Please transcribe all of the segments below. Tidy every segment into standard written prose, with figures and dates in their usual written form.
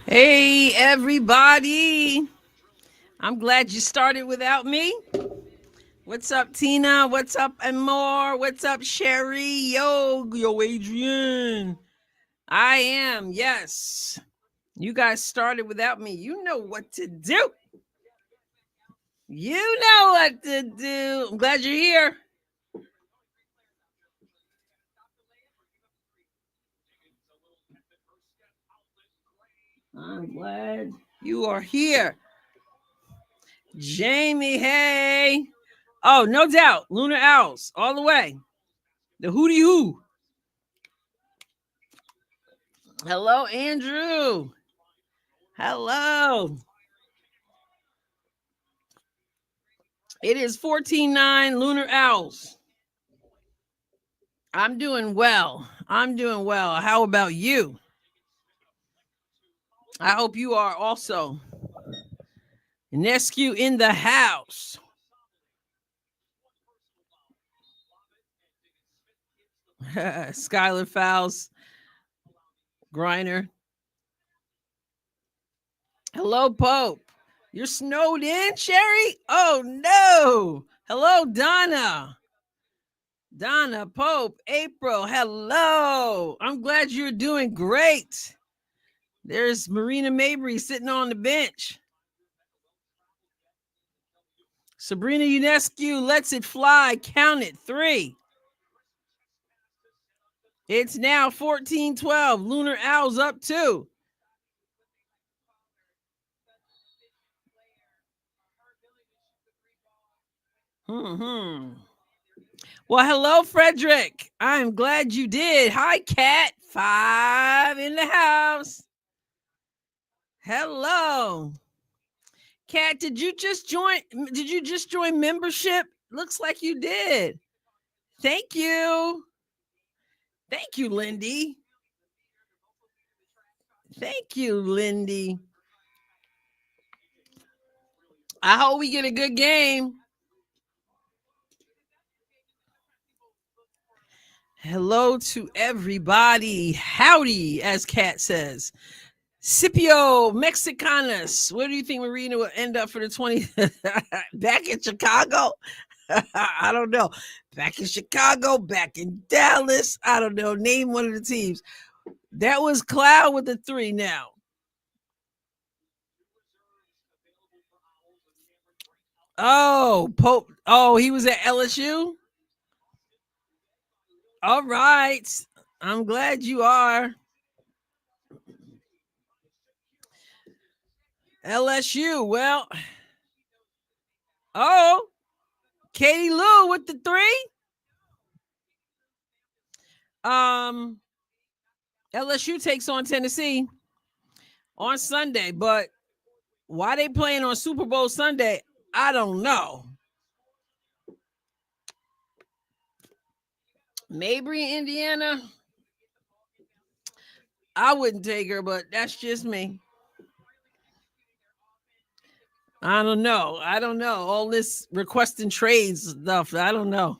Hey, everybody. I'm glad you started without me. What's up, Tina? What's up, Amor? What's up, Sherry? Yo, Adrienne. I am, yes. You guys started without me. You know what to do. You know what to do. I'm glad you're here. I'm glad you are here. Jamie, hey. Oh, no doubt. Lunar Owls, all the way. The hootie hoo. Hello, Andrew. Hello. It is 14-9 Lunar Owls. I'm doing well. I'm doing well. How about you? I hope you are also. Nescu in the house. Skylar Fowles. Griner. Hello, Pope. You're snowed in, Sherry? Oh, no. Hello, Donna. Donna, Pope, April. Hello. I'm glad you're doing great. There's Marina Mabry sitting on the bench. Sabrina Unescu lets it fly. Count it. 3. It's now 14-12. Lunar Owls up 2. Well, hello, Frederick. I'm glad you did. Hi, Cat. 5 in the house. Hello. Cat, did you just join membership? Looks like you did. Thank you. Thank you, Lindy. Thank you, Lindy. I hope we get a good game. Hello to everybody. Howdy, as Kat says. Scipio Mexicanos. Where do you think Marina will end up for the 20? Back in Chicago? I don't know. Back in Chicago, back in Dallas. I don't know. Name one of the teams. That was Cloud with the 3 now. Oh, Pope. Oh, he was at LSU? All right. I'm glad you are. LSU. Well, oh, Katie Lou with the 3. LSU takes on Tennessee on Sunday, but why they playing on Super Bowl Sunday, I don't know. Mabry, Indiana. I wouldn't take her, but that's just me. I don't know. All this requesting trades stuff. I don't know.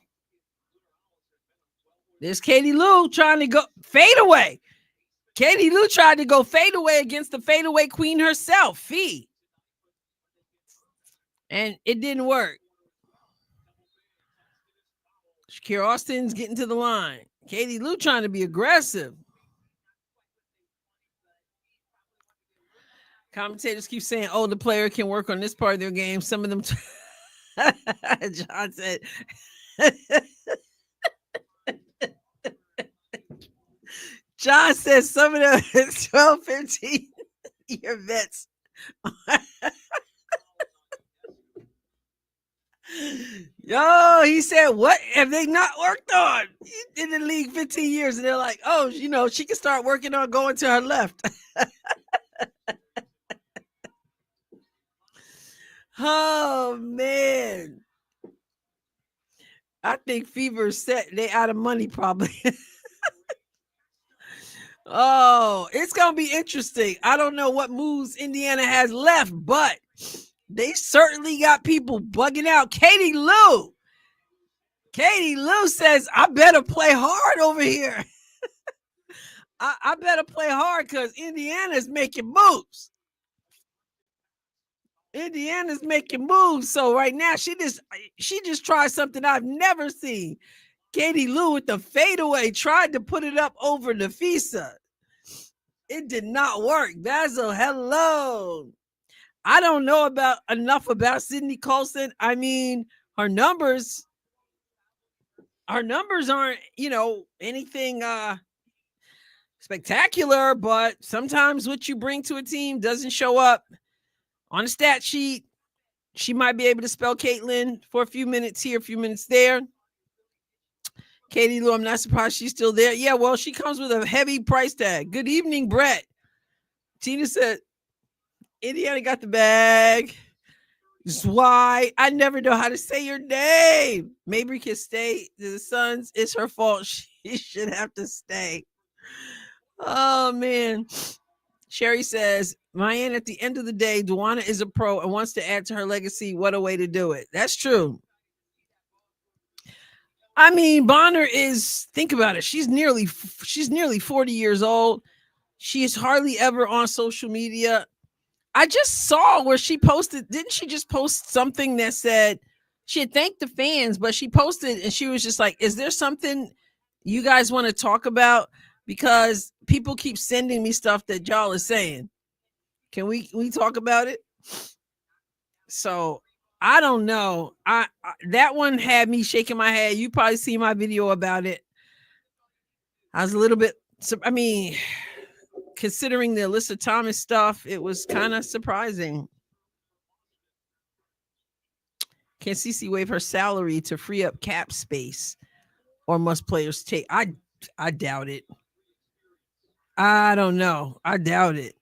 There's Katie Lou trying to go fade away. Katie Lou tried to go fade away against the fadeaway queen herself, Fee. And it didn't work. Shakira Austin's getting to the line. Katie Lou trying to be aggressive. Commentators keep saying, oh, the player can work on this part of their game. Some of them. John said. John says some of them 12, 15 year vets. Yo, he said, what have they not worked on? In the league 15 years, and they're like, oh, she can start working on going to her left. Oh, man. I think Fever's set. They out of money, probably. Oh, it's going to be interesting. I don't know what moves Indiana has left, but they certainly got people bugging out. Katie Lou says, I better play hard over here. I better play hard because Indiana's making moves. Indiana's making moves. So right now she just tried something I've never seen. Katie Lou with the fadeaway tried to put it up over Nafisa. It did not work. Basil, hello. I don't know enough about Sydney Colson. I mean, her numbers aren't, anything spectacular, but sometimes what you bring to a team doesn't show up on a stat sheet. She might be able to spell Caitlin for a few minutes here, a few minutes there. Katie Lou, I'm not surprised she's still there. Yeah, well, she comes with a heavy price tag. Good evening, Brett. Tina said, Indiana got the bag. That's why I never know how to say your name. Mabry can stay to the Suns. It's her fault. She should have to stay. Oh, man. Sherry says, Mayan, at the end of the day, Duana is a pro and wants to add to her legacy. What a way to do it. That's true. I mean, Bonner think about it. She's nearly 40 years old. She is hardly ever on social media. I just saw where she posted, didn't she just post something that said she had thanked the fans, but she posted and she was just like, is there something you guys want to talk about? Because people keep sending me stuff that y'all are saying. Can we talk about it? So I don't know. I that one had me shaking my head. You probably see my video about it. I was a little bit, I mean, considering the Alyssa Thomas stuff, it was kind of surprising. Can Cece waive her salary to free up cap space, or must players take? I doubt it. I don't know. I doubt it.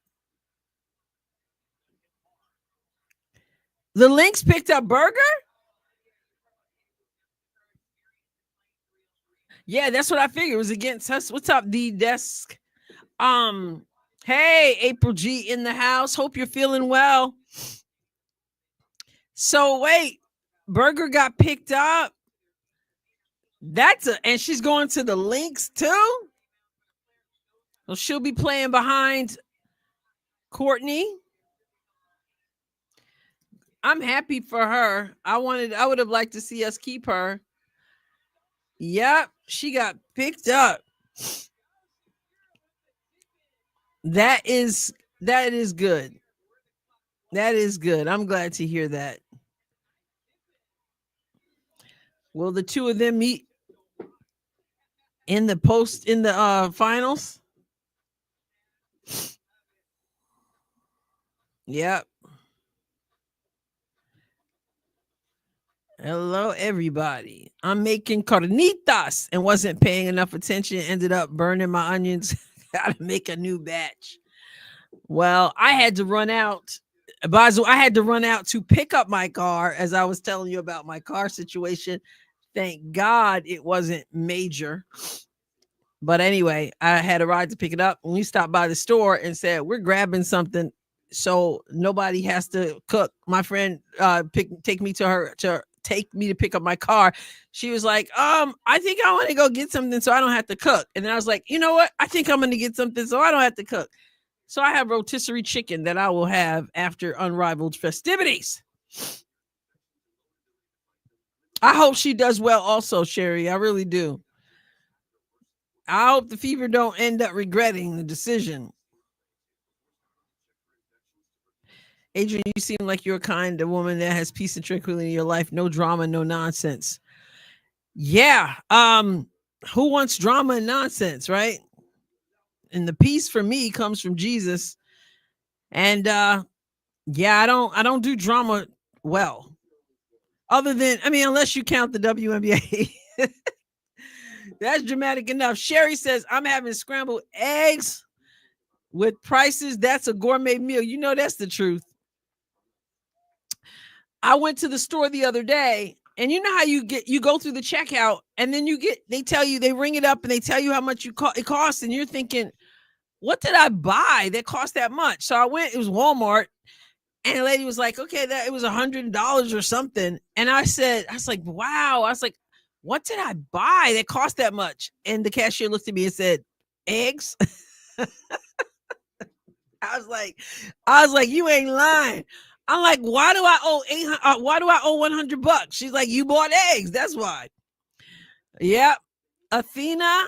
The Lynx picked up Berger? Yeah, that's what I figured. It was against us. What's up, D Desk? Hey, April G in the house. Hope you're feeling well. So wait, Berger got picked up. And she's going to the Lynx too. So she'll be playing behind Courtney. I'm happy for her. I would have liked to see us keep her. Yep, she got picked up. That is good. That is good. I'm glad to hear that. Will the two of them meet in the finals? Yep. Hello, everybody. I'm making carnitas and wasn't paying enough attention. Ended up burning my onions. Gotta make a new batch. Well, I had to run out. Basil, I had to run out to pick up my car as I was telling you about my car situation. Thank God it wasn't major. But anyway, I had a ride to pick it up. And we stopped by the store and said, we're grabbing something so nobody has to cook. My friend take me to pick up my car. She was like, I think I want to go get something so I don't have to cook. And then I was like, you know what? I think I'm going to get something so I don't have to cook. So I have rotisserie chicken that I will have after Unrivaled festivities. I hope she does well also, Sherry. I really do. I hope the Fever don't end up regretting the decision. Adrienne, you seem like you're a kind of woman that has peace and tranquility in your life. No drama, no nonsense. Yeah. Who wants drama and nonsense, right? And the peace for me comes from Jesus. And yeah, I don't do drama well. Other than, unless you count the WNBA. That's dramatic enough. Sherry says, I'm having scrambled eggs with prices. That's a gourmet meal. You know, that's the truth. I went to the store the other day, and you know how you go through the checkout, and then they ring it up and they tell you how much it costs. And you're thinking, what did I buy that cost that much? So I went, it was Walmart. And the lady was like, okay, it was $100 or something. And I was like, wow. I was like, what did I buy that cost that much? And the cashier looked at me and said, eggs. I was like, you ain't lying. I'm like, why do I owe why do I owe $100? She's like, you bought eggs. That's why. Yep. Athena,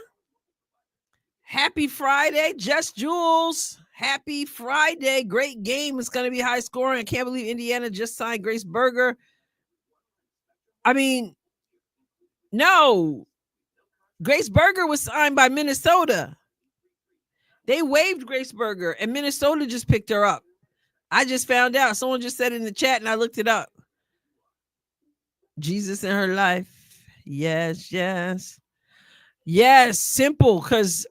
happy Friday. Just Jules, happy Friday. Great game. It's going to be high scoring. I can't believe Indiana just signed Grace Berger. I mean, no. Grace Berger was signed by Minnesota. They waived Grace Berger, and Minnesota just picked her up. I just found out. Someone just said it in the chat, and I looked it up. Jesus in her life. Yes, yes. Yes, simple, because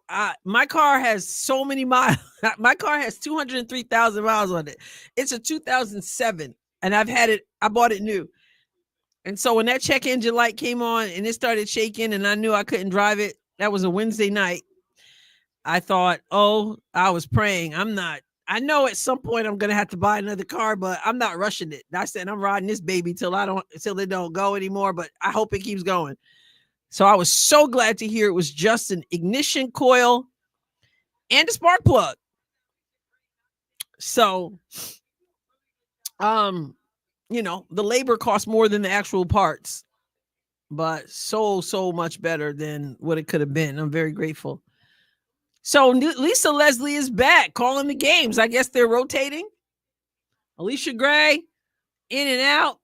my car has so many miles. My car has 203,000 miles on it. It's a 2007, and I bought it new. And so when that check engine light came on and it started shaking and I knew I couldn't drive it, that was a Wednesday night. I thought, I was praying. I know at some point I'm going to have to buy another car, but I'm not rushing it. I said, I'm riding this baby till it don't go anymore, but I hope it keeps going. So I was so glad to hear it was just an ignition coil and a spark plug. So, the labor costs more than the actual parts, but so much better than what it could have been. I'm very grateful. So Lisa Leslie is back calling the games. I guess they're rotating. Alicia Gray, in and out.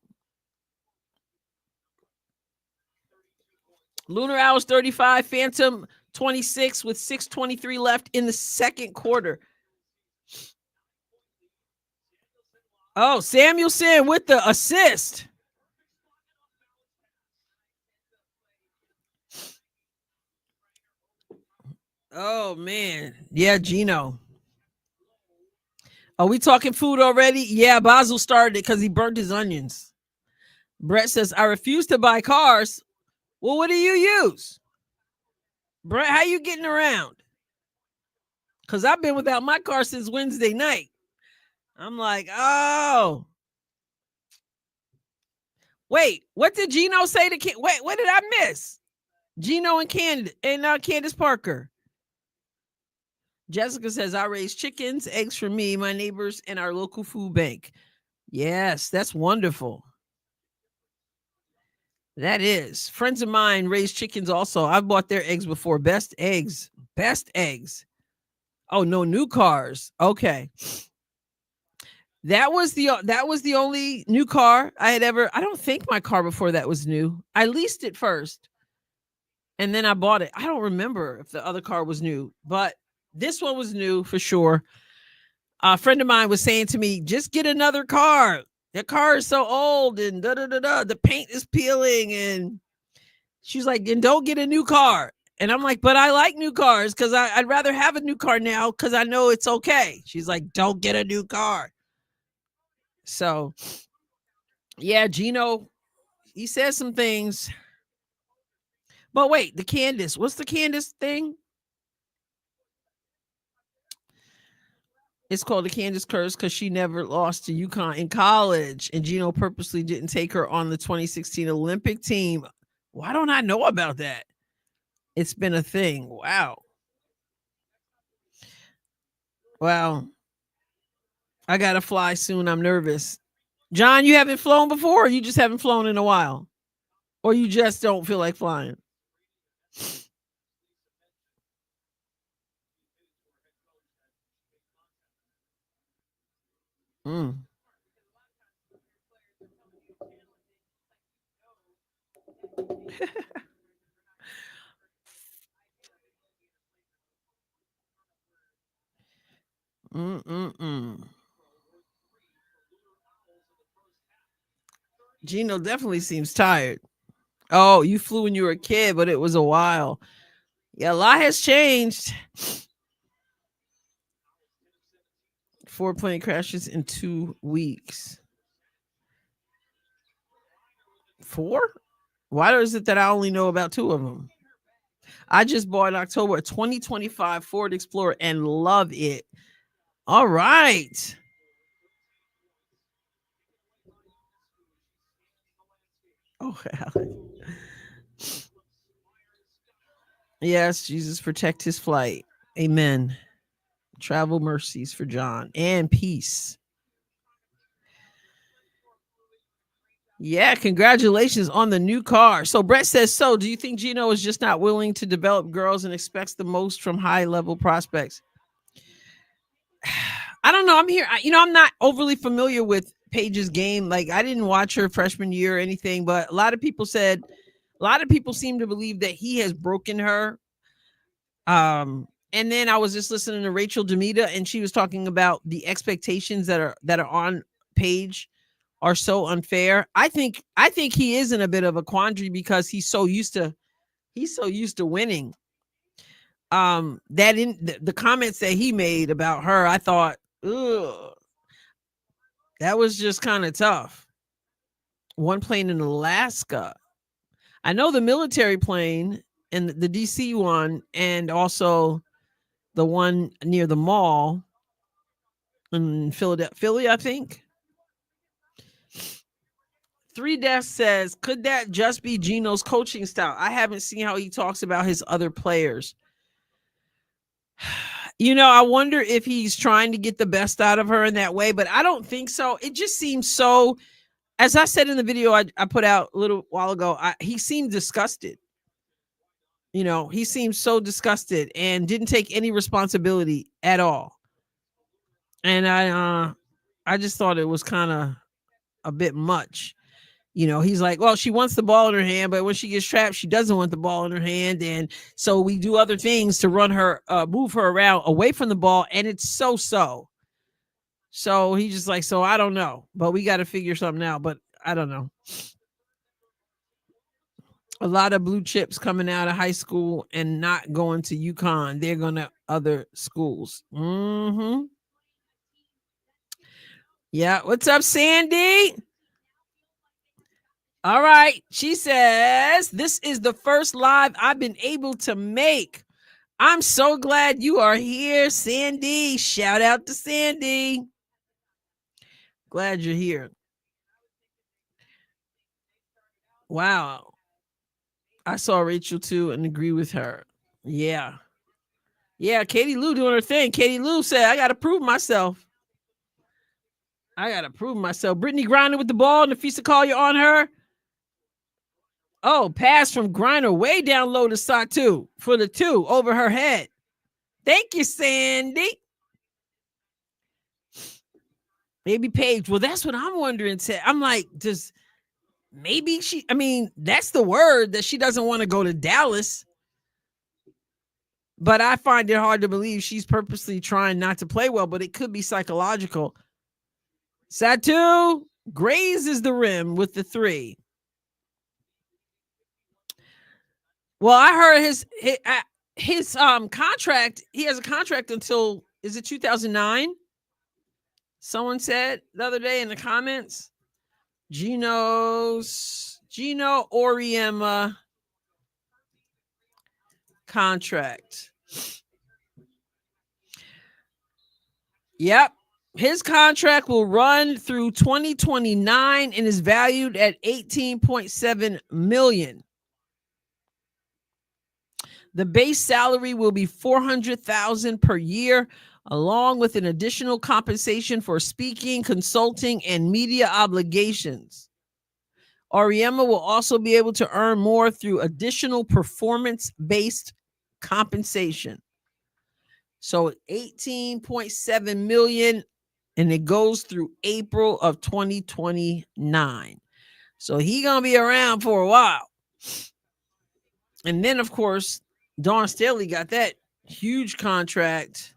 Lunar Hours 35, Phantom 26 with 6:23 left in the second quarter. Oh, Samuelson with the assist. Oh, man. Yeah, Gino. Are we talking food already? Yeah, Basil started it because he burnt his onions. Brett says, I refuse to buy cars. Well, what do you use? Brett, how you getting around? Because I've been without my car since Wednesday night. I'm like, oh. Wait, what did Gino say to wait, what did I miss? Gino and Candace Parker. Jessica says, I raise chickens, eggs for me, my neighbors, and our local food bank. Yes, that's wonderful. That is. Friends of mine raise chickens also. I've bought their eggs before. Best eggs. Oh, no new cars. Okay. That was the only new car I had ever. I don't think my car before that was new. I leased it first and then I bought it. I don't remember if the other car was new, but this one was new for sure. A friend of mine was saying to me, just get another car. That car is so old and the paint is peeling. And she's like, then don't get a new car. And I'm like, but I like new cars because I'd rather have a new car now because I know it's okay. She's like, don't get a new car. So, yeah, Gino, he says some things. But wait, the Candace, what's the Candace thing? It's called the Candace curse because she never lost to UConn in college, and Gino purposely didn't take her on the 2016 Olympic team. Why don't I know about that? It's been a thing. Wow. Wow. I got to fly soon. I'm nervous. John, you haven't flown before, or you just haven't flown in a while? Or you just don't feel like flying? Mm. Mm-mm-mm. Gino definitely seems tired. Oh, you flew when you were a kid, but it was a while. Yeah, a lot has changed. 4 plane crashes in 2 weeks. 4? Why is it that I only know about 2 of them? I just bought in October a 2025 Ford Explorer and love it. All right. Oh, yes, Jesus protect his flight. Amen. Travel mercies for John and peace. Yeah, congratulations on the new car. So Brett says, so do you think Gino is just not willing to develop girls and expects the most from high level prospects? I don't know. I'm here. I'm not overly familiar with Paige's game. Like, I didn't watch her freshman year or anything, but a lot of people seem to believe that he has broken her. And then I was just listening to Rachel Demita, and she was talking about the expectations that are on Paige are so unfair. I think he is in a bit of a quandary because he's so used to winning. That in the comments that he made about her, I thought, ugh, that was just kind of tough. One plane in Alaska. I know the military plane and the DC one, and also the one near the mall in Philly, I think. 3 Death says, could that just be Gino's coaching style? I haven't seen how he talks about his other players. I wonder if he's trying to get the best out of her in that way, but I don't think so. It just seems so, as I said in the video I put out a little while ago, he seemed disgusted. He seemed so disgusted and didn't take any responsibility at all. And I just thought it was kind of a bit much. He's like, well, she wants the ball in her hand, but when she gets trapped, she doesn't want the ball in her hand. And so we do other things to run her, move her around away from the ball. And it's so. So he's just like, so I don't know, but we got to figure something out. But I don't know. A lot of blue chips coming out of high school and not going to UConn. They're going to other schools. Mm-hmm. Yeah. What's up, Sandy? All right. She says, this is the first live I've been able to make. I'm so glad you are here, Sandy. Shout out to Sandy. Glad you're here. Wow. I saw Rachel too and agree with her. Yeah. Yeah, Katie Lou doing her thing. Katie Lou said, I got to prove myself. Brittany Griner with the ball and the Fisa Collier on her. Oh, pass from Griner way down low to Satu for the 2 over her head. Thank you, Sandy. Maybe Paige. Well, that's what I'm wondering. I'm like, that's the word that she doesn't want to go to Dallas. But I find it hard to believe she's purposely trying not to play well, but it could be psychological. Satu grazes the rim with the 3. Well, I heard his contract. He has a contract until, is it 2009? Someone said the other day in the comments. Gino Auriemma contract. Yep. His contract will run through 2029 and is valued at $18.7 million. The base salary will be $400,000 per year, along with an additional compensation for speaking, consulting, and media obligations. Auriemma will also be able to earn more through additional performance-based compensation. So $18.7 million, and it goes through April of 2029. So he's going to be around for a while. And then, of course, Dawn Staley got that huge contract.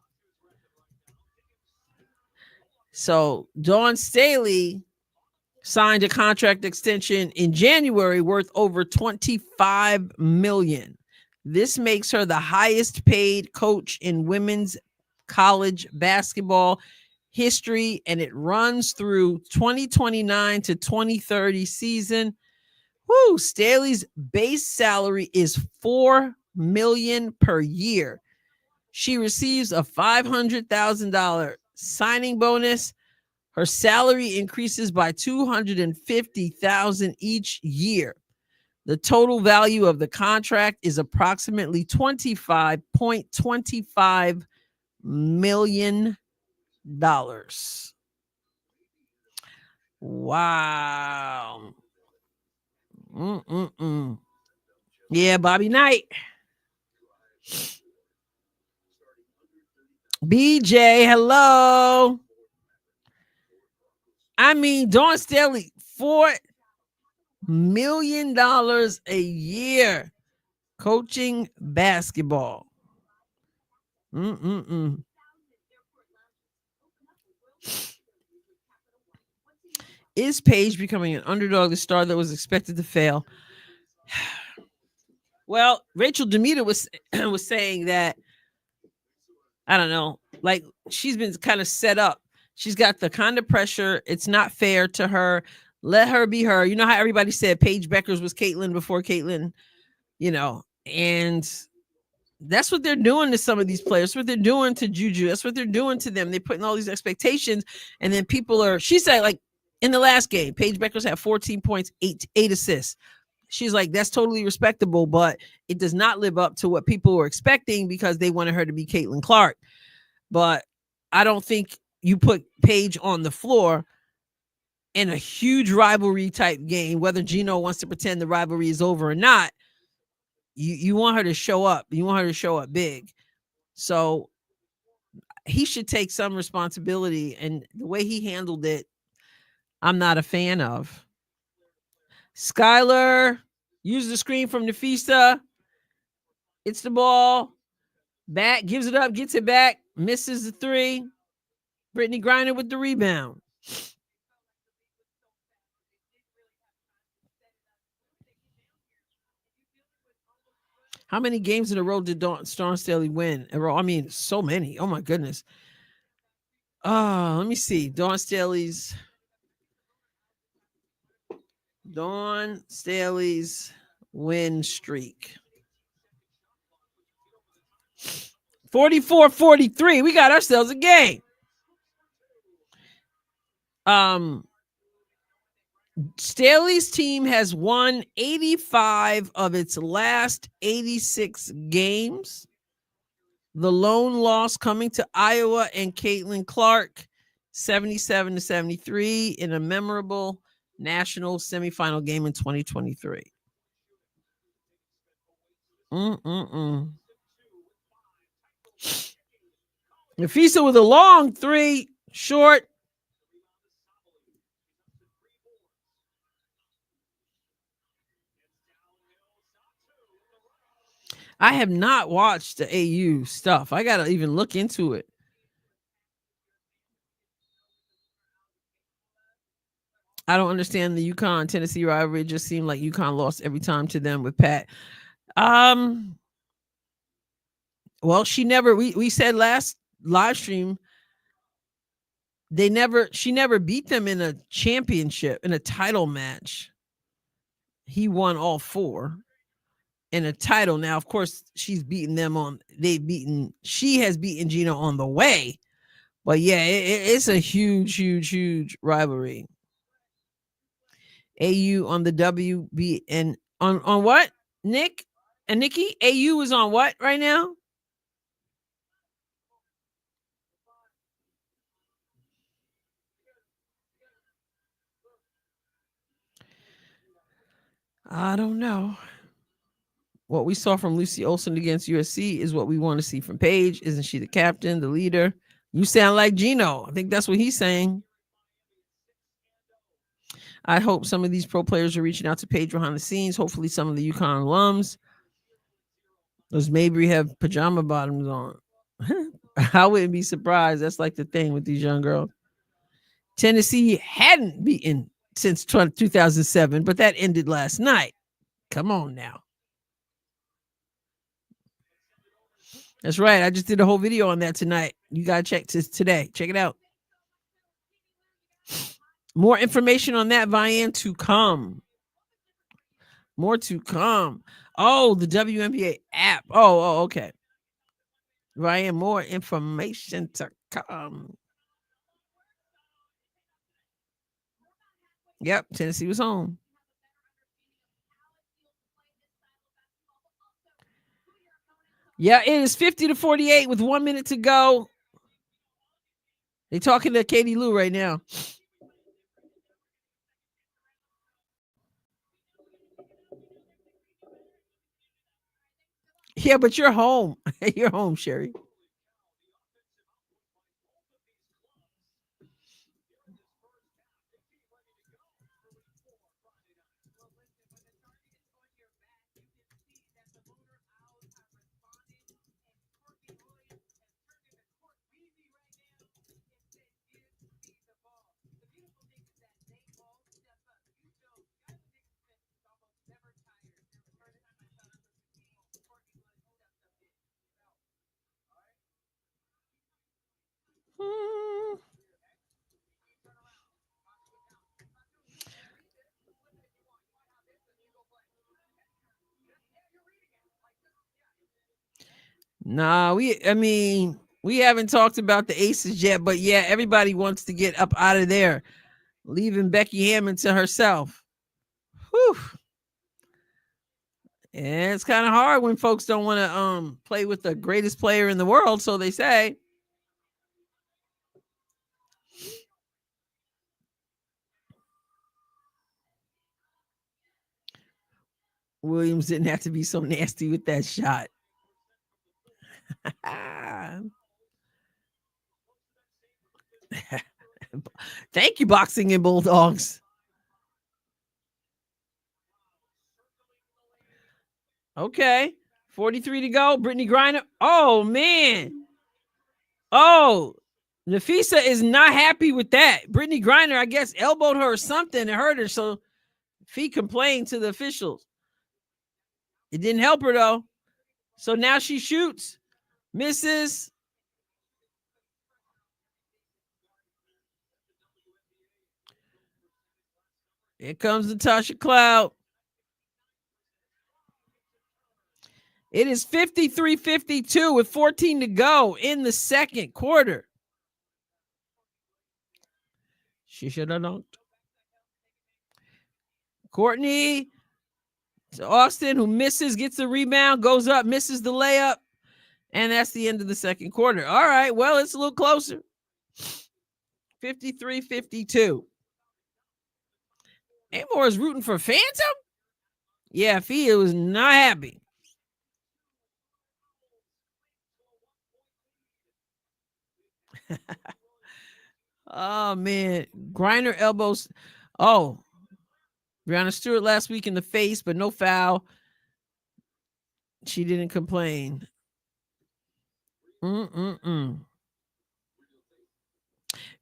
So Dawn Staley signed a contract extension in January worth over $25 million. This makes her the highest paid coach in women's college basketball history, and it runs through 2029 to 2030 season. Woo! Staley's base salary is $4 million per year. She receives a $500,000 signing bonus. Her salary increases by $250,000 each year. The total value of the contract is approximately $25.25 million. Wow. Mm-mm-mm. Yeah, Bobby Knight. BJ, hello. I mean, Dawn Staley, $4 million a year coaching basketball. Mm-mm-mm. Is Paige becoming an underdog, the star that was expected to fail? Well, Rachel Demeter was was saying that, I don't know, like she's been kind of set up. She's got the kind of pressure. It's not fair to her. Let her be her. You know how everybody said Paige Beckers was Caitlyn before Caitlyn, and that's what they're doing to some of these players. That's what they're doing to Juju. That's what they're doing to them. They're putting all these expectations, and then she said, like, in the last game, Paige Beckers had 14 points, eight assists. She's like, that's totally respectable, but it does not live up to what people were expecting because they wanted her to be Caitlin Clark. But I don't think you put Paige on the floor in a huge rivalry type game, whether Gino wants to pretend the rivalry is over or not. You want her to show up. You want her to show up big. So he should take some responsibility. And the way he handled it, I'm not a fan of. Skylar, use the screen from Nafisa. It's the ball. Back, gives it up, gets it back, misses the three. Brittany Griner with the rebound. How many games in a row did Dawn Staley win? I mean, so many. Oh my goodness. Let me see. Dawn Staley's win streak. 44-43. We got ourselves a game. Staley's team has won 85 of its last 86 games. The lone loss coming to Iowa and Caitlin Clark, 77-73 in a memorable national semifinal game in 2023. Nafisa with a long three, short. I have not watched the AU stuff. I got to even look into it. I don't understand the UConn Tennessee rivalry. It just seemed like UConn lost every time to them with Pat. Well, we said last live stream, she never beat them in a championship, in a title match. He won all four in a title. Now, of course, she has beaten Gino on the way. But yeah, it's a huge rivalry. AU on the WBN on what? Nick and Nikki? AU is on what right now? I don't know. What we saw from Lucy Olson against USC is what we want to see from Paige. Isn't she the captain, the leader? You sound like Gino. I think that's what he's saying. I hope some of these pro players are reaching out to Paige behind the scenes. Hopefully, some of the UConn alums. Those Mabry have pajama bottoms on. I wouldn't be surprised. That's like the thing with these young girls. Tennessee hadn't beaten since 2007, but that ended last night. Come on now. That's right. I just did a whole video on that tonight. You got to check today. Check it out. More information on that, Vian, to come. More to come. Oh, the WNBA app. Oh, okay. Ryan, more information to come. Yep, Tennessee was home. Yeah, it is 50-48 with 1 minute to go. They talking to Katie Lou right now. Yeah, but you're home. You're home, Sherry. Hmm. Nah, we haven't talked about the Aces yet, but yeah, everybody wants to get up out of there, leaving Becky Hammond to herself. Whew. And it's kind of hard when folks don't want to play with the greatest player in the world, so they say. Williams didn't have to be so nasty with that shot. Thank you, Boxing and Bulldogs. Okay. 43 to go. Brittany Griner. Oh, man. Oh, Nafisa is not happy with that. Brittany Griner, I guess, elbowed her or something and hurt her. So Fee complained to the officials. It didn't help her, though. So now she shoots. Misses. Here comes Natasha Cloud. It is 53-52 with 14 to go in the second quarter. She should have dunked. Courtney to Austin, who misses, gets the rebound, goes up, misses the layup, and that's the end of the second quarter. All right, well, it's a little closer. 53-52. Amor is rooting for Phantom? Yeah, Fia was not happy. Oh, man. Griner elbows. Oh, Brianna Stewart last week in the face, but no foul. She didn't complain.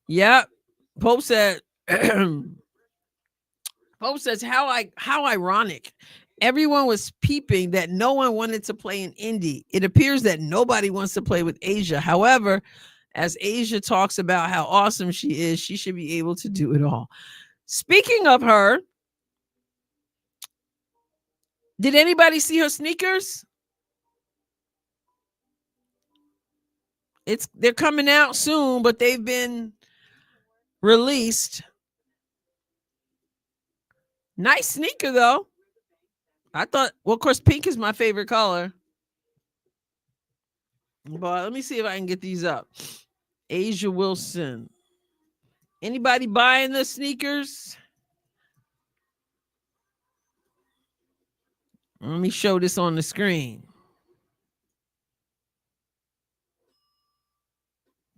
Yep. Pope said, Pope says, how ironic. Everyone was peeping that no one wanted to play in Indy. It appears that nobody wants to play with Asia. However, as Asia talks about how awesome she is, she should be able to do it all. Speaking of her, did anybody see her sneakers? They're coming out soon, but they've been released. Nice sneaker though. I thought, well, of course, pink is my favorite color. But let me see if I can get these up. Asia Wilson. Anybody buying the sneakers? Let me show this on the screen.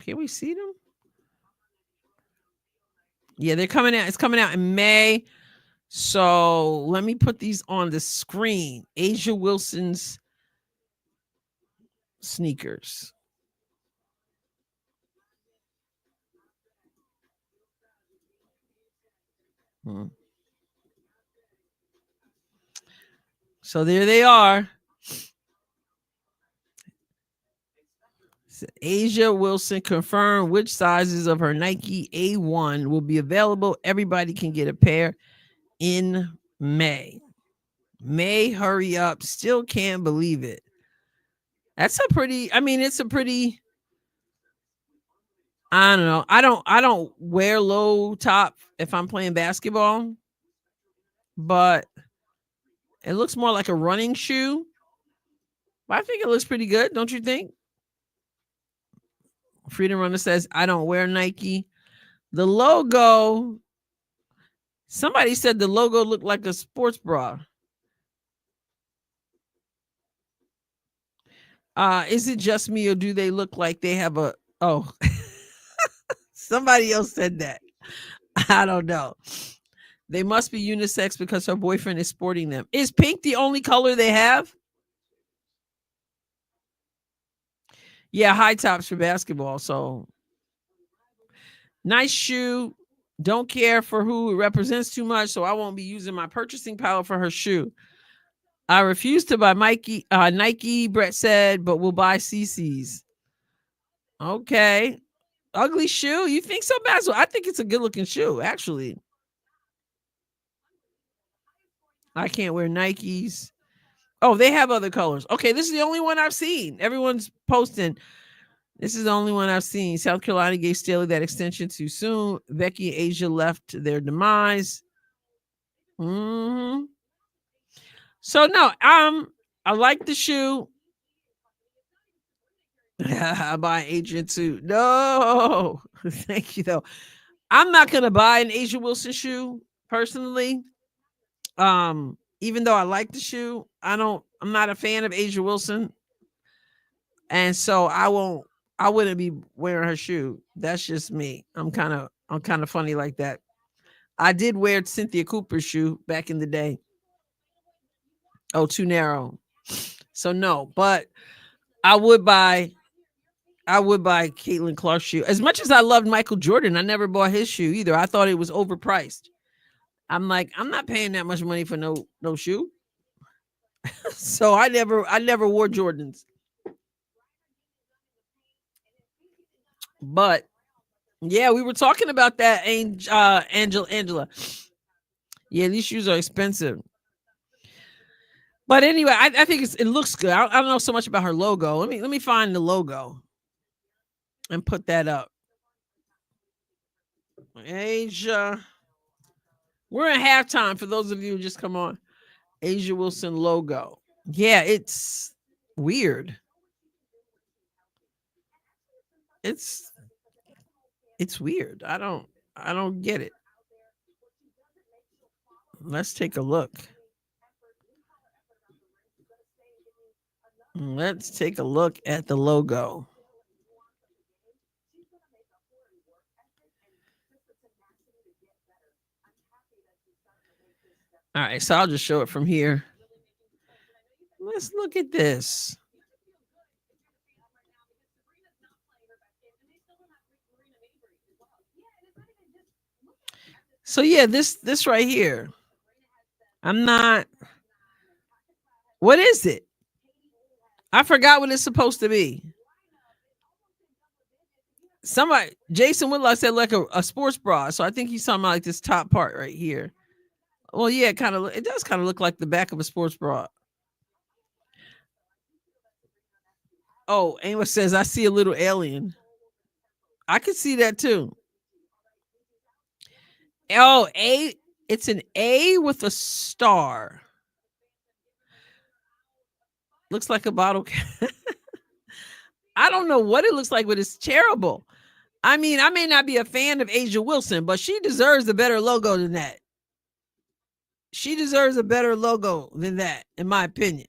Can we see them? Yeah, they're coming out. It's coming out in May. So let me put these on the screen. Asia Wilson's sneakers. So there they are. Asia Wilson confirmed which sizes of her Nike A1 will be available. Everybody can get a pair in May. May, hurry up. Still can't believe it. That's a pretty, it's a pretty, I don't know. I don't wear low top if I'm playing basketball, but it looks more like a running shoe. But I think it looks pretty good, don't you think? Freedom Runner says, I don't wear Nike. The logo, somebody said the logo looked like a sports bra. Is it just me or do they look like they have a, oh, somebody else said that. I don't know. They must be unisex because her boyfriend is sporting them. Is pink the only color they have? Yeah, high tops for basketball. So nice shoe. Don't care for who it represents too much, so I won't be using my purchasing power for her shoe. I refuse to buy Nike, Brett said, but we'll buy CC's. Okay. Ugly shoe? You think so, Basil? I think it's a good looking shoe, actually. I can't wear Nikes. Oh, they have other colors. Okay, this is the only one I've seen. Everyone's posting. This is the only one I've seen. South Carolina gave Staley that extension too soon. Becky and Asia left their demise. Mm-hmm. So no, I like the shoe. I buy Adrienne too. No, thank you though. I'm not gonna buy an Asia Wilson shoe personally. Even though I like the shoe, I'm not a fan of Asia Wilson. And so I wouldn't be wearing her shoe. That's just me. I'm kind of funny like that. I did wear Cynthia Cooper's shoe back in the day. Oh, too narrow. So no, but I would buy Caitlin Clark's shoe. As much as I loved Michael Jordan, I never bought his shoe either. I thought it was overpriced. I'm like, I'm not paying that much money for no shoe. So I never wore Jordans. But yeah, we were talking about that, Angela. Yeah, these shoes are expensive. But anyway, I think it looks good. I don't know so much about her logo. Let me find the logo and put that up. Asia. We're in halftime for those of you who just come on. Asia Wilson logo. Yeah, it's weird. It's weird. I don't get it. Let's take a look. Let's take a look at the logo. All right, so I'll just show it from here. Let's look at this. So yeah, this right here. I'm not. What is it? I forgot what it's supposed to be. Somebody, Jason Whitlock said like a sports bra. So I think he's talking about like this top part right here. Well, yeah, it does kind of look like the back of a sports bra. Oh, Amos says, I see a little alien. I could see that too. Oh, it's an A with a star. Looks like a bottle cap. I don't know what it looks like, but it's terrible. I mean, I may not be a fan of Asia Wilson, but she deserves a better logo than that. She deserves a better logo than that, in my opinion.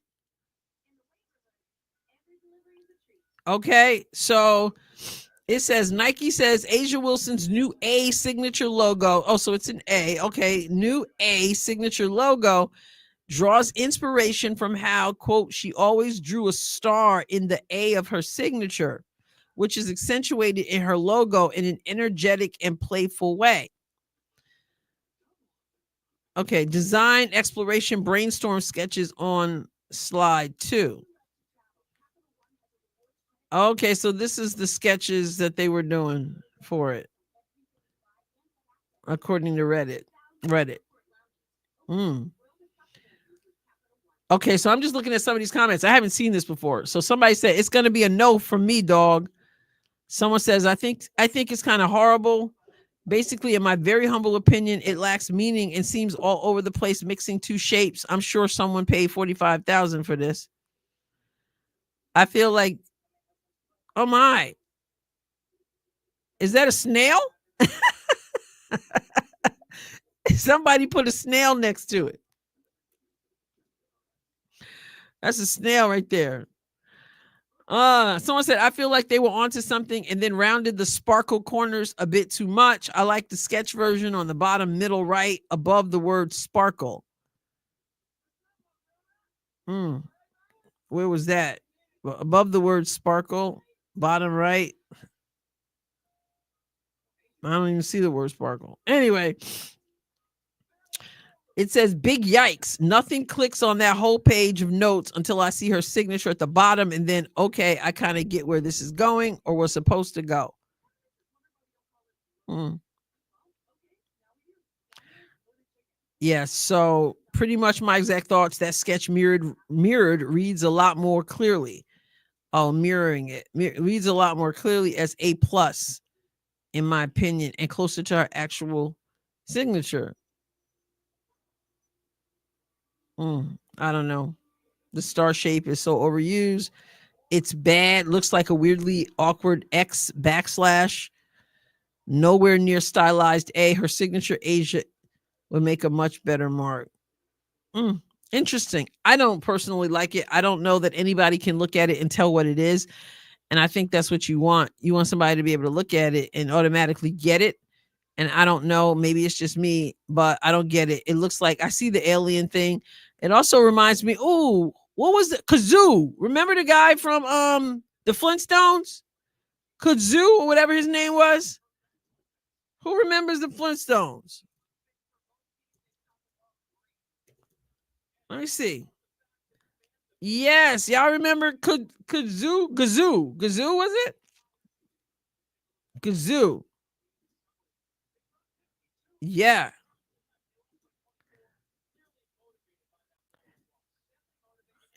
Okay, so it says Nike says Asia Wilson's new A signature logo. Oh, so it's an A. Okay, new A signature logo draws inspiration from how, quote, she always drew a star in the A of her signature, which is accentuated in her logo in an energetic and playful way. Okay, design, exploration, brainstorm sketches on slide 2. Okay, so this is the sketches that they were doing for it, according to Reddit. Okay, so I'm just looking at some of these comments. I haven't seen this before. So somebody said it's going to be a no from me, dog. Someone says I think it's kind of horrible. Basically, in my very humble opinion, it lacks meaning and seems all over the place, mixing two shapes. I'm sure someone paid $45,000 for this. I feel like, oh my. Is that a snail? Somebody put a snail next to it. That's a snail right there. Someone said, I feel like they were onto something and then rounded the sparkle corners a bit too much. I like the sketch version on the bottom middle right above the word sparkle. Where was that? Above the word sparkle, bottom right. I don't even see the word sparkle. Anyway, it says big yikes. Nothing clicks on that whole page of notes until I see her signature at the bottom. And then, okay, I kind of get where this is going or was supposed to go. Yeah, so pretty much my exact thoughts. That sketch mirrored reads a lot more clearly. Oh, mirroring it reads a lot more clearly as A plus, in my opinion, and closer to our actual signature. I don't know. The star shape is so overused. It's bad. Looks like a weirdly awkward X backslash. Nowhere near stylized A. Her signature Asia would make a much better mark. Interesting. I don't personally like it. I don't know that anybody can look at it and tell what it is. And I think that's what you want. You want somebody to be able to look at it and automatically get it. And I don't know, maybe it's just me, but I don't get it. It looks like I see the alien thing. It also reminds me, oh, what was it? Kazoo. Remember the guy from the Flintstones? Kazoo or whatever his name was? Who remembers the Flintstones? Let me see. Yes, y'all remember Kazoo? Gazoo was it? Kazoo. Yeah.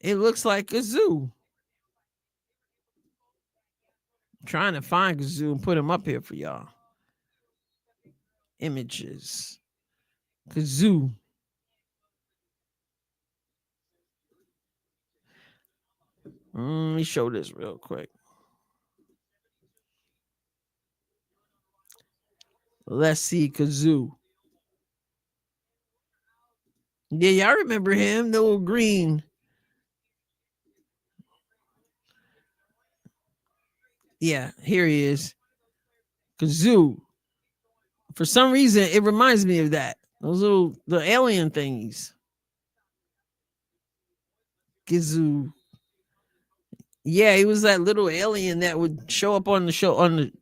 It looks like Kazoo. I'm trying to find Kazoo and put him up here for y'all. Images. Kazoo. Let me show this real quick. Let's see Kazoo. Yeah, y'all remember him, the little green. Yeah, here he is. Kazoo. For some reason, it reminds me of that. Those the alien thingies. Kazoo. Yeah, he was that little alien that would show up on the show on the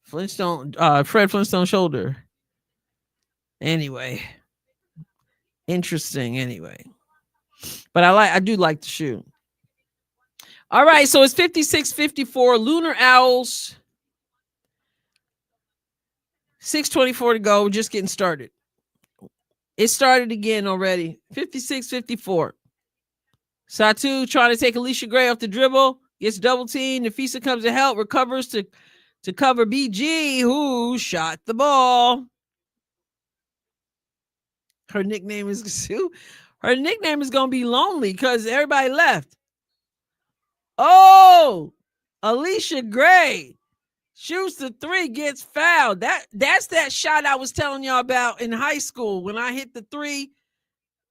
Flintstone, Fred Flintstone shoulder. Anyway, interesting. Anyway, but I do like the shoe. All right, so it's 56:54. Lunar Owls. 6:24 to go. We're just getting started. It started again already. 56:54. Satu trying to take Alicia Gray off the dribble. Gets double teamed. Nafisa comes to help. Recovers to cover BG, who shot the ball. Her nickname is Sue. Her nickname is gonna be Lonely because everybody left. Oh, Alicia Gray shoots the three, gets fouled. That's that shot I was telling y'all about in high school when I hit the three,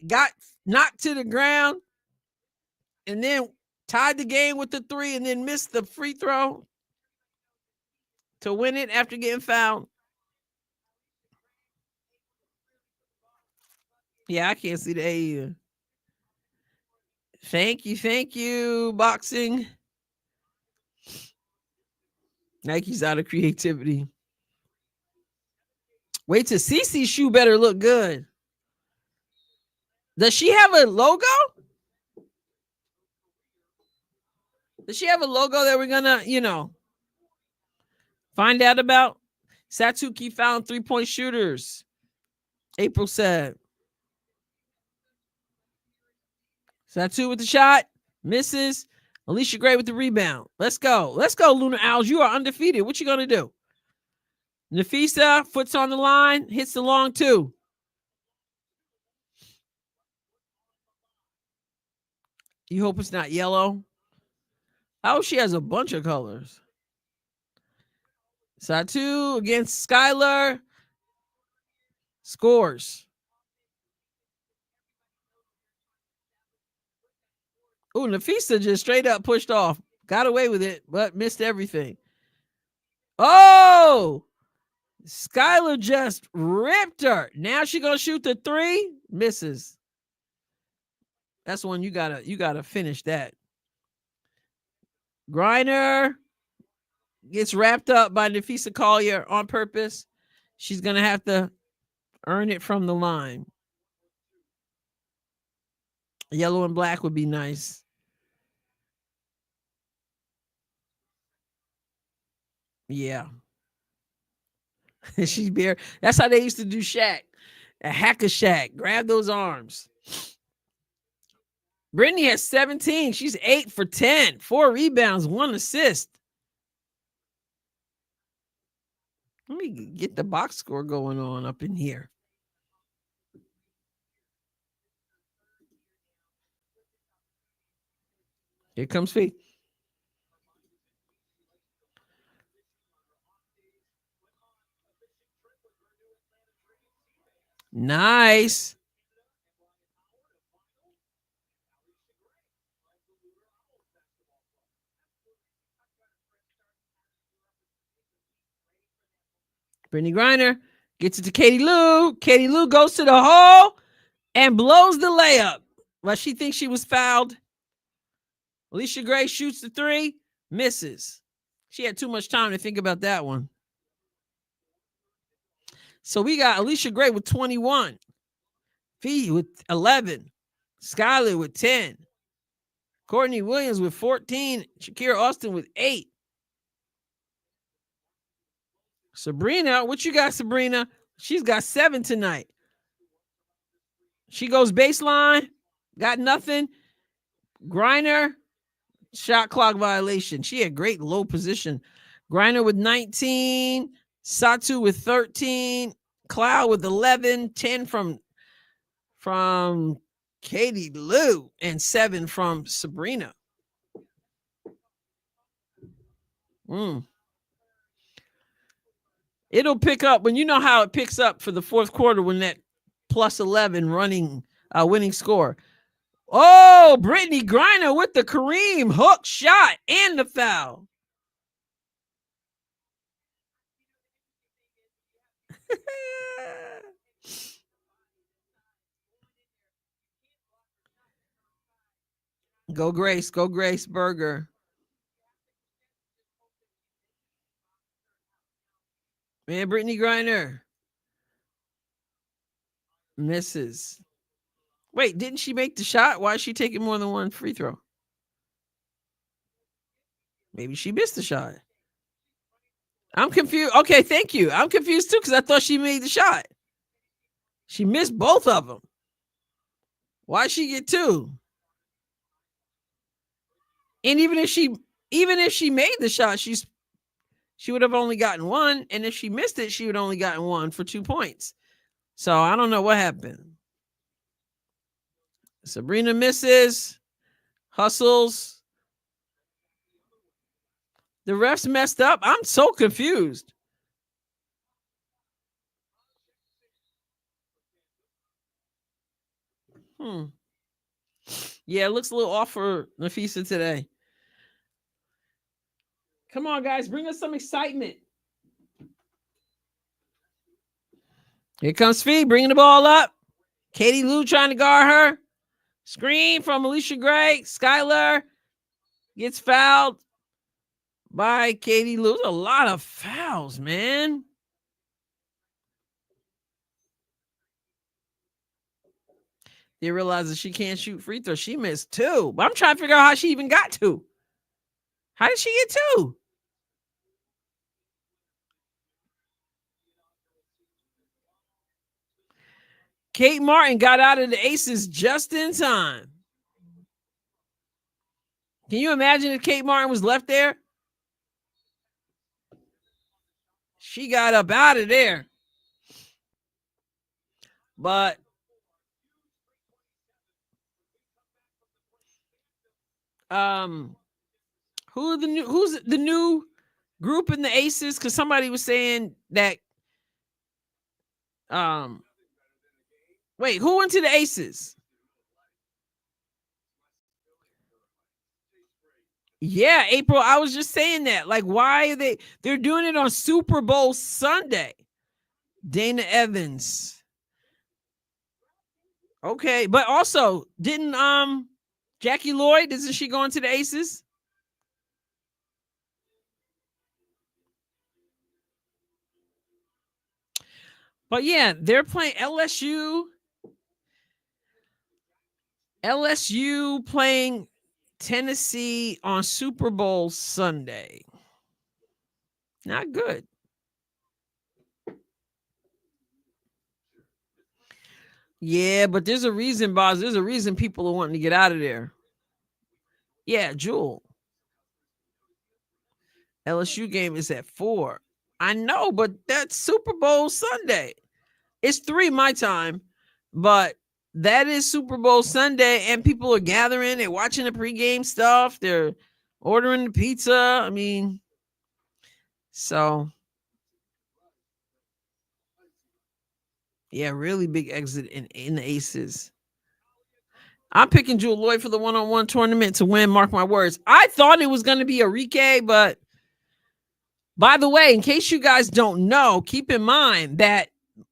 got knocked to the ground, and then tied the game with the three, and then missed the free throw to win it after getting fouled. Yeah, I can't see the A either. Thank you, boxing. Nike's out of creativity. Wait till Cece's shoe better look good. Does she have a logo? Does she have a logo that we're gonna, find out about? Satuki found 3-point shooters. April said. Satu with the shot. Misses. Alicia Gray with the rebound. Let's go. Let's go, Lunar Owls. You are undefeated. What you gonna do? Nafisa, foot's on the line, hits the long two. You hope it's not yellow. Oh, she has a bunch of colors. Satu against Skylar. Scores. Ooh, Nafisa just straight up pushed off. Got away with it, but missed everything. Oh! Skylar just ripped her. Now she gonna shoot the three. Misses. That's one you gotta finish that. Griner gets wrapped up by Nafisa Collier on purpose. She's gonna have to earn it from the line. Yellow and black would be nice. Yeah. She's bare. That's how they used to do Shaq. A hacker Shaq. Grab those arms. Brittany has 17. She's 8 for 10. 4 rebounds, 1 assist. Let me get the box score going on up in here. Here comes Fee. Nice. Brittany Griner gets it to Katie Lou. Katie Lou goes to the hole and blows the layup. But she thinks she was fouled. Alicia Gray shoots the three, misses. She had too much time to think about that one. So we got Alicia Gray with 21, Fee with 11, Skylar with 10, Courtney Williams with 14, Shakira Austin with 8. Sabrina, what you got, Sabrina? She's got 7 tonight. She goes baseline, got nothing. Griner, shot clock violation. She had great low position. Griner with 19, Satu with 13, Cloud with 11, 10 from Katie Lou, and 7 from Sabrina. It'll pick up when you know how it picks up for the fourth quarter when that plus 11 winning score. Oh, Brittany Griner with the Kareem hook shot and the foul. Go Grace Berger. Man, Brittany Griner misses. Wait, didn't she make the shot? Why is she taking more than one free throw? Maybe she missed the shot. I'm confused. Okay, thank you. I'm confused too because I thought she made the shot. She missed both of them. Why'd she get 2? And even if she made the shot, she would have only gotten 1. And if she missed it, she would only gotten 1 for 2 points. So I don't know what happened. Sabrina misses, hustles. The refs messed up. I'm so confused. Yeah, it looks a little off for Nafisa today. Come on, guys, bring us some excitement. Here comes Fee, bringing the ball up. Katie Lou trying to guard her. Screen from Alicia Gray. Skylar gets fouled by Katie Lou. A lot of fouls, man. They realize that she can't shoot free throws. She missed 2. But I'm trying to figure out how she even got 2. How did she get 2? Kate Martin got out of the Aces just in time. Can you imagine if Kate Martin was left there? She got up out of there. But who's the new Group in the Aces, because somebody was saying that. Wait, who went to the Aces? Yeah, April. I was just saying that. Like, why are they're doing it on Super Bowl Sunday? Dana Evans. Okay, but also didn't Jackie Lloyd, isn't she going to the Aces? But yeah, they're playing LSU. LSU playing Tennessee on Super Bowl Sunday. Not good. Yeah, but there's a reason, boss. There's a reason people are wanting to get out of there. Yeah, Jewel. LSU game is at 4. I know, but that's Super Bowl Sunday. It's 3 my time, but that is Super Bowl Sunday, and people are gathering. They're watching the pregame stuff. They're ordering the pizza. I mean, so yeah, really big exit in the Aces. I'm picking Jewel Lloyd for the one-on-one tournament to win. Mark my words. I thought it was going to be Enrique, but by the way, in case you guys don't know, keep in mind that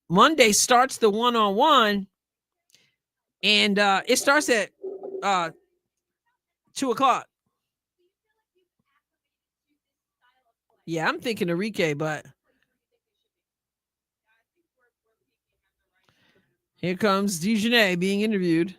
Monday starts the one-on-one, and it starts at 2:00. Yeah, I'm thinking Enrique, but here comes Dejanay being interviewed.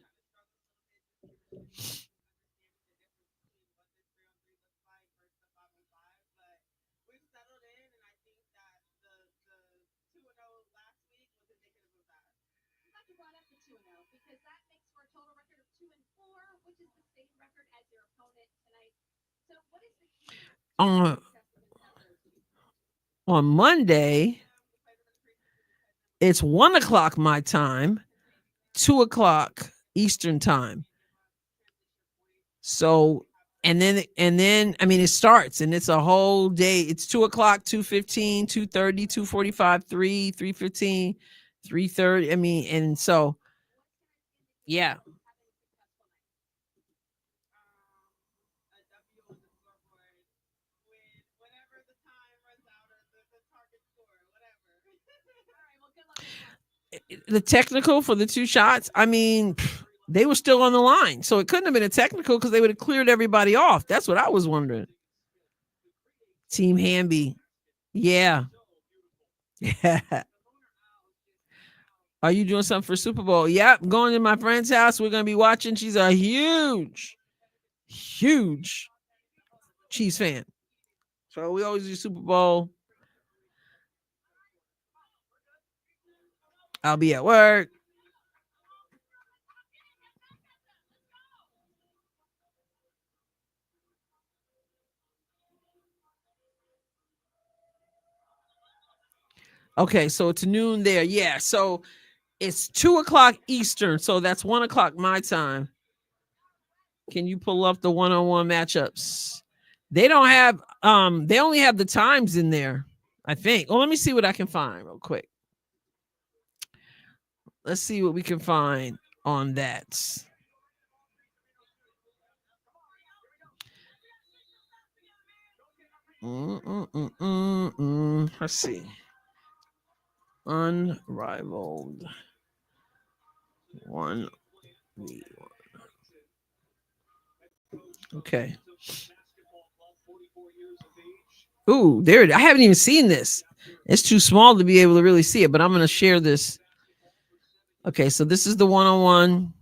On Monday, it's 1:00 my time, 2:00 Eastern time. So, and then I mean it starts and it's a whole day. It's 2:00, 2:15, 2:30, 2:45, 3, 3:15, 3:30. I mean, and so yeah. The technical for the 2 shots, I mean, they were still on the line. So it couldn't have been a technical because they would have cleared everybody off. That's what I was wondering. Team Hamby. Yeah. Yeah. Are you doing something for Super Bowl? Yep. Going to my friend's house. We're going to be watching. She's a huge Chiefs fan. So we always do Super Bowl. I'll be at work. Okay, so it's noon there. Yeah, so it's 2:00 Eastern, so that's 1:00 my time. Can you pull up the one-on-one matchups? They don't have they only have the times in there, I think. Well, let me see what I can find real quick. Let's see what we can find on that. Let's see. Unrivaled 1v1. Okay. Ooh, there. I haven't even seen this. It's too small to be able to really see it, but I'm going to share this. Okay, so this is the one-on-one.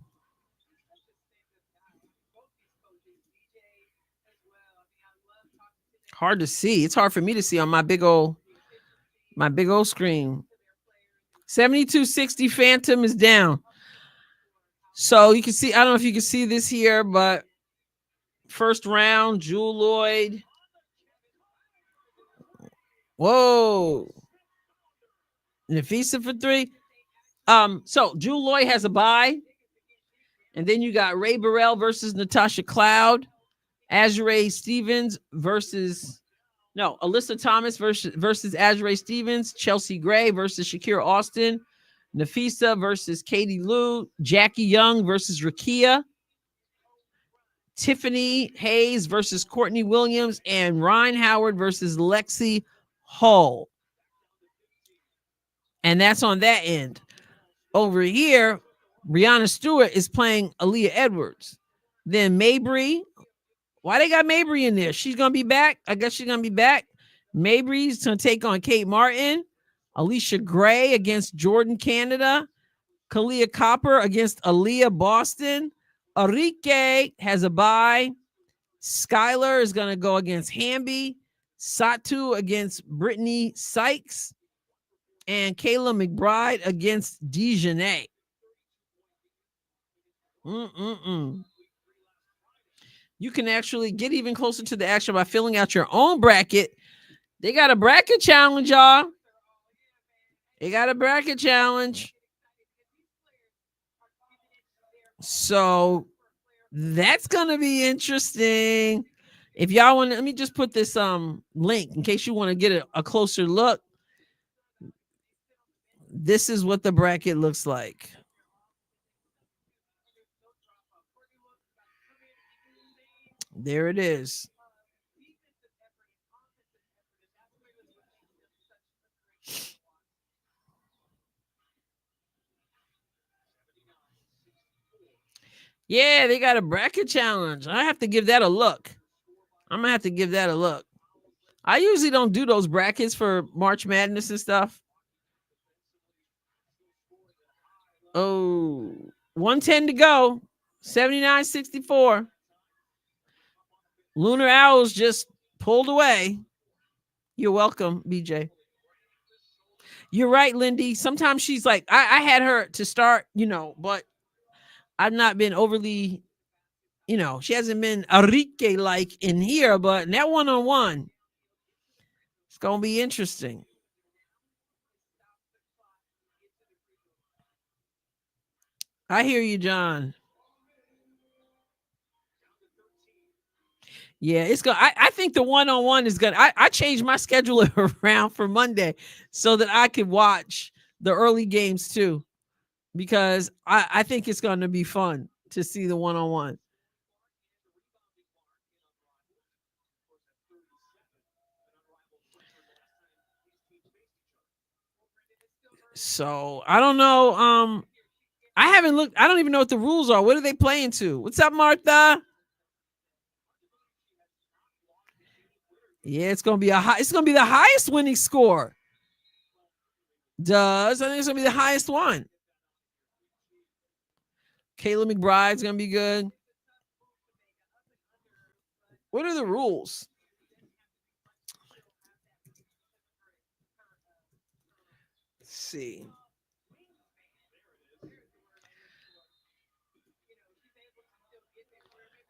Hard to see. It's hard for me to see on my big old screen. 7260 Phantom is down. So you can see, I don't know if you can see this here, but first round, Jewel Lloyd. Whoa. Nafisa for 3. So Jewel Lloyd has a bye. And then you got Ray Burrell versus Natasha Cloud. Azure Stevens versus No, Alyssa Thomas versus Azrae Stevens, Chelsea Gray versus Shakira Austin, Nafisa versus Katie Lou, Jackie Young versus Rakia, Tiffany Hayes versus Courtney Williams, and Ryan Howard versus Lexi Hull. And that's on that end. Over here, Brianna Stewart is playing Aaliyah Edwards. Then Mabry. Why they got Mabry in there? She's going to be back. I guess she's going to be back. Mabry's going to take on Kate Martin. Alicia Gray against Jordan Canada. Kalia Copper against Aaliyah Boston. Enrique has a bye. Skylar is going to go against Hamby. Satu against Brittany Sykes. And Kayla McBride against Dejanay. You can actually get even closer to the action by filling out your own bracket. They got a bracket challenge, y'all. They got a bracket challenge. So that's going to be interesting. If y'all want, let me just put this link in case you want to get a closer look. This is what the bracket looks like. There it is. Yeah, they got a bracket challenge. I have to give that a look. I'm going to have to give that a look. I usually don't do those brackets for March Madness and stuff. Oh, 110 to go. 79-64. Lunar Owls just pulled away. You're welcome, BJ. You're right, Lindy. Sometimes she's like, I had her to start, but I've not been overly, she hasn't been Enrique like in here, but in that one-on-one, it's going to be interesting. I hear you, John. Yeah, it's good. I think the one-on-one is good. I changed my schedule around for Monday so that I could watch the early games too, because I think it's going to be fun to see the one-on-one. So I don't know. I haven't looked. I don't even know what the rules are. What are they playing to? What's up, Martha? Yeah, it's gonna be it's gonna be the highest winning score. I think it's gonna be the highest one. Kayla McBride's gonna be good. What are the rules? Let's see.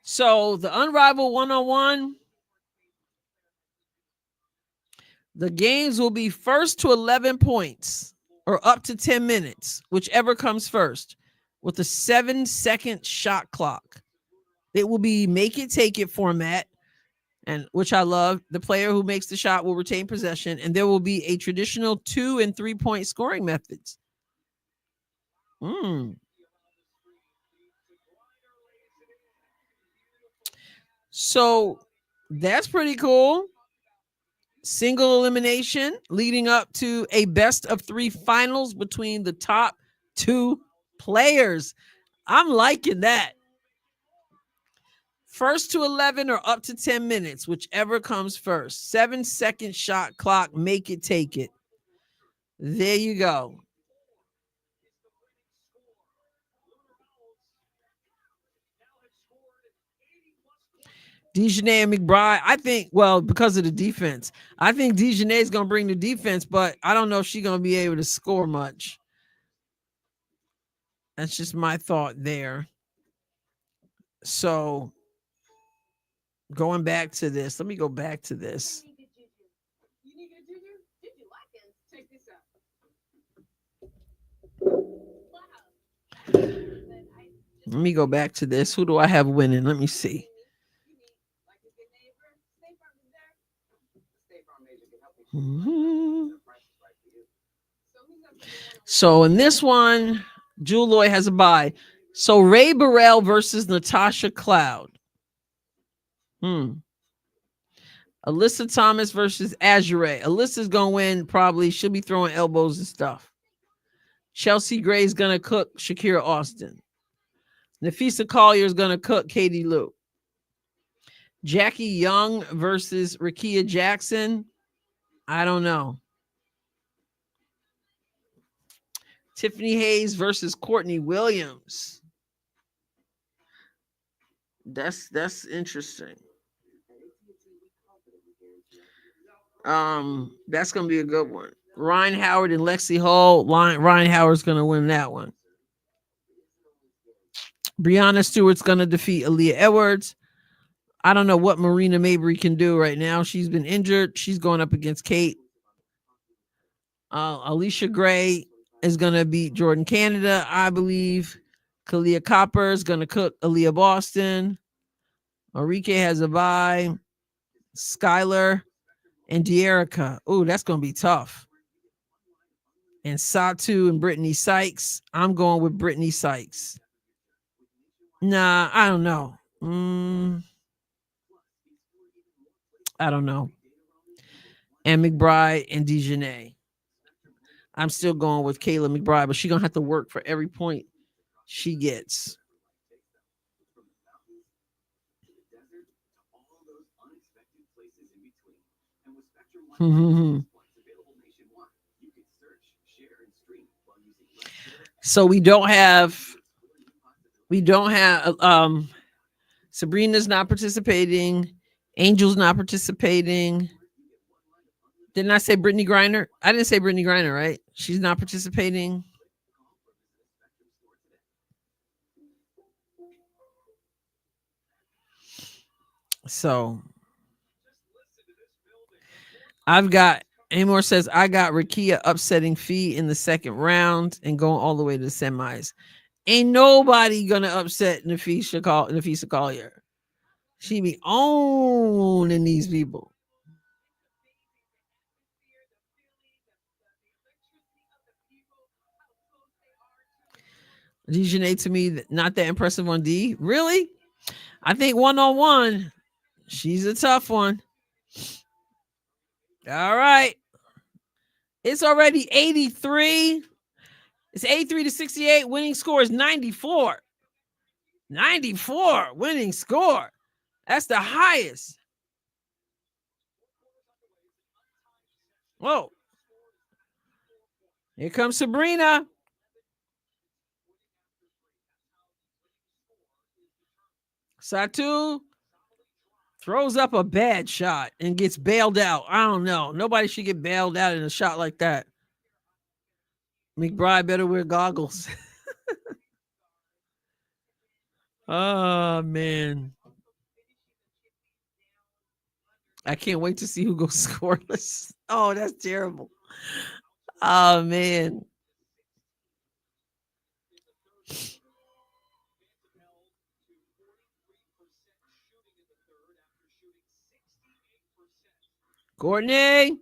So the Unrivaled one-on-one, the games will be first to 11 points or up to 10 minutes, whichever comes first, with a 7-second shot clock. It will be make it, take it format, and which I love. The player who makes the shot will retain possession, and there will be a traditional 2 and 3 point scoring methods. So that's pretty cool. Single elimination leading up to a best of 3 finals between the top 2 players. I'm liking that. First to 11 or up to 10 minutes, whichever comes first. 7-second shot clock, make it, take it. There you go. Dejanay and McBride, I think, well, because of the defense, I think Dejanay is going to bring the defense, but I don't know if she's going to be able to score much. That's just my thought there. So going back to this, let me go back to this. Let me go back to this. Who do I have winning? Let me see. Mm-hmm. So in this one, Jewel Lloyd has a bye. So Ray Burrell versus Natasha Cloud. Alyssa Thomas versus Azure. Alyssa's gonna win probably. She'll be throwing elbows and stuff. Chelsea Gray's gonna cook Shakira Austin. Nafisa Collier's gonna cook Katie Lou. Jackie Young versus Rakia Jackson. I don't know. Tiffany Hayes versus Courtney Williams. That's interesting. That's gonna be a good one. Ryan Howard and Lexi Hall. Ryan Howard's gonna win that one. Brianna Stewart's gonna defeat Aaliyah Edwards. I don't know what Marina Mabry can do right now. She's been injured. She's going up against Kate. Alicia Gray is gonna beat Jordan Canada, I believe. Kalia Copper is gonna cook Aaliyah Boston. Enrique has a bye. Skylar and De'Erica. Oh, that's gonna be tough. And Satu and Brittany Sykes. I'm going with Brittany Sykes. Nah, I don't know. I don't know. And McBride and Dejanay. I'm still going with Kayla McBride, but she's gonna have to work for every point she gets. So we don't have Sabrina's not participating, Angel's not participating. Didn't I say Brittany Griner? I didn't say Brittany Griner, right? She's not participating. So I've got Amor says I got Rakia upsetting Fee in the second round and going all the way to the semis. Ain't nobody gonna upset Nafisa Collier. She be owning these people. Dejanay to me, not that impressive on D. Really? I think one-on-one, she's a tough one. All right. It's already 83. It's 83 to 68. Winning score is 94. 94 winning score. That's the highest. Whoa. Here comes Sabrina. Satu throws up a bad shot and gets bailed out. I don't know. Nobody should get bailed out in a shot like that. McBride better wear goggles. Oh, man. I can't wait to see who goes scoreless. Oh, that's terrible. Oh, man. Courtney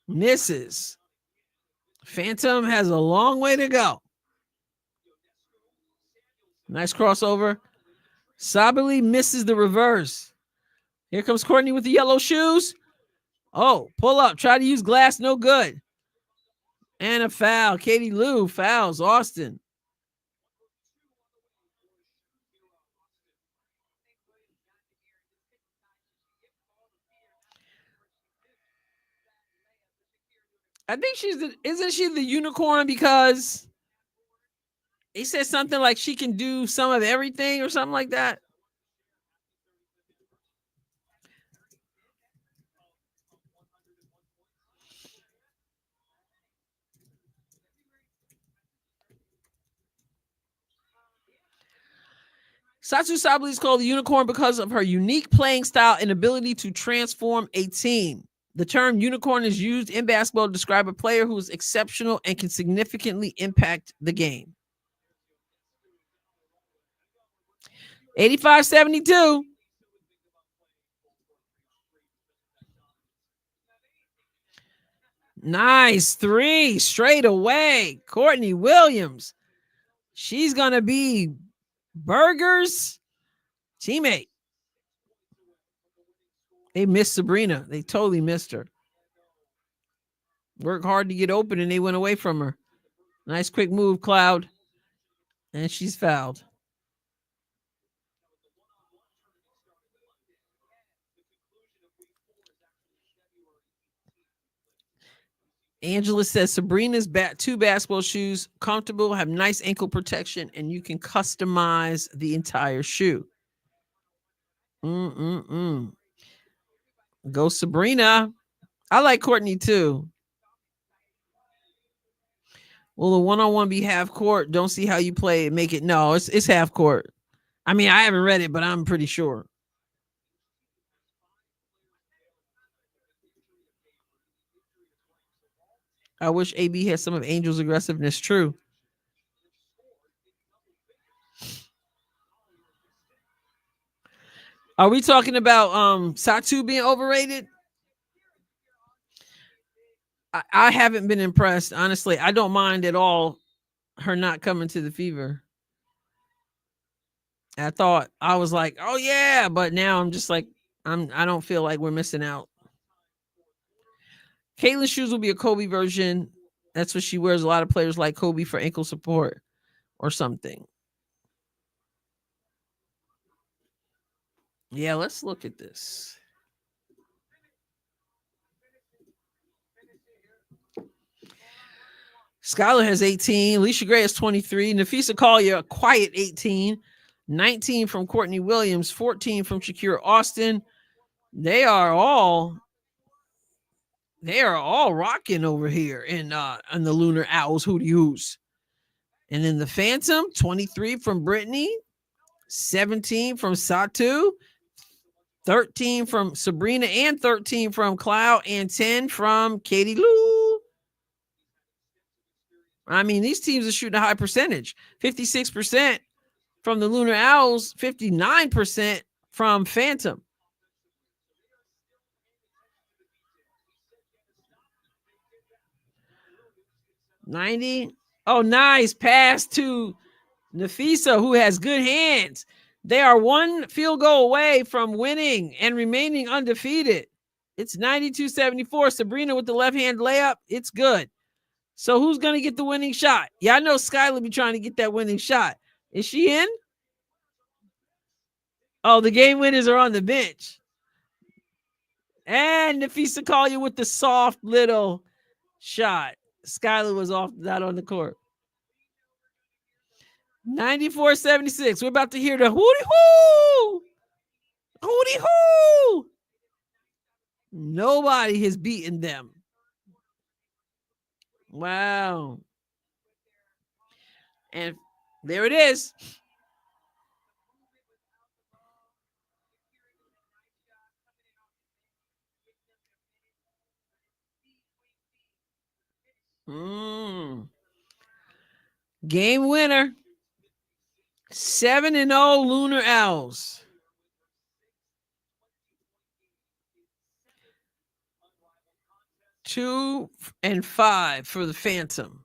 misses. Phantom has a long way to go. Nice crossover. Sabali misses the reverse. Here comes Courtney with the yellow shoes. Oh, pull up. Try to use glass. No good. And a foul. Katie Lou fouls Austin. I think isn't she the unicorn because he said something like she can do some of everything or something like that. Satu Sabali is called the unicorn because of her unique playing style and ability to transform a team. The term unicorn is used in basketball to describe a player who is exceptional and can significantly impact the game. 85-72. Nice 3 straight away. Courtney Williams. She's going to be Berger's teammate. They missed Sabrina. They totally missed her. Worked hard to get open and they went away from her. Nice quick move, Cloud. And she's fouled. Angela says Sabrina's 2 basketball shoes, comfortable, have nice ankle protection, and you can customize the entire shoe. Go Sabrina. I like Courtney too. Will the one-on-one be half court? Don't see how you play it. Make it. No, it's half court. I mean, I haven't read it, but I'm pretty sure. I wish AB had some of Angel's aggressiveness. True. Are we talking about Satu being overrated? I haven't been impressed, honestly. I don't mind at all her not coming to the Fever. I was like, oh yeah, but now I'm just like, I don't feel like we're missing out. Caitlin's shoes will be a Kobe version. That's what she wears. A lot of players like Kobe for ankle support or something. Yeah, let's look at this. Skylar has 18. Alicia Gray has 23. Nafisa Collier, a quiet 18. 19 from Courtney Williams. 14 from Shakira Austin. They are all rocking over here in the Lunar Owls Hootie Hoos. And then the Phantom, 23 from Brittany. 17 from Satu. 13 from Sabrina and 13 from Cloud and 10 from Katie Lou. I mean, these teams are shooting a high percentage. 56% from the Lunar Owls, 59% from Phantom. $90. Oh, nice pass to Nafisa, who has good hands. They are 1 field goal away from winning and remaining undefeated. It's 92-74. Sabrina with the left-hand layup. It's good. So who's going to get the winning shot? Yeah, I know Skylar be trying to get that winning shot. Is she in? Oh, the game winners are on the bench. And Nafisa Collier with the soft little shot. Skylar was not on the court. 94-76. We're about to hear the hootie hoo! Hootie hoo! Nobody has beaten them. Wow. And there it is. Game winner. 7-0 Lunar Owls. 2-5 for the Phantom.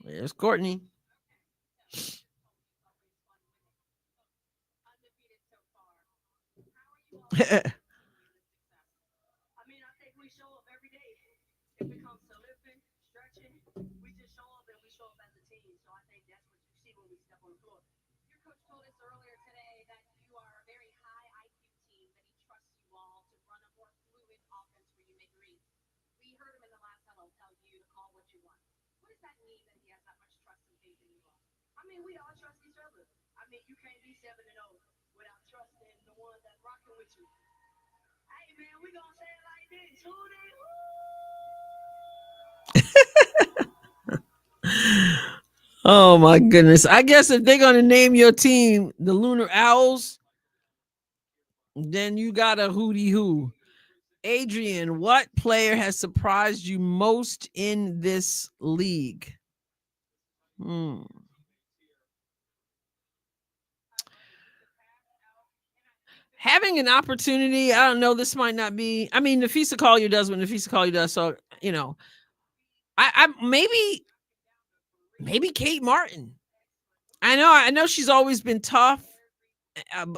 There's Courtney. Oh my goodness. I guess if they're going to name your team the Lunar Owls, then you got a hootie hoo. Adrienne, what player has surprised you most in this league? having an opportunity. I don't know. This might not be. I mean, Nafisa Collier does what Nafisa Collier does. So I maybe Kate Martin. I know she's always been tough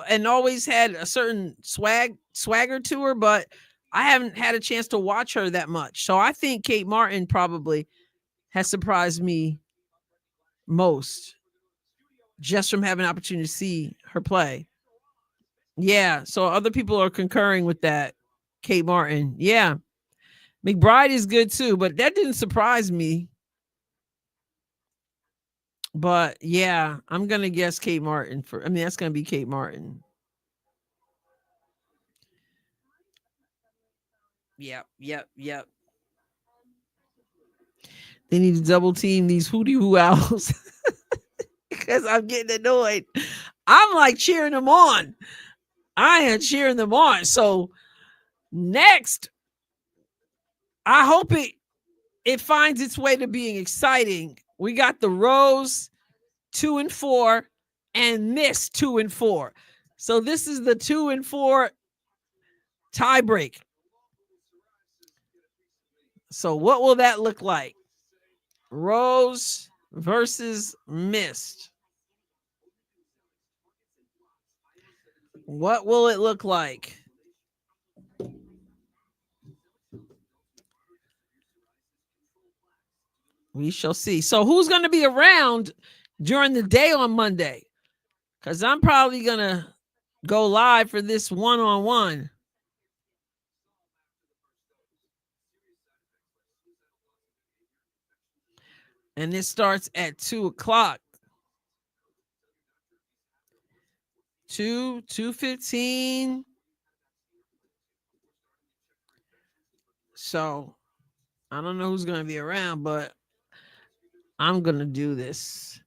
and always had a certain swagger to her, but I haven't had a chance to watch her that much. So I think Kate Martin probably has surprised me most just from having an opportunity to see her play. Yeah, so other people are concurring with that. Kate Martin. Yeah. McBride is good too, but that didn't surprise me. But yeah, I'm going to guess Kate Martin that's going to be Kate Martin. Yep. They need to double team these hootie hoo owls because I'm getting annoyed. I'm like cheering them on. I am cheering them on. So next, I hope it finds its way to being exciting. We got the Rose 2 and 4 and Miss 2 and 4. So this is the 2 and 4 tie break. So what will that look like? Rose versus Mist. What will it look like? We shall see. So who's going to be around during the day on Monday? Because I'm probably going to go live for this one-on-one. And it starts at 2:00. 2:15. So I don't know who's going to be around, but I'm going to do this.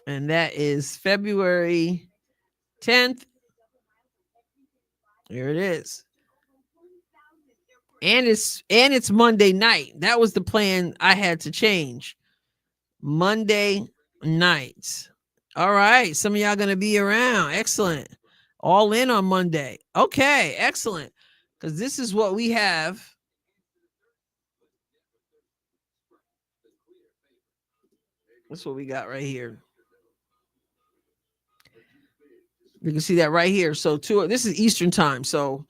And that is February 10th. Here it is. And it's Monday night. That was the plan I had to change. Monday nights. All right. Some of y'all going to be around. Excellent. All in on Monday. Okay. Excellent. Because this is what we have. That's what we got right here. You can see that right here. So this is Eastern time. So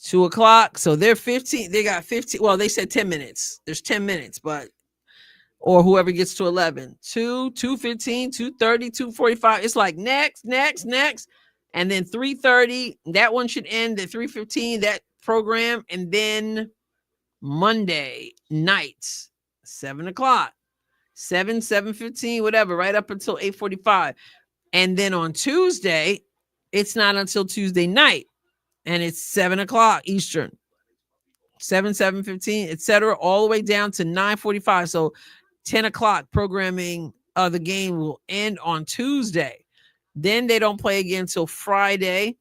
2:00. So they're 15. They got 15. Well, they said 10 minutes. There's 10 minutes, but or whoever gets to 11. 2:15, 2:30, 2:45. It's like next. And then 3:30. That one should end at 3:15, that program. And then Monday nights, 7:00. 7:15, whatever, right up until 8:45. And then on Tuesday, it's not until Tuesday night. And it's 7:00 Eastern. 7:15, etc., all the way down to 9:45. So 10:00 programming of the game will end on Tuesday. Then they don't play again until Friday,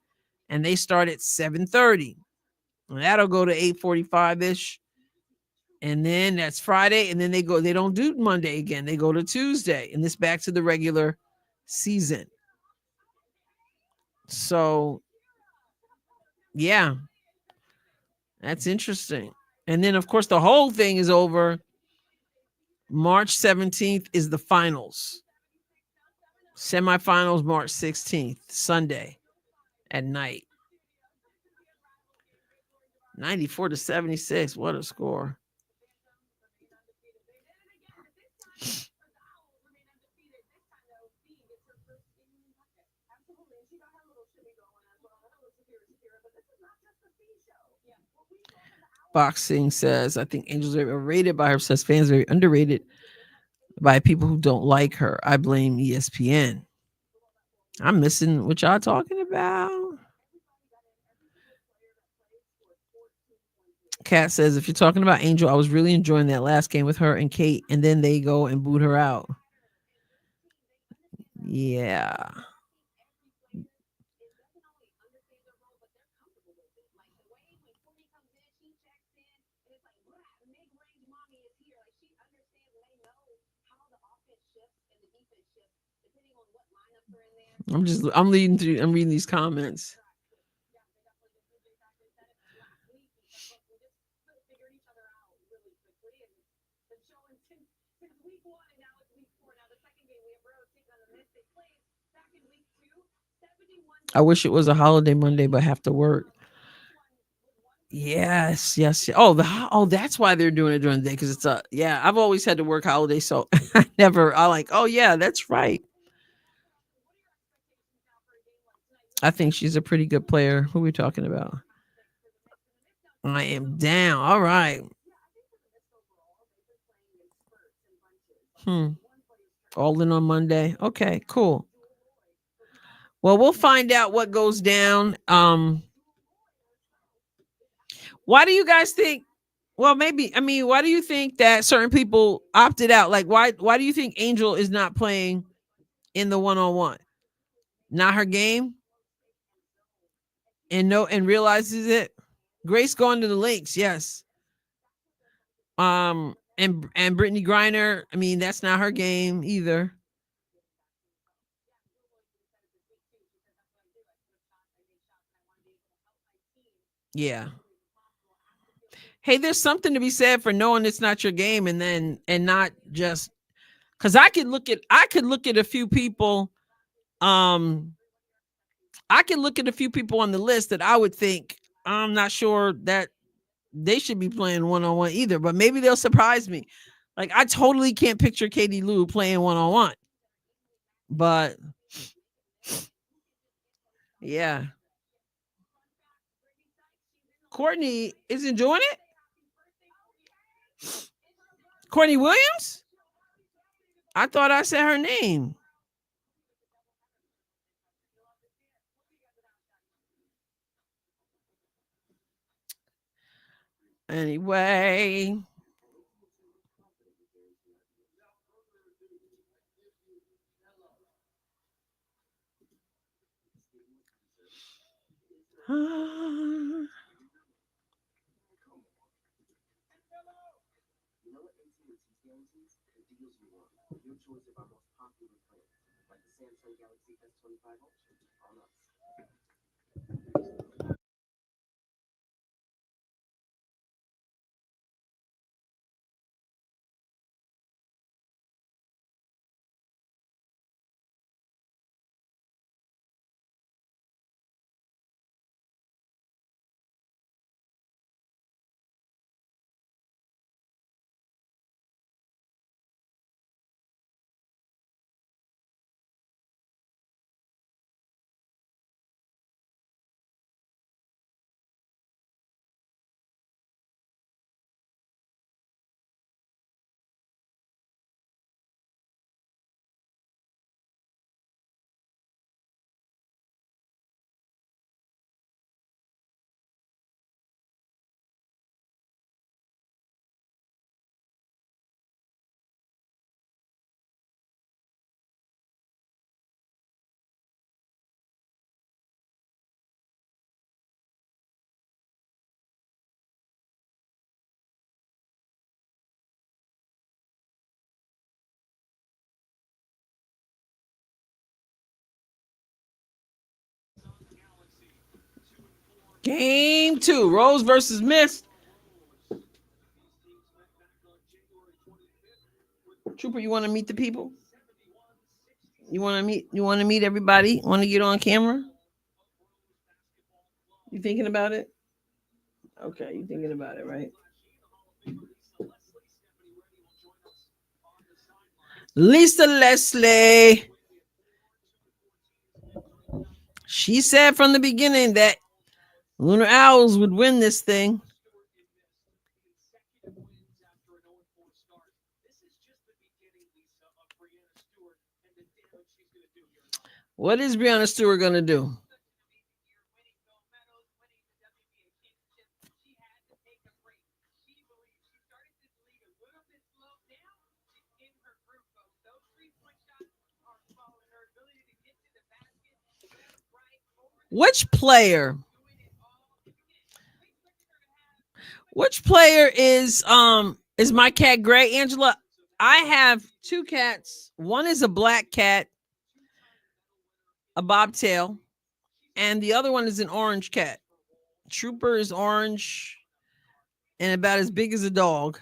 and they start at 7:30. That'll go to 8:45-ish. And then that's Friday, and then they don't do Monday again. They go to Tuesday, and this back to the regular season. So yeah, that's interesting. And then of course the whole thing is over. March 17th is the finals. Semifinals March 16th, Sunday at night. 94-76. What a score. Boxing says, I think Angel's very overrated by her. Says fans very underrated by people who don't like her. I blame ESPN. I'm missing what y'all talking about. Kat says, if you're talking about Angel, I was really enjoying that last game with her and Kate, and then they go and boot her out. Yeah. I'm reading these comments. I wish it was a holiday Monday, but have to work. Yes, yes. Oh, that's why they're doing it during the day, because it's yeah. I've always had to work holiday, so I like. Oh yeah, that's right. I think she's a pretty good player. Who are we talking about? I am down. All right. Hmm. All in on Monday. Okay, cool. Well, we'll find out what goes down. Why do you guys think? Well, maybe. I mean, why do you think that certain people opted out? Like, why do you think Angel is not playing in the 1-on-1? Not her game, and realizes it. Grace going to the links, yes. And Brittany Griner. I mean, that's not her game either. Yeah. Hey, there's something to be said for knowing it's not your game, and not just because I could look at a few people. Um, I can look at a few people on the list that I would think I'm not sure that they should be playing 1-on-1 either, but maybe they'll surprise me. Like, I totally can't picture Katie Lou playing 1-on-1, but yeah, Courtney is enjoying it. Courtney Williams. I thought I said her name. Anyway. Game 2, Rose versus Mist. Trooper, you want to meet the people? You want to meet everybody? Want to get on camera? You thinking about it? Okay, you thinking about it, right? Lisa Leslie. She said from the beginning that Lunar Owls would win this thing. What is Breanna Stewart going to do? Which player? Which player is my cat gray, Angela? I have two cats. One is a black cat. a bobtail, and the other one is an orange cat. Trooper is orange and about as big as a dog.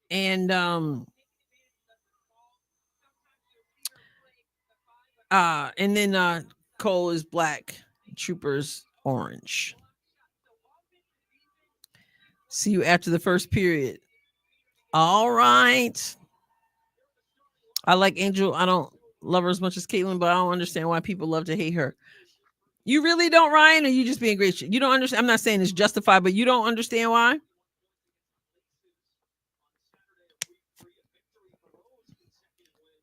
And then Cole is black, Trooper's orange. See you after the first period. All right. I like Angel. I don't love her as much as Caitlyn, but I don't understand why people love to hate her. You really don't, Ryan, or you just being gracious? You don't understand. I'm not saying it's justified, but you don't understand why?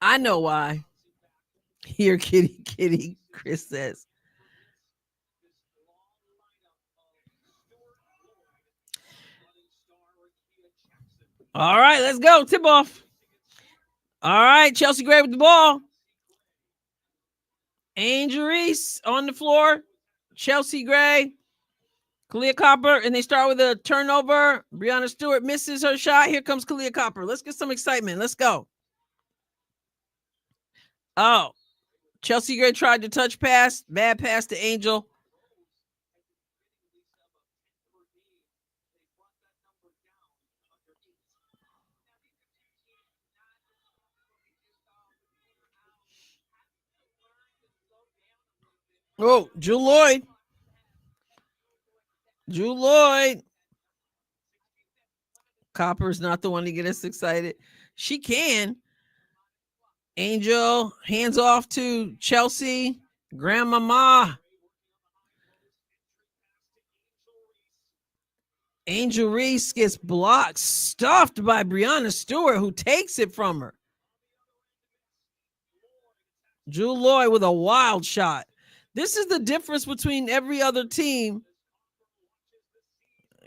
I know why. Here, kitty, Chris says. All right, let's go. Tip off. All right, Chelsea Gray with the ball. Angel Reese on the floor. Chelsea Gray. Kalia Copper, and they start with a turnover. Breanna Stewart misses her shot. Here comes Kalia Copper. Let's get some excitement. Let's go. Oh, Chelsea Gray tried to touch pass. Bad pass to Angel. Oh, Jewel Lloyd. Jewel Lloyd. Copper's not the one to get us excited. She can. Angel, hands off to Chelsea. Grandmama. Angel Reese gets blocked, stuffed by Breanna Stewart, who takes it from her. Jewel Lloyd with a wild shot. This is the difference between every other team.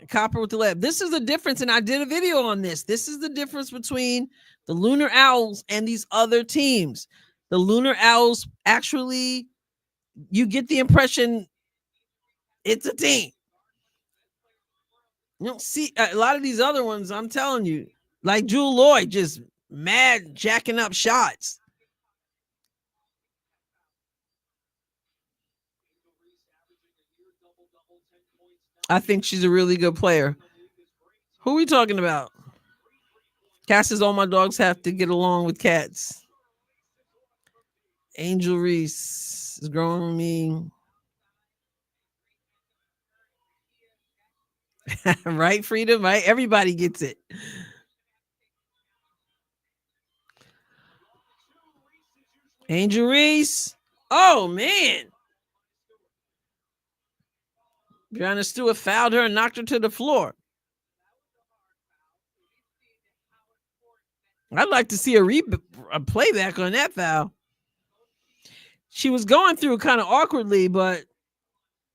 Copper with the left. This is the difference, and I did a video on this. This is the difference between the Lunar Owls and these other teams. The Lunar Owls actually, you get the impression it's a team. You don't see a lot of these other ones, I'm telling you, like Jewel Lloyd, just mad jacking up shots. I think she's a really good player. Who are we talking about? Cass says all my dogs have to get along with cats. Angel Reese is growing me. Right, Freedom? Right? Everybody gets it. Angel Reese. Oh, man. Breanna Stewart fouled her and knocked her to the floor. I'd like to see a playback on that foul. She was going through kind of awkwardly, but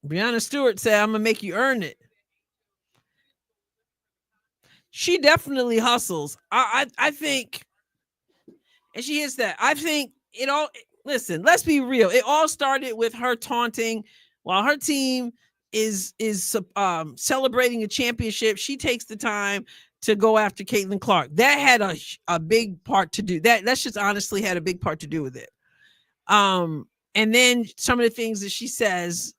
Breanna Stewart said, I'm going to make you earn it. She definitely hustles. I think, and she hits that. I think it all, listen, let's be real. It all started with her taunting while her team is celebrating a championship. She takes the time to go after Caitlin Clark. That had a big part to do. That's just honestly had a big part to do with it. And then some of the things that she says,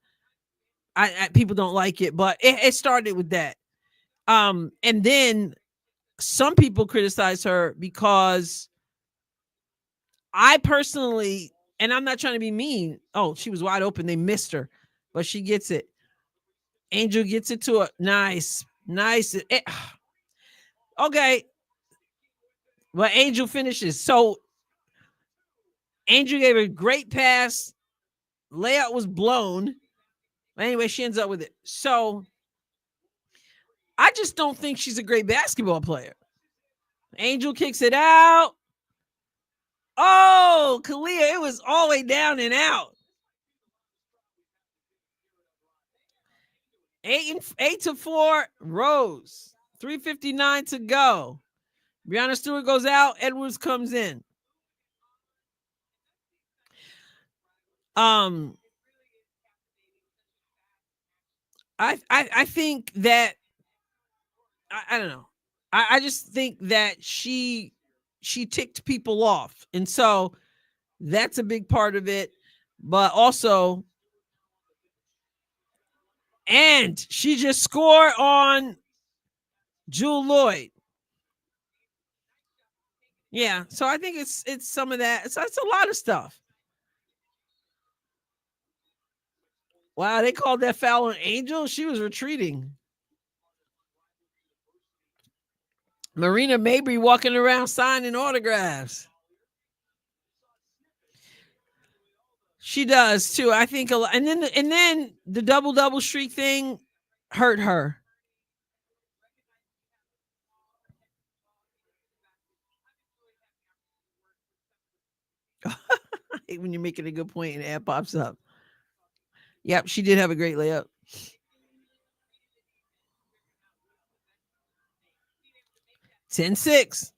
I people don't like it, but it started with that. And then some people criticize her because I personally, and I'm not trying to be mean. Oh, she was wide open. They missed her, but she gets it. Angel gets it to a nice. Okay. But Angel finishes. So Angel gave a great pass. Layout was blown. Anyway, she ends up with it. So I just don't think she's a great basketball player. Angel kicks it out. Oh, Kalia, it was all the way down and out. 8-4, Rose. 3:59 to go. Breanna Stewart goes out. Edwards comes in. I think that I don't know. I just think that she ticked people off, and so that's a big part of it. but also, and she just scored on Jewel Lloyd. Yeah, so I think it's some of that. It's a lot of stuff. Wow, they called that foul on Angel. She was retreating. Marina Mabry walking around signing autographs. She does too. I think a lot. And then the double streak thing hurt her. I hate when you're making a good point and ad pops up. Yep, she did have a great layup. (10-6).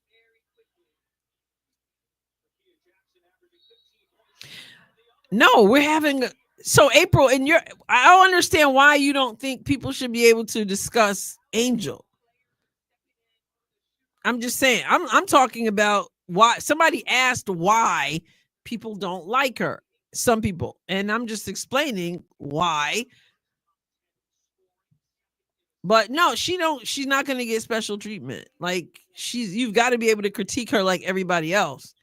No, we're having so April, and I don't understand why you don't think people should be able to discuss Angel. I'm just saying, I'm talking about why somebody asked why people don't like her. Some people, and I'm just explaining why. But no, she's not going to get special treatment. Like you've got to be able to critique her like everybody else.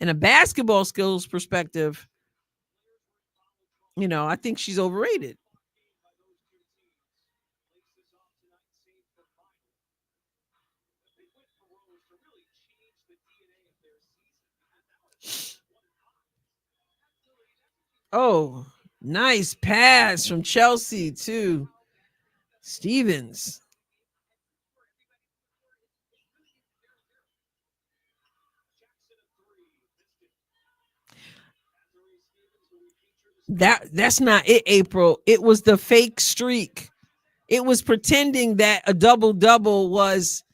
In a basketball skills perspective, I think she's overrated. Oh, nice pass from Chelsea to Stevens. That's not it, April. It was the fake streak. It was pretending that a double was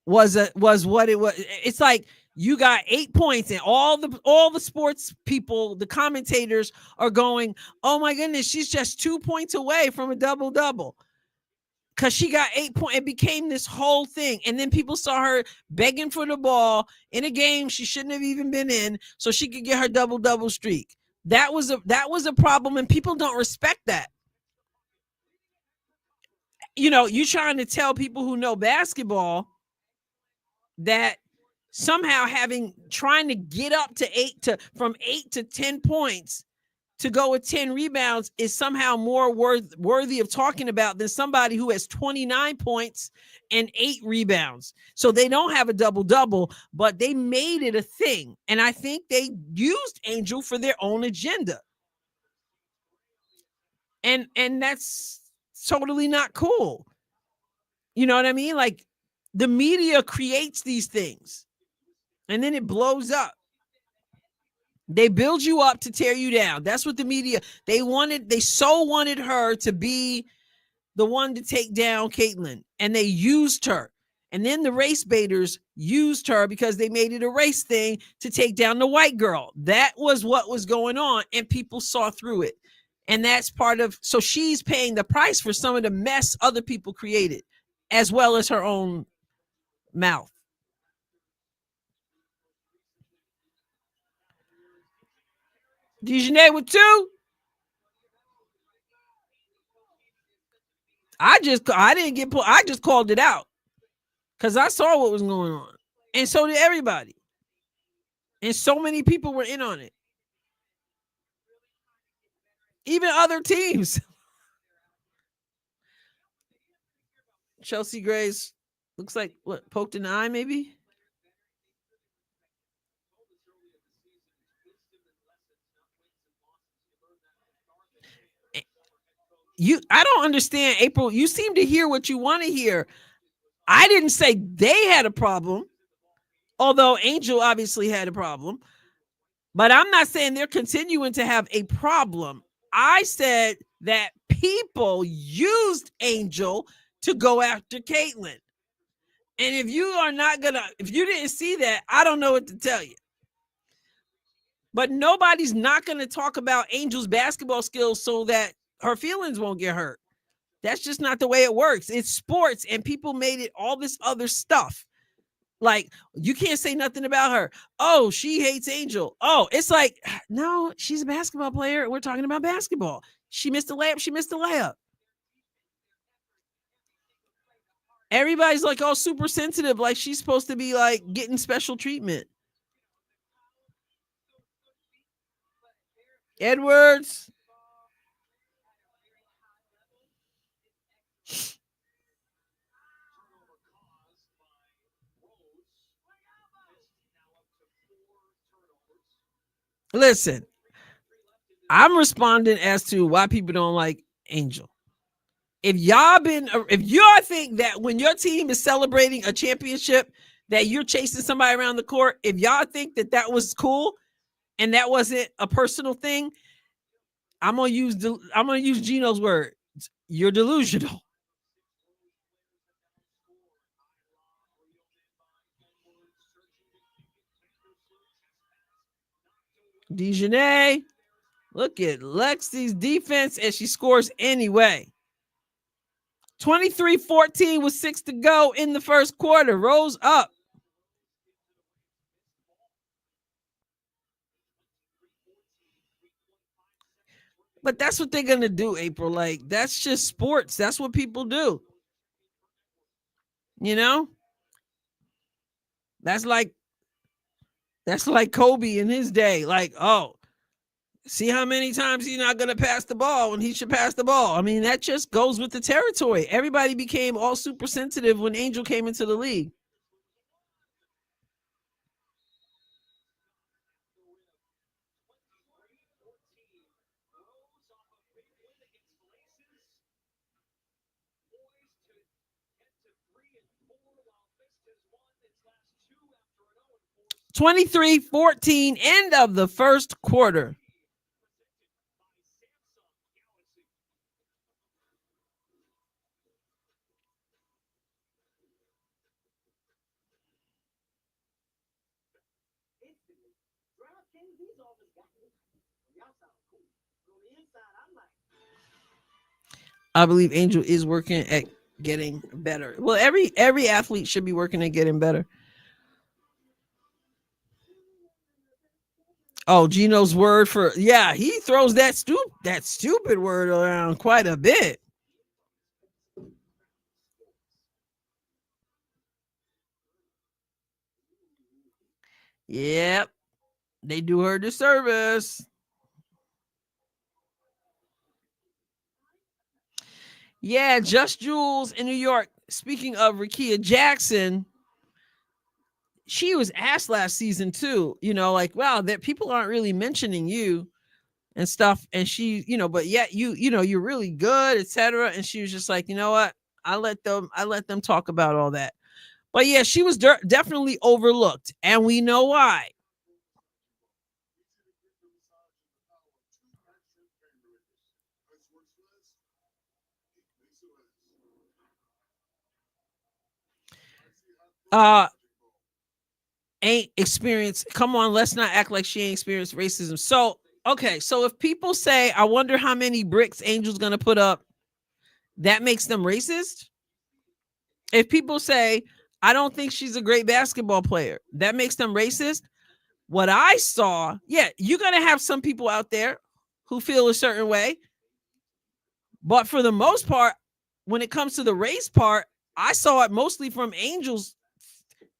what it was. It's like you got 8 points, and all the sports people, the commentators are going, "Oh my goodness, she's just 2 points away from a double." Because she got 8 points. It became this whole thing. And then people saw her begging for the ball in a game she shouldn't have even been in so she could get her double streak. That was a problem, and people don't respect that. You trying to tell people who know basketball that somehow trying to get up to from 8 to 10 points to go with 10 rebounds is somehow more worthy of talking about than somebody who has 29 points and 8 rebounds. So they don't have a double, but they made it a thing. And I think they used Angel for their own agenda. And that's totally not cool. You know what I mean? Like, the media creates these things and then it blows up. They build you up to tear you down. That's what the media, they so wanted her to be the one to take down Caitlyn, and they used her. And then the race baiters used her because they made it a race thing to take down the white girl. That was what was going on, and people saw through it. And that's so she's paying the price for some of the mess other people created, as well as her own mouth. Dejanay with 2. I just called it out because I saw what was going on, and so did everybody, and so many people were in on it, even other teams. Chelsea Gray's looks like poked in the eye, maybe. I don't understand, April. You seem to hear what you want to hear. I didn't say they had a problem, although Angel obviously had a problem. But I'm not saying they're continuing to have a problem. I said that people used Angel to go after Caitlyn. And if you didn't see that, I don't know what to tell you. But nobody's not going to talk about Angel's basketball skills so that her feelings won't get hurt. That's just not the way it works. It's sports, and people made it all this other stuff. Like, you can't say nothing about her. Oh, she hates Angel. Oh, it's like, no, she's a basketball player. We're talking about basketball. She missed a layup. She missed a layup. Everybody's like all super sensitive, like she's supposed to be like getting special treatment. Edwards. Listen, I'm responding as to why people don't like Angel. If y'all think that when your team is celebrating a championship that you're chasing somebody around the court, if y'all think that that was cool and that wasn't a personal thing, I'm gonna use Gino's word. You're delusional. Dejanay, look at Lexi's defense, and she scores anyway. 23-14 with 6 to go in the first quarter. Rose up. But that's what they're going to do, April. Like, that's just sports. That's what people do. You know? That's like Kobe in his day. Like, oh, see how many times he's not going to pass the ball when he should pass the ball. I mean, that just goes with the territory. Everybody became all super sensitive when Angel came into the league. (23-14) end of the first quarter. I believe Angel is working at getting better. Well, every athlete should be working at getting better. Oh, Gino's word for, yeah, he throws that stupid word around quite a bit. Yep. They do her disservice. Yeah, Just Jules in New York. Speaking of Rakia Jackson, she was asked last season too, like, wow, that people aren't really mentioning you and stuff. And she, but yet you're really good, etc. And she was just like, you know what? I let them talk about all that. But yeah, she was definitely overlooked. And we know why. Ain't experienced. Come on, let's not act like she ain't experienced racism. So, okay, so if people say, I wonder how many bricks Angel's gonna put up, that makes them racist. If people say, I don't think she's a great basketball player, that makes them racist. What I saw, yeah, you're gonna have some people out there who feel a certain way. But for the most part, when it comes to the race part, I saw it mostly from Angels,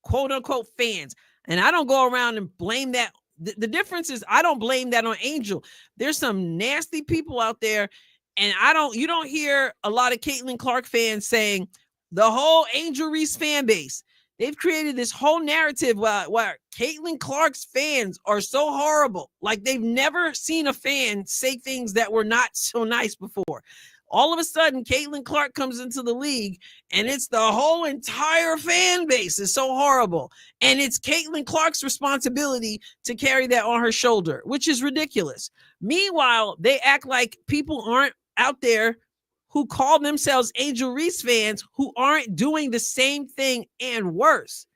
quote unquote, fans. And I don't go around and blame that. The difference is I don't blame that on Angel. There's some nasty people out there. And you don't hear a lot of Caitlin Clark fans saying the whole Angel Reese fan base. They've created this whole narrative where Caitlin Clark's fans are so horrible. Like they've never seen a fan say things that were not so nice before. All of a sudden, Caitlin Clark comes into the league, and it's the whole entire fan base is so horrible. And it's Caitlin Clark's responsibility to carry that on her shoulder, which is ridiculous. Meanwhile, they act like people aren't out there who call themselves Angel Reese fans who aren't doing the same thing and worse.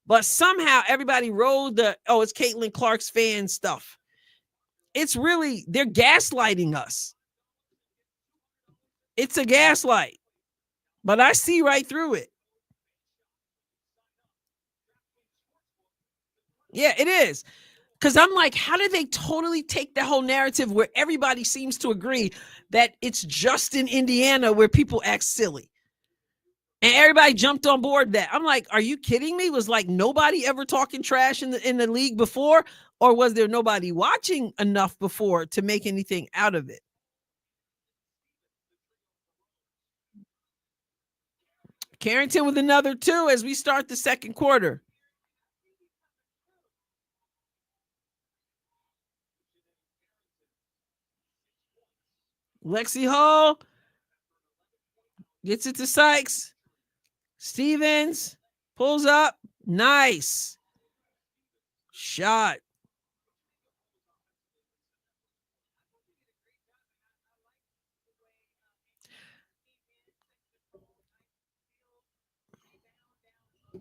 But somehow everybody rode it's Caitlin Clark's fan stuff. It's really, they're gaslighting us. It's a gaslight, but I see right through it. Yeah, it is. Because I'm like, how did they totally take the whole narrative where everybody seems to agree that it's just in Indiana where people act silly? And everybody jumped on board that. I'm like, are you kidding me? Was like nobody ever talking trash in the league before? Or was there nobody watching enough before to make anything out of it? Carrington with another 2 as we start the second quarter. Lexi Hall gets it to Sykes. Stevens pulls up. Nice shot.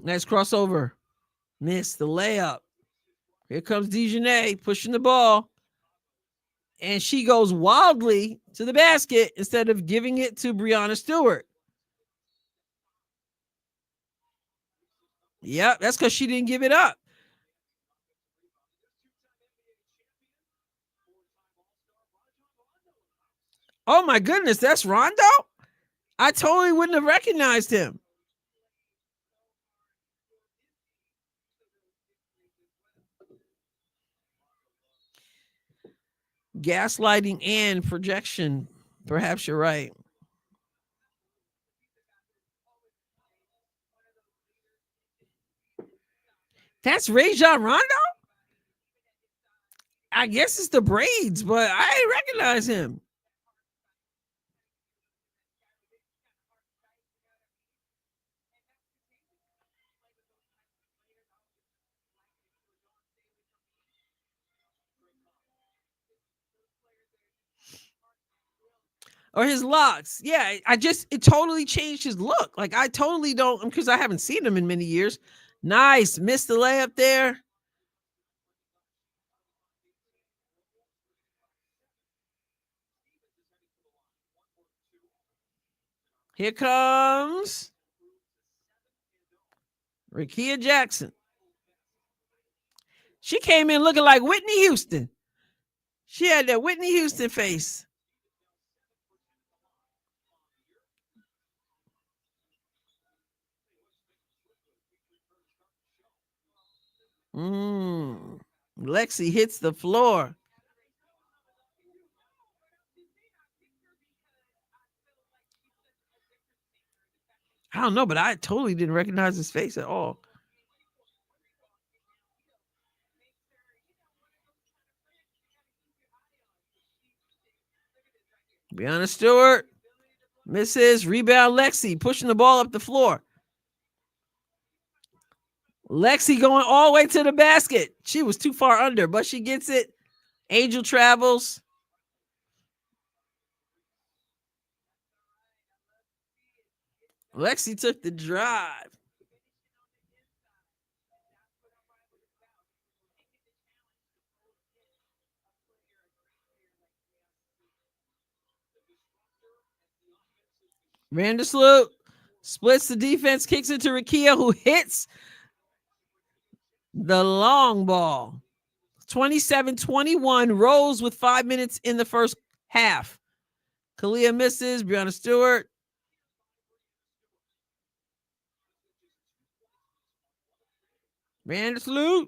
Nice crossover. Missed the layup. Here comes Dejanay pushing the ball. And she goes wildly to the basket instead of giving it to Breonna Stewart. Yep, that's because she didn't give it up. Oh my goodness, that's Rondo? I totally wouldn't have recognized him. Gaslighting and projection. Perhaps you're right. That's Rajon Rondo? I guess it's the braids, but I didn't recognize him. Or his locks. Yeah, it totally changed his look. Like I totally don't, because I haven't seen him in many years. Nice. Missed the layup there. Here comes Rakia Jackson. She came in looking like Whitney Houston. She had that Whitney Houston face. Lexi hits the floor. I don't know, but I totally didn't recognize his face at all. Breonna Stewart misses. Rebound Lexi pushing the ball up the floor. Lexi going all the way to the basket. She was too far under, but she gets it. Angel travels. Lexi took the drive. Vandersloot splits the defense, kicks it to Rakia, who hits the long ball. 27-21, Rose with 5 minutes in the first half. Kalia misses. Breonna Stewart. Vandersloot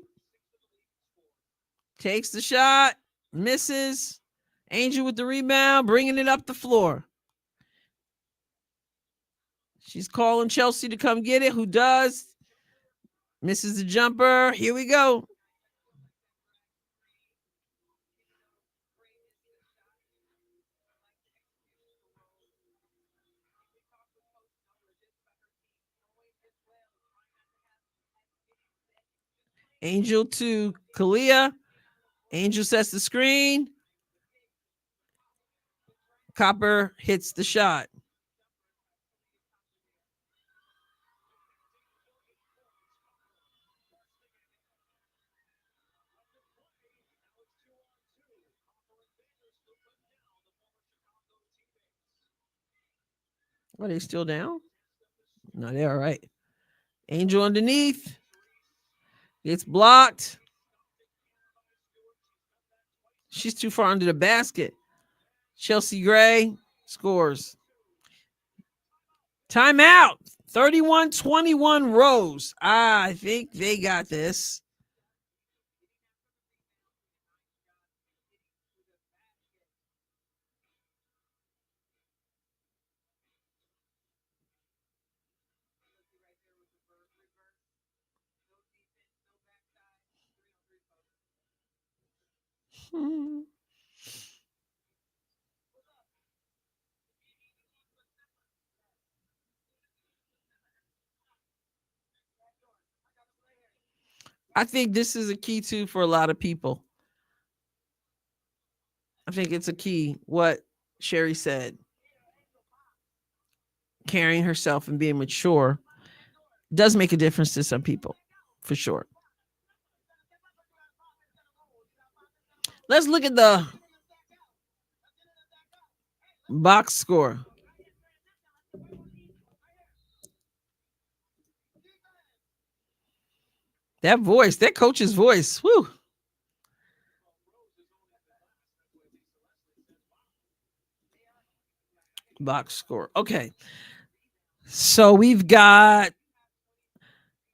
takes the shot, misses. Angel with the rebound, bringing it up the floor. She's calling Chelsea to come get it. Who does? Misses the jumper. Here we go. Angel to Kalia. Angel sets the screen. Copper hits the shot. Are they still down? No, they're all right. Angel underneath. It's blocked. She's too far under the basket. Chelsea Gray scores. Timeout. 31-21 Rose. I think they got this. I think this is a key too for a lot of people. I think it's a key. What Sherry said, carrying herself and being mature does make a difference to some people, for sure. Let's look at the box score. That voice, that coach's voice. Whew. Box score. Okay. So we've got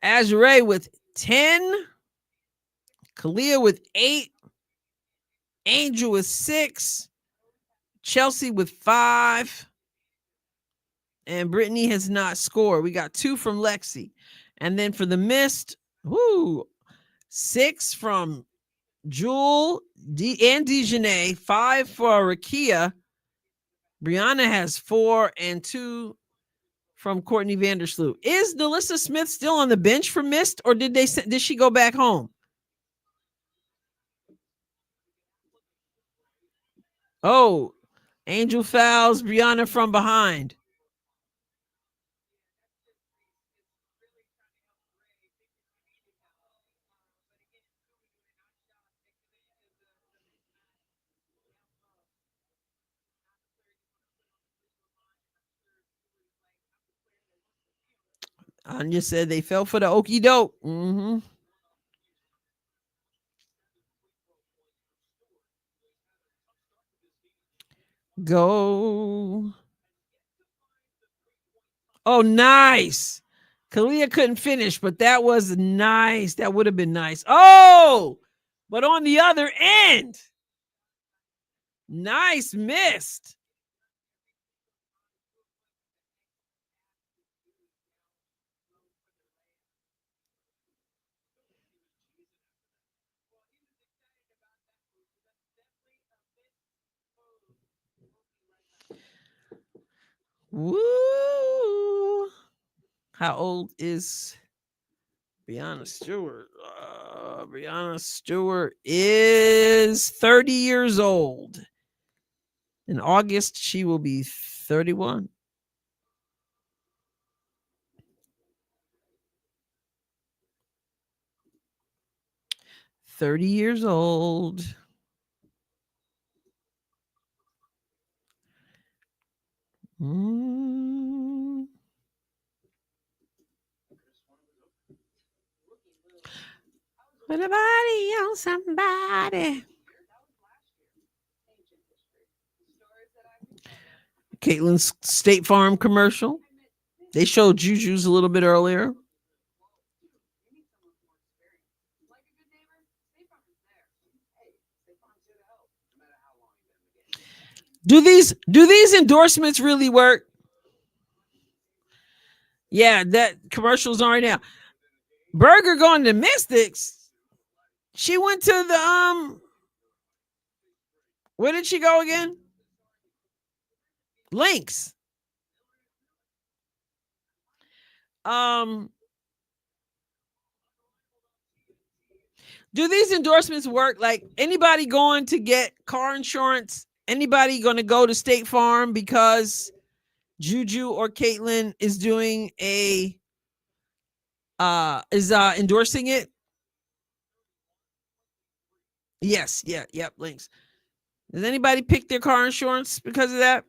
Azure with 10, Kalia with 8, Angel with 6, Chelsea with 5, and Brittany has not scored. We got 2 from Lexi. And then for the missed, 6 from Jewel and Dejanay, 5 for Rakia. Brianna has 4 and 2 from Courtney Vandersloot. Is Delissa Smith still on the bench for missed, or did she go back home? Oh, Angel fouls Brianna from behind. Anya said they fell for the okie doke. Mm-hmm. Go. Oh, nice. Kalia couldn't finish, but that was nice. That would have been nice. Oh, but on the other end, nice missed. Woo. How old is Brianna Stewart? Brianna Stewart is 30 years old. In August, she will be 31. Years old. Put a body on somebody. Caitlin's State Farm commercial. They showed Juju's a little bit earlier. Do these endorsements really work? Yeah, that commercial's on right now. Burger going to Mystics. She went to the where did she go again? Links. Do these endorsements work? Like anybody going to get car insurance? Anybody going to go to State Farm because Juju or Caitlin is doing a endorsing it? Yes, yeah, yep, links. Does anybody pick their car insurance because of that?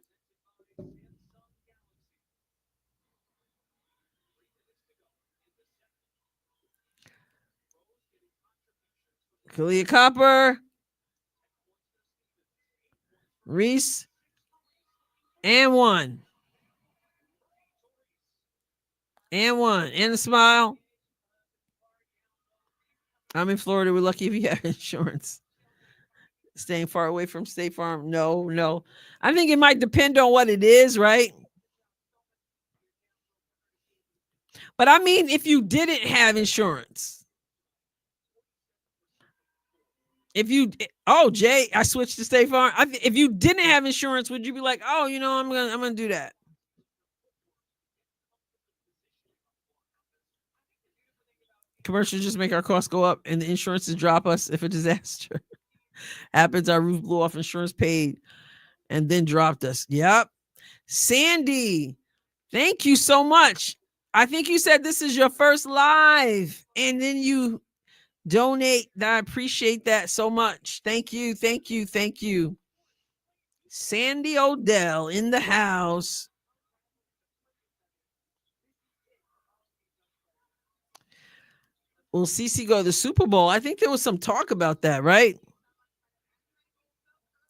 Kalia Copper. Reese. And one. And one. And a smile. I'm in Florida. We're lucky if you have insurance. Staying far away from State Farm. No. I think it might depend on what it is, right? But I mean, if you didn't have insurance, Jay, I switched to State Farm. If you didn't have insurance, would you be like, oh, I'm gonna do that? Commercials just make our costs go up, and the insurances drop us if a disaster happens. Our roof blew off, insurance paid, and then dropped us. Yep. Sandy, thank you so much. I think you said this is your first live, and then you donate. I appreciate that so much. Thank you. Sandy Odell in the house. Will CeCe go to the Super Bowl? I think there was some talk about that, right?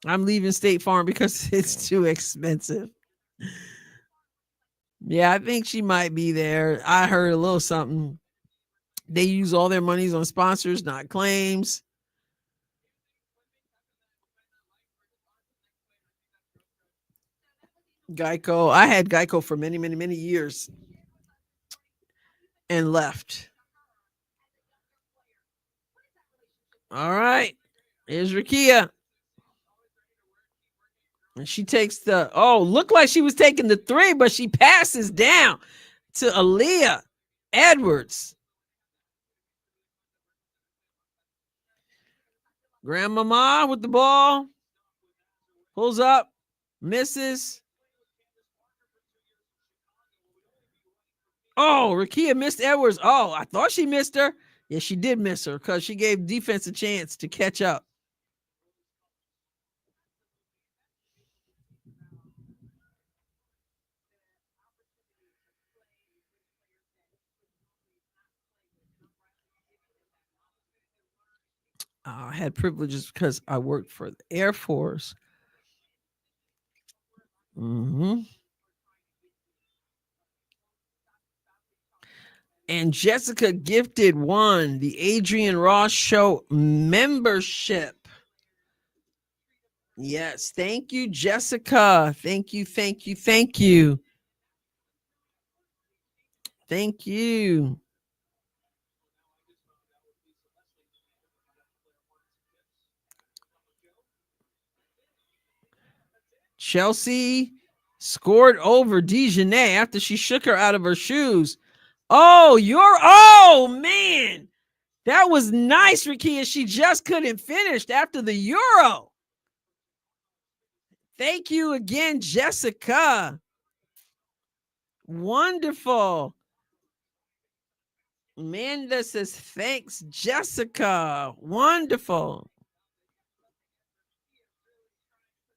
I'm leaving State Farm because it's too expensive. Yeah, I think she might be there. I heard a little something. They use all their monies on sponsors, not claims. Geico. I had Geico for many, many, many years and left. All right. Here's Rakia. And she takes looked like she was taking the three, but she passes down to Aaliyah Edwards. Grandmama with the ball. Pulls up. Misses. Oh, Rakia missed Edwards. Oh, I thought she missed her. Yeah, she did miss her because she gave defense a chance to catch up. I had privileges because I worked for the Air Force. Mm-hmm. And Jessica gifted one, the Adrienne Ross Show membership. Yes. Thank you, Jessica. Thank you. Thank you. Chelsea scored over Dejanay after she shook her out of her shoes. Oh, man. That was nice, Rakia. She just couldn't finish after the Euro. Thank you again, Jessica. Wonderful. Amanda says, thanks, Jessica. Wonderful.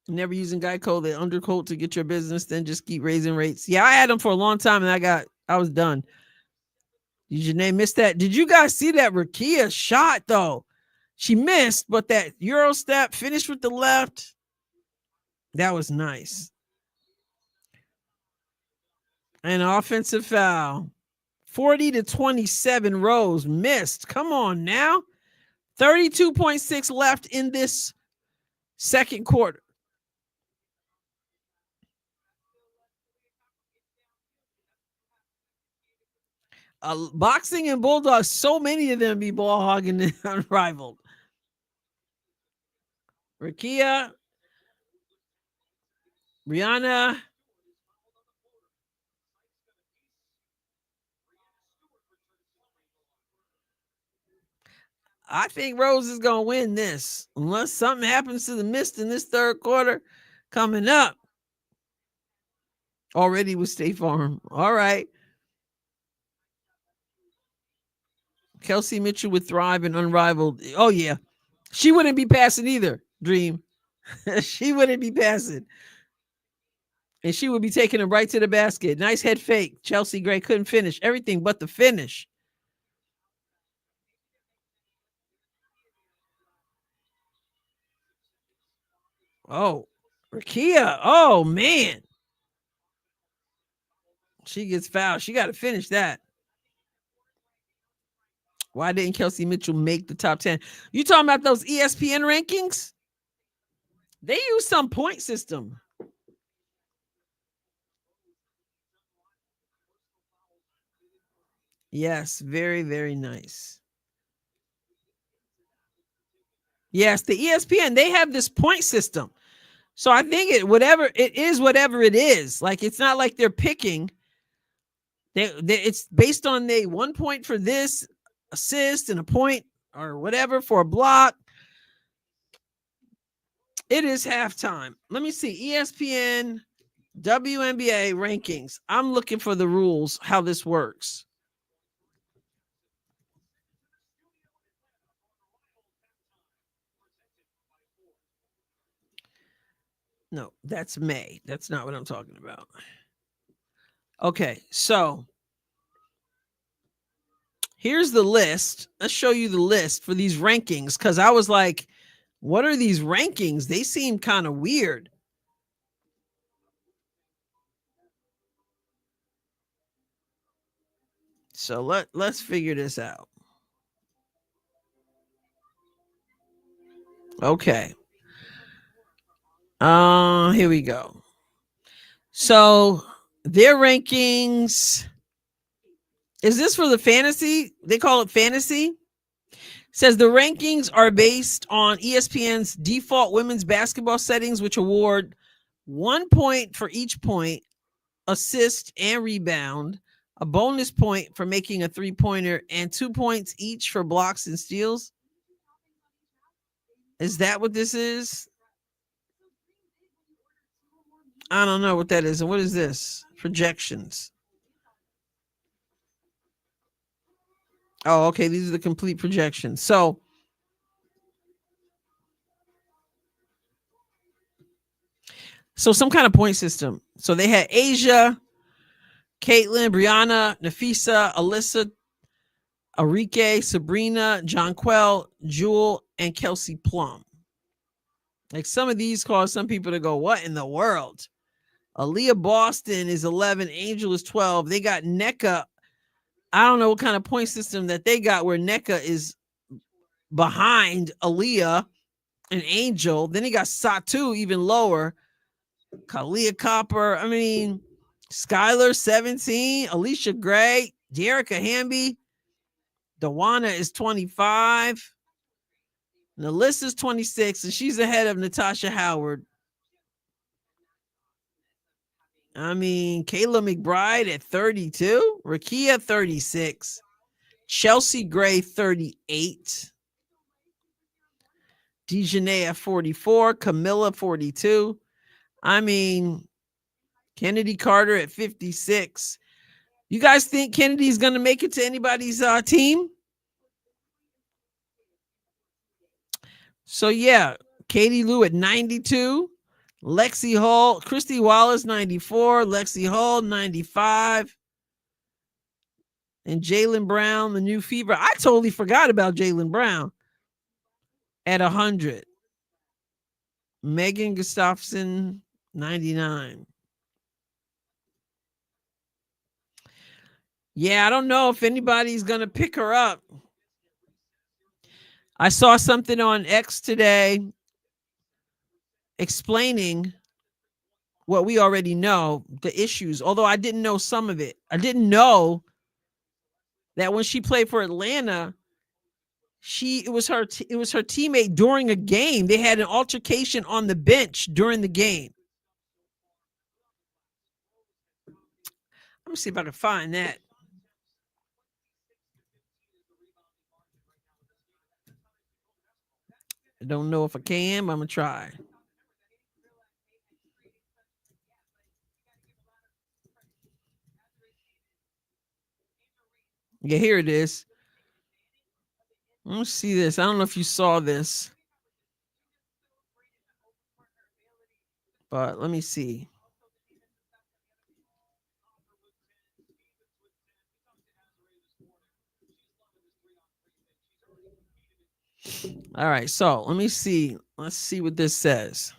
Never using Geico, the undercoat to get your business, then just keep raising rates. Yeah, I had them for a long time and I was done. Did Janae miss that? Did you guys see that Rakia shot though? She missed, but that Euro step finished with the left. That was nice. An offensive foul. 40-27 Rose missed. Come on now. 32.6 left in this second quarter. Boxing and Bulldogs, so many of them be ball hogging and Unrivaled. Rakia, Brianna, I think Rose is going to win this unless something happens to the Mist in this third quarter coming up. Already with State Farm. All right. Kelsey Mitchell would thrive and Unrivaled. Oh, yeah. She wouldn't be passing either, Dream. She wouldn't be passing. And she would be taking him right to the basket. Nice head fake. Chelsea Gray couldn't finish. Everything but the finish. Oh, Rakia. Oh man. She gets fouled. She got to finish that. Why didn't Kelsey Mitchell make the top 10? You talking about those ESPN rankings? They use some point system. Yes, very, very nice. Yes, the ESPN, they have this point system. So I think whatever it is. Like it's not like they're picking. It's based on 1 point for this assist and a point or whatever for a block. It is halftime. Let me see. ESPN WNBA rankings. I'm looking for the rules, how this works. No, that's May. That's not what I'm talking about. Okay, so here's the list. Let's show you the list for these rankings because I was like, what are these rankings? They seem kind of weird. So let's figure this out. Okay. Here we go. So their rankings. Is this for the fantasy? They call it fantasy. Says the rankings are based on ESPN's default women's basketball settings, which award 1 point for each point, assist, and rebound, a bonus point for making a 3-pointer, and 2 points each for blocks and steals. Is that what this is? I don't know what that is. And what is this? Projections. Oh, okay. These are the complete projections. So some kind of point system. So they had Asia, Caitlin, Brianna, Nafisa, Alyssa, Arike, Sabrina, Jonquel, Jewel, and Kelsey Plum. Like some of these cause some people to go, what in the world? Aaliyah Boston is 11. Angel is 12. They got NECA. I don't know what kind of point system that they got where NECA is behind Aaliyah and Angel. Then he got Satu even lower. Kalia Copper. I mean, Skylar 17. Alicia Gray. Jerica Hamby. Dawana is 25. Nalissa's 26, and she's ahead of Natasha Howard. I mean, Kayla McBride at 32. Rakia 36. Chelsea Gray 38. Dejanay at 44. Camilla 42. I mean, Kennedy Carter at 56. You guys think Kennedy's going to make it to anybody's team? So, yeah, Katie Lou at 92. Lexi Hall, Christy Wallace, 94. Lexi Hall, 95. And Jaylen Brown, the new fever. I totally forgot about Jaylen Brown at 100. Megan Gustafson, 99. Yeah, I don't know if anybody's going to pick her up. I saw something on X today explaining what we already know, the issues, although I didn't know some of it. I didn't know that when she played for Atlanta, it was her teammate during a game. They had an altercation on the bench during the game. Let me see if I can find that. I don't know if I can, but I'm gonna try. Yeah, here it is. Let's see this. I don't know if you saw this, but let me see. All right, so let me see. Let's see what this says.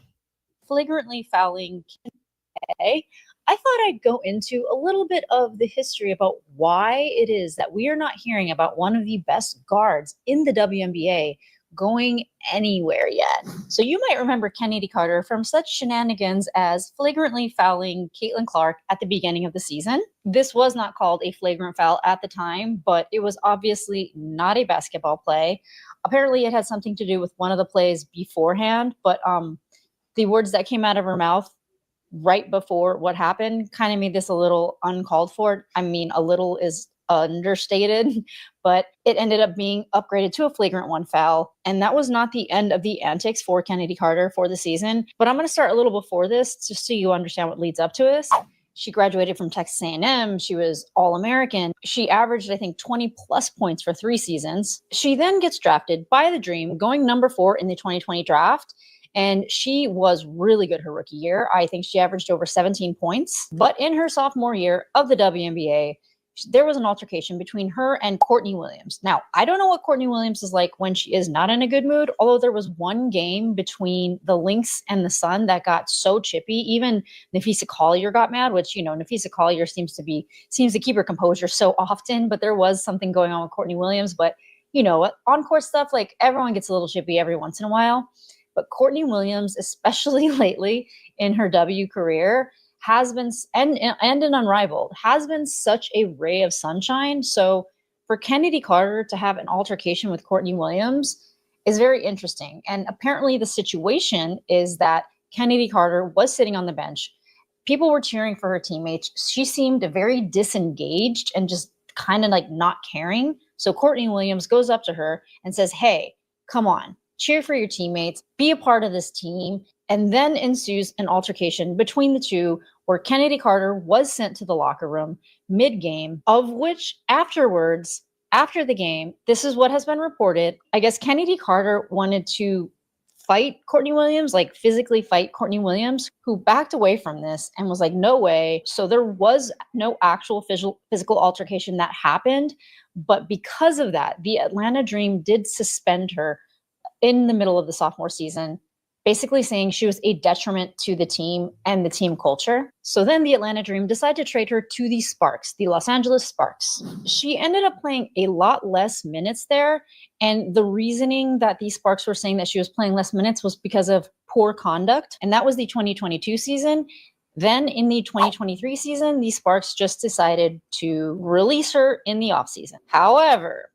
flagrantly fouling today, I thought I'd go into a little bit of the history about why it is that we are not hearing about one of the best guards in the WNBA going anywhere yet. So you might remember Kennedy Carter from such shenanigans as flagrantly fouling Caitlin Clark at the beginning of the season. This was not called a flagrant foul at the time, but it was obviously not a basketball play. Apparently it had something to do with one of the plays beforehand, but the words that came out of her mouth right before what happened kind of made this a little uncalled for. I mean, a little is understated, but it ended up being upgraded to a flagrant one foul. And that was not the end of the antics for Kennedy Carter for the season. But I'm going to start a little before this just so you understand what leads up to this. She graduated from Texas A&M. She was All-American. She averaged, I think, 20 plus points for 3 seasons. She then gets drafted by the Dream, going number 4 in the 2020 draft. And she was really good her rookie year. I think she averaged over 17 points. But in her sophomore year of the WNBA, there was an altercation between her and Courtney Williams. Now, I don't know what Courtney Williams is like when she is not in a good mood, although there was one game between the Lynx and the Sun that got so chippy. Even Nafisa Collier got mad, which, you know, Nafisa Collier seems to keep her composure so often, but there was something going on with Courtney Williams. But, you know, on-court stuff, like everyone gets a little chippy every once in a while. But Courtney Williams, especially lately in her W career, has been, and in Unrivaled, has been such a ray of sunshine. So for Kennedy Carter to have an altercation with Courtney Williams is very interesting. And apparently the situation is that Kennedy Carter was sitting on the bench. People were cheering for her teammates. She seemed very disengaged and just kind of like not caring. So Courtney Williams goes up to her and says, "Hey, come on. Cheer for your teammates, be a part of this team." And then ensues an altercation between the two where Kennedy Carter was sent to the locker room mid-game, of which afterwards, after the game, this is what has been reported. I guess Kennedy Carter wanted to fight Courtney Williams, like physically fight Courtney Williams, who backed away from this and was like, no way. So there was no actual physical altercation that happened. But because of that, the Atlanta Dream did suspend her in the middle of the sophomore season, basically saying she was a detriment to the team and the team culture. So then the Atlanta Dream decided to trade her to the Sparks, the Los Angeles Sparks. She ended up playing a lot less minutes there. And the reasoning that the Sparks were saying that she was playing less minutes was because of poor conduct. And that was the 2022 season. Then in the 2023 season, the Sparks just decided to release her in the offseason. However,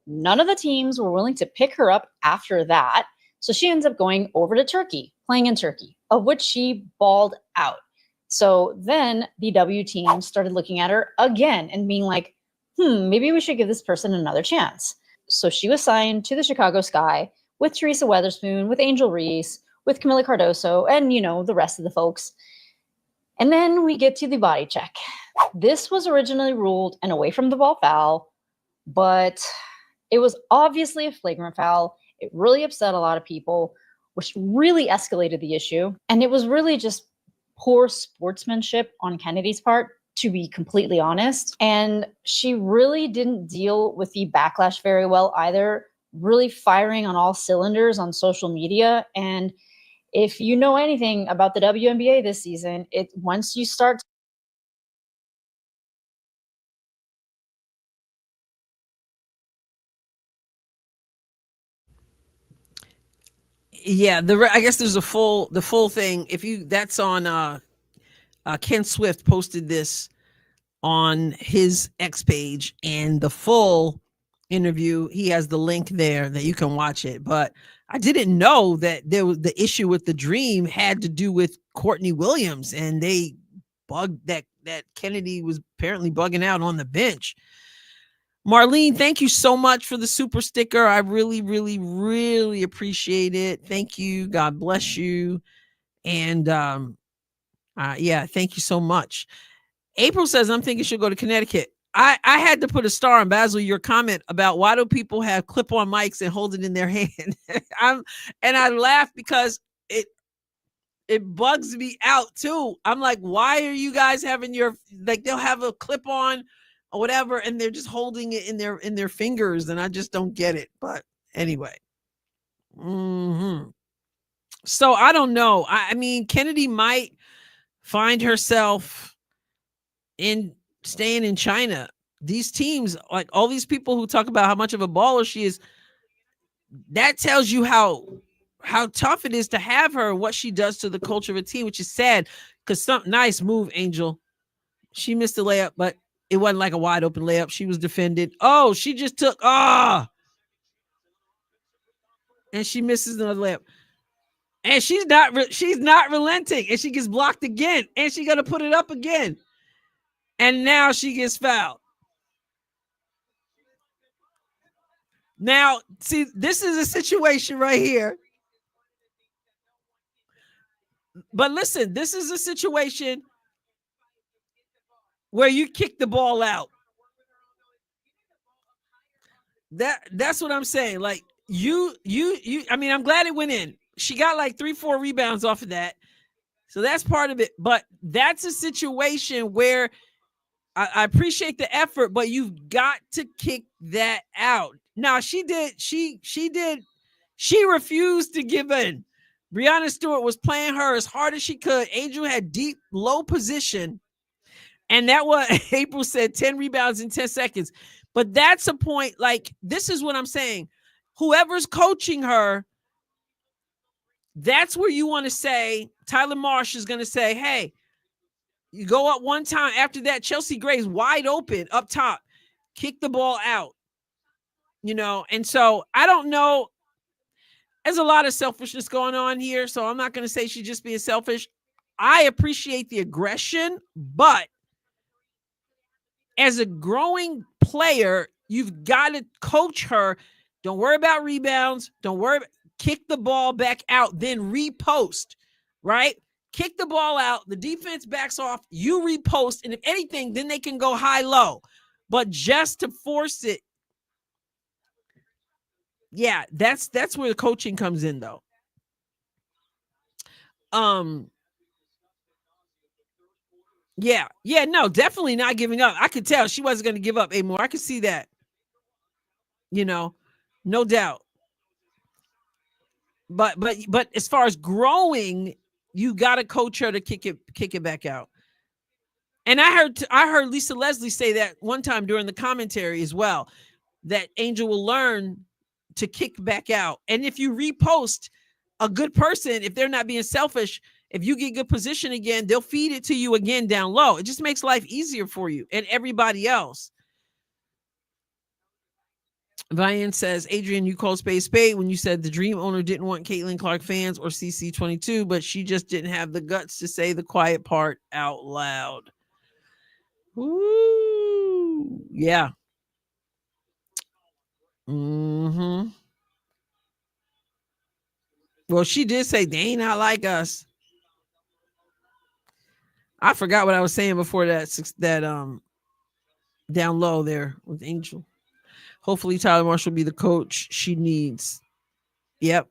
none of the teams were willing to pick her up after that. So she ends up going over to Turkey, playing in Turkey, of which she balled out. So then the W team started looking at her again and being like, maybe we should give this person another chance. So she was signed to the Chicago Sky with Teresa Weatherspoon, with Angel Reese, with Camila Cardoso, and, you know, the rest of the folks. And then we get to the body check. This was originally ruled an away from the ball foul, but it was obviously a flagrant foul. It really upset a lot of people, which really escalated the issue. And it was really just poor sportsmanship on Kennedy's part, to be completely honest. And she really didn't deal with the backlash very well either, really firing on all cylinders on social media. And if you know anything about the WNBA this season, once you start Yeah, I guess there's the full thing. If you that's on Ken Swift posted this on his X page, and the full interview, he has the link there that you can watch it. But I didn't know that there was the issue with the Dream had to do with Courtney Williams, and they bugged that Kennedy was apparently bugging out on the bench. Marlene, thank you so much for the super sticker. I really, really, really appreciate it. Thank you. God bless you. And yeah, thank you so much. April says, I'm thinking she'll go to Connecticut. I had to put a star on Basil, your comment about why do people have clip-on mics and hold it in their hand. And I laugh because it bugs me out too. I'm like, why are you guys having they'll have a clip on or whatever, and they're just holding it in their fingers, and I just don't get it. But anyway. So I don't know. I mean, Kennedy might find herself in staying in China. These teams, like all these people who talk about how much of a baller she is, that tells you how tough it is to have her and what she does to the culture of a team, which is sad. Because some nice move, Angel. She missed the layup, but it wasn't like a wide open layup. She was defended. Oh, she just took and she misses another layup. And she's not relenting, and she gets blocked again, and she got to put it up again. And now she gets fouled. Now, see, this is a situation right here. But listen, this is a situation where you kick the ball out. That's what I'm saying. Like you I mean, I'm glad it went in. She got like 3-4 rebounds off of that. So that's part of it. But that's a situation where I appreciate the effort, but you've got to kick that out. Now she refused to give in. Breanna Stewart was playing her as hard as she could. Angel had deep, low position. And that was April said 10 rebounds in 10 seconds. But that's a point. Like, this is what I'm saying. Whoever's coaching her, that's where you want to say, Tyler Marsh is going to say, hey, you go up one time. After that, Chelsea Gray's wide open up top. Kick the ball out. And so I don't know. There's a lot of selfishness going on here. So I'm not going to say she's just being selfish. I appreciate the aggression, but as a growing player, you've got to coach her. Don't worry about rebounds. Don't worry. Kick the ball back out, then repost, right? Kick the ball out. The defense backs off. You repost. And if anything, then they can go high-low. But just to force it, yeah, that's where the coaching comes in, though. Yeah, no, definitely not giving up. I could tell she wasn't going to give up anymore. I could see that. No doubt. But as far as growing, you got to coach her to kick it back out. And I heard Lisa Leslie say that one time during the commentary as well, that Angel will learn to kick back out. And if you repost a good person, if they're not being selfish, if you get good position again, they'll feed it to you again down low. It just makes life easier for you and everybody else. Vian says, Adrienne, you called spade when you said the Dream owner didn't want Caitlin Clark fans or CC22, but she just didn't have the guts to say the quiet part out loud. Ooh, yeah. Mm-hmm. Well, she did say they ain't not like us. I forgot what I was saying before that down low there with Angel. Hopefully Tyler Marsh will be the coach she needs. Yep.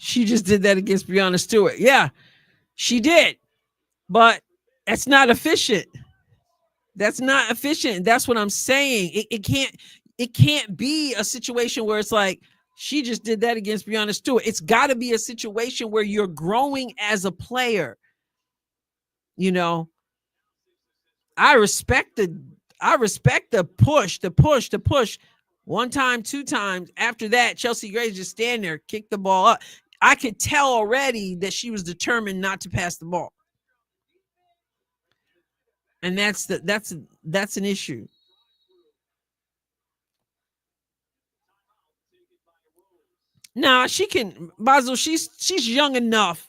She just did that against Breanna Stewart. Yeah, she did. But that's not efficient. That's not efficient. That's what I'm saying. It can't be a situation where it's like she just did that against Breanna Stewart. It's got to be a situation where you're growing as a player. I respect the push. One time, two times. After that, Chelsea Gray just stand there, kick the ball up. I could tell already that she was determined not to pass the ball. And that's an issue. Now she can, Basil, she's young enough.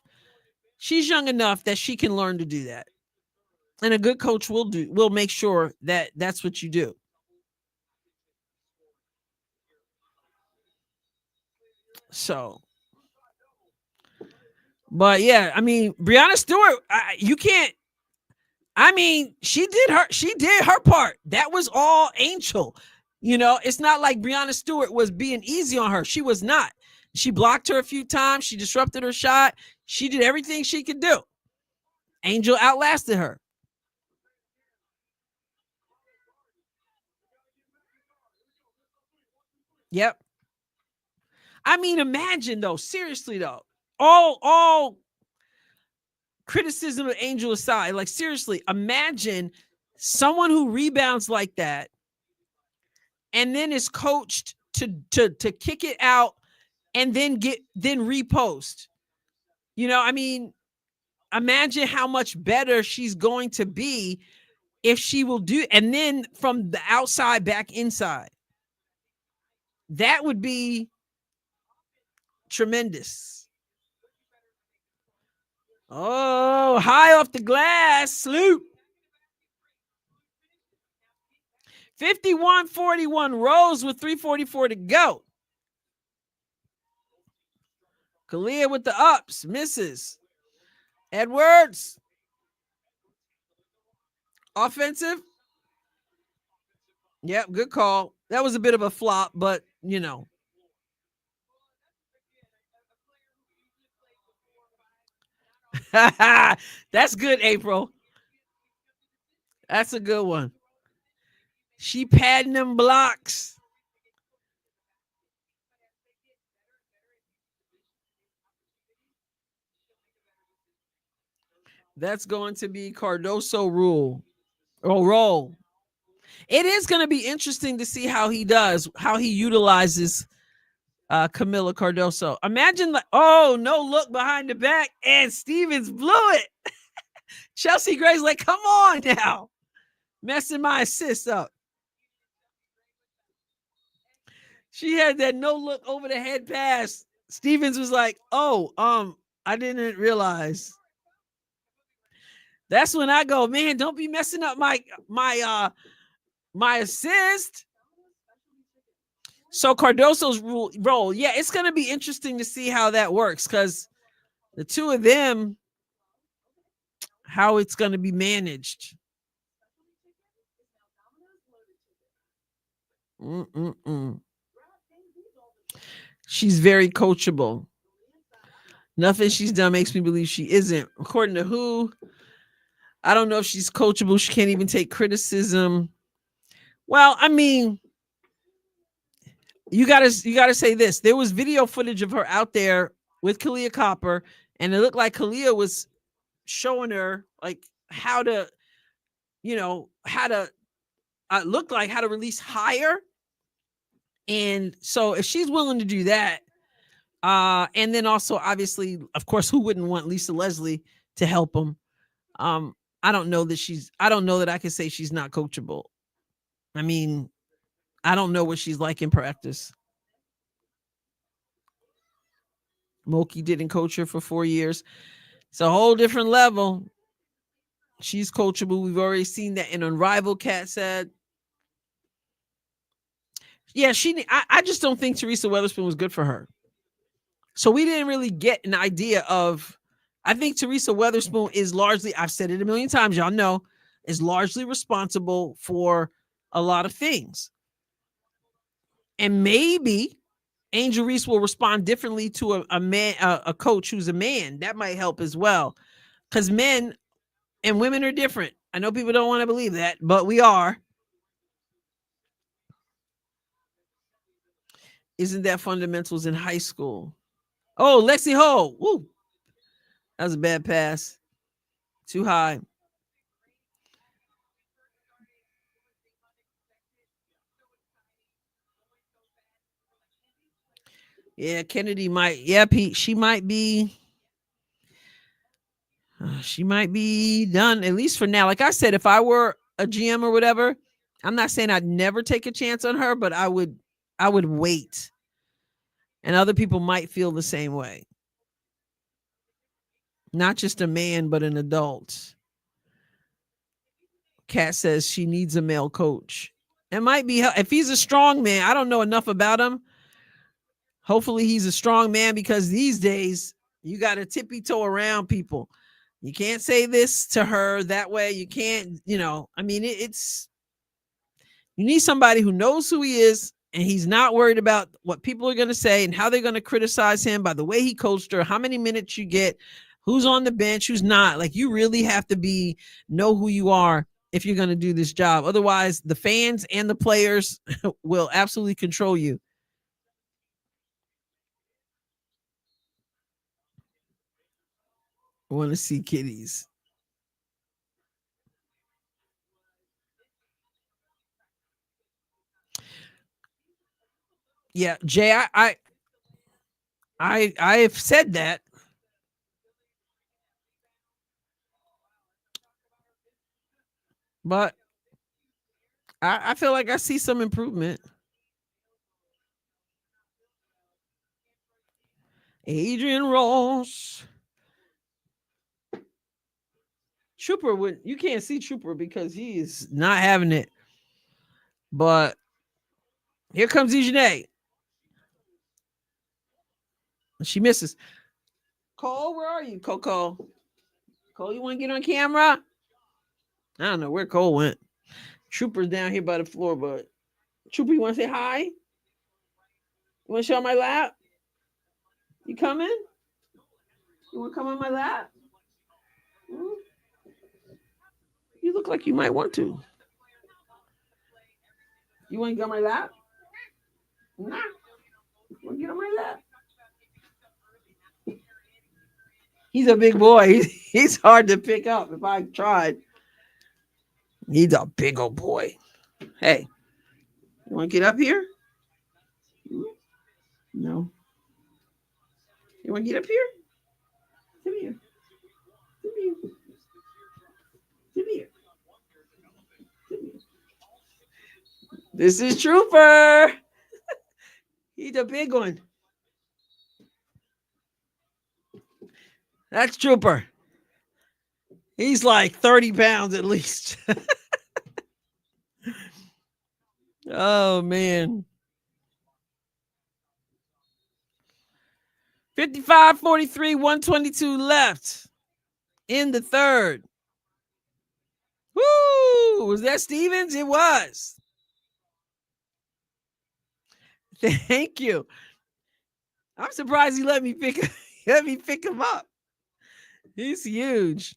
She's young enough that she can learn to do that. And a good coach will make sure that that's what you do. So, but yeah, I mean, Breanna Stewart, you can't. I mean, she did her part. That was all Angel. It's not like Breanna Stewart was being easy on her. She was not. She blocked her a few times. She disrupted her shot. She did everything she could do. Angel outlasted her. Yep. I mean, imagine though, seriously though, all criticism of Angel aside, like seriously, imagine someone who rebounds like that and then is coached to kick it out and then repost. You know, I mean, imagine how much better she's going to be if she will do, and then from the outside back inside. That would be tremendous. Oh, high off the glass, Sloop. 51-41, Rose with 3:44 to go. Kalia with the ups, misses. Edwards. Offensive. Yep, good call. That was a bit of a flop, but you know. That's good, April. That's a good one. She padding them blocks. That's going to be Cardoso rule or roll. It is going to be interesting to see how he does, how he utilizes Camila Cardoso. Imagine, like, oh, no look behind the back, and Stevens blew it. Chelsea Gray's like, come on now, messing my assist up. She had that no look over the head pass. Stevens was like, oh, I didn't realize. That's when I go, man, don't be messing up my assist. So Cardoso's role, yeah, it's going to be interesting to see how that works because the two of them, how it's going to be managed. She's very coachable. Nothing she's done makes me believe she isn't. According to who? I don't know if she's coachable. She can't even take criticism. Well, I mean, you gotta say this. There was video footage of her out there with Kalia Copper, and it looked like Kalia was showing her like how to, look like how to release higher. And so if she's willing to do that, and then also obviously, of course, who wouldn't want Lisa Leslie to help them? I don't know that I can say she's not coachable. I mean, I don't know what she's like in practice. Moki didn't coach her for 4 years. It's a whole different level. She's coachable. We've already seen that in Unrivaled, Kat said. Yeah, I just don't think Teresa Weatherspoon was good for her. So we didn't really get an idea of, I think Teresa Weatherspoon is largely, I've said it a million times, y'all know, is largely responsible for a lot of things. And maybe Angel Reese will respond differently to a coach who's a man. That might help as well. Because men and women are different. I know people don't want to believe that, but we are. Isn't that fundamentals in high school? Oh, Lexi Ho. Woo. That was a bad pass. Too high. Yeah, Kennedy might. Yeah, Pete. She might be done, at least for now. Like I said, if I were a GM or whatever, I'm not saying I'd never take a chance on her, but I would wait. And other people might feel the same way. Not just a man, but an adult. Kat says she needs a male coach. It might be, if he's a strong man, I don't know enough about him. Hopefully he's a strong man, because these days you got to tippy toe around people. You can't say this to her that way. You can't, I mean, it's, you need somebody who knows who he is, and he's not worried about what people are going to say and how they're going to criticize him by the way he coached her, how many minutes you get, who's on the bench, who's not. Like, you really have to know who you are if you're going to do this job. Otherwise, the fans and the players will absolutely control you. I want to see kitties. Yeah, Jay, I have said that. But I feel like I see some improvement. Adrienne Ross. Trooper would you can't see Trooper because he's not having it. But here comes Adrienne. She misses. Cole, where are you, Coco? Cole, you want to get on camera? I don't know where Cole went. Trooper's down here by the floor, but Trooper, you want to say hi? You want to show my lap? You coming? You want to come on my lap? Hmm? You look like you might want to. You want to get on my lap? Nah. You want to get on my lap? He's a big boy. He's hard to pick up if I tried. He's a big old boy. Hey, you want to get up here? No. You want to get up here? Come here. Come here. Come here. Come here. This is Trooper. He's a big one. That's Trooper. He's like 30 pounds at least. Oh, man. 55-43, 122 left in the third. Woo! Was that Stevens? It was. Thank you. I'm surprised he let me pick him up. He's huge.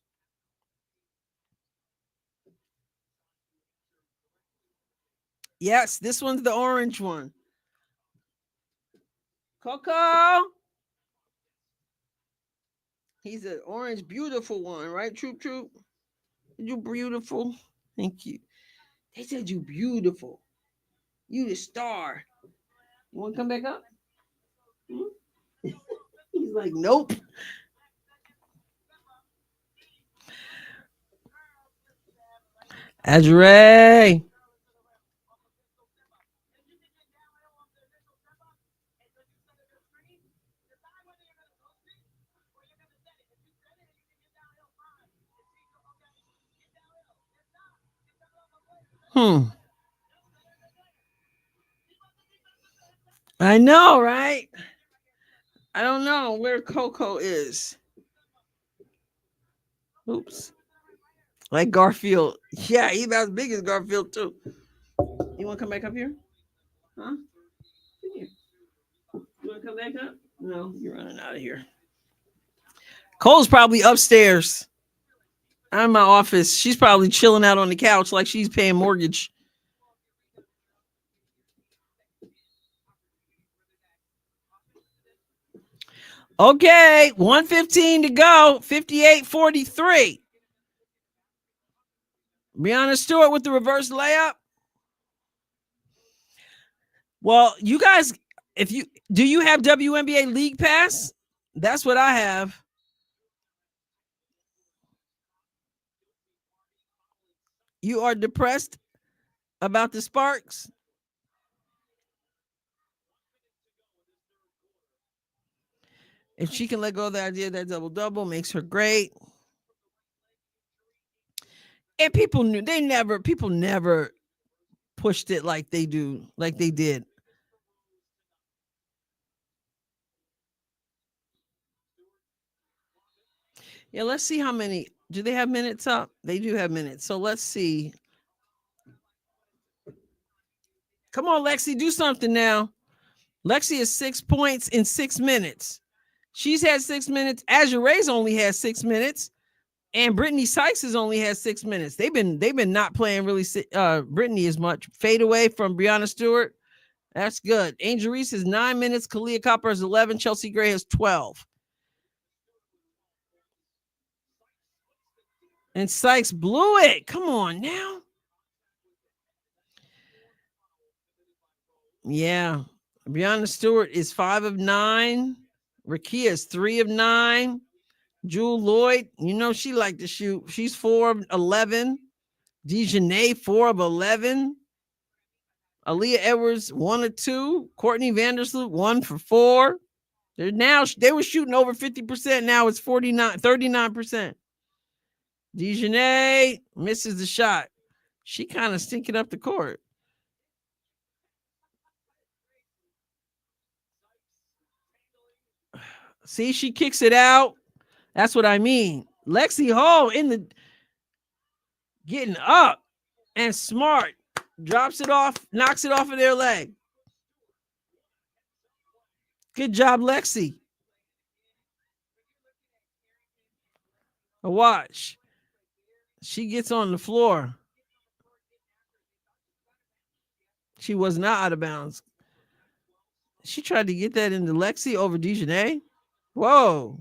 Yes, this one's the orange one. Coco. He's an orange, beautiful one, right? Troop, troop. You beautiful. Thank you. They said you beautiful. You the star. You want to come back up? Hmm? He's like, nope. Adrienne. I know, right? I don't know where Coco is. Oops. Like Garfield. Yeah, he's about as big as Garfield, too. You want to come back up here? Huh? Come here. You want to come back up? No, you're running out of here. Cole's probably upstairs. I'm in my office. She's probably chilling out on the couch like she's paying mortgage. Okay, 1:15 to go. 58-43. Breanna Stewart with the reverse layup. Well, you guys, do you have WNBA League Pass? That's what I have. You are depressed about the Sparks? If she can let go of the idea that double-double makes her great. And people never pushed it like they did. Yeah, let's see how many. Do they have minutes up? They do have minutes. So let's see. Come on, Lexi, do something now. Lexi is 6 points in 6 minutes. She's had 6 minutes. Azure's only has 6 minutes. And Brittany Sykes has only had 6 minutes. They've been not playing really Brittany as much. Fade away from Breanna Stewart. That's good. Angel Reese has 9 minutes. Kalia Copper has 11. Chelsea Gray has 12. And Sykes blew it. Come on now. Yeah. Brianna Stewart is 5 of 9. Rakia is 3 of 9. Jewel Lloyd, you know she liked to shoot. She's 4 of 11. Dejanay, 4 of 11. Aaliyah Edwards, 1 of 2. Courtney Vandersloot, 1 for 4. They were shooting over 50%. Now it's 39%. Dejanay misses the shot. She kind of stinking up the court. See, she kicks it out. That's what I mean. Lexi Hall getting up and smart. Drops it off, knocks it off of their leg. Good job, Lexi. Watch. She gets on the floor. She was not out of bounds. She tried to get that into Lexi over Dejanay. Whoa.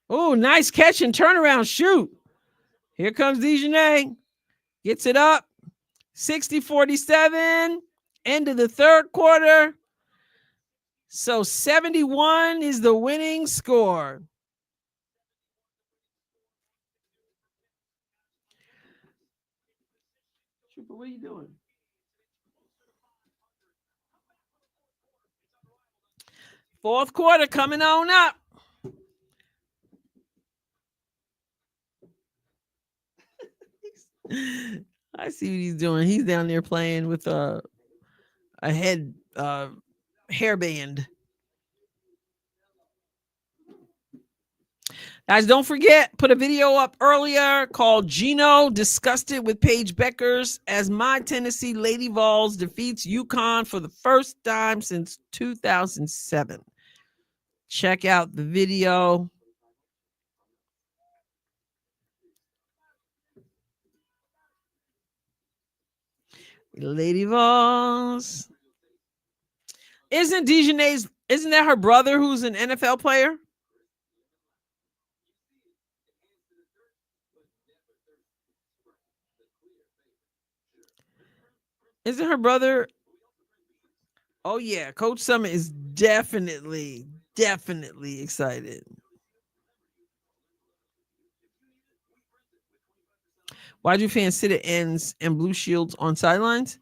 Oh, nice catch and turnaround shoot. Here comes Dejanay. Gets it up. 60-47. End of the third quarter. So 71 is the winning score. Trooper, what are you doing? Fourth quarter coming on up. I see what he's doing. He's down there playing with a head hairband. Guys, don't forget, put a video up earlier called Gino Disgusted with Paige Beckers as my Tennessee Lady Vols defeats UConn for the first time since 2007. Check out the video. Lady Vols. Isn't that her brother who's an NFL player? Isn't her brother? Oh yeah, Coach Summit is definitely excited. Why do fans sit at ends and blue shields on sidelines?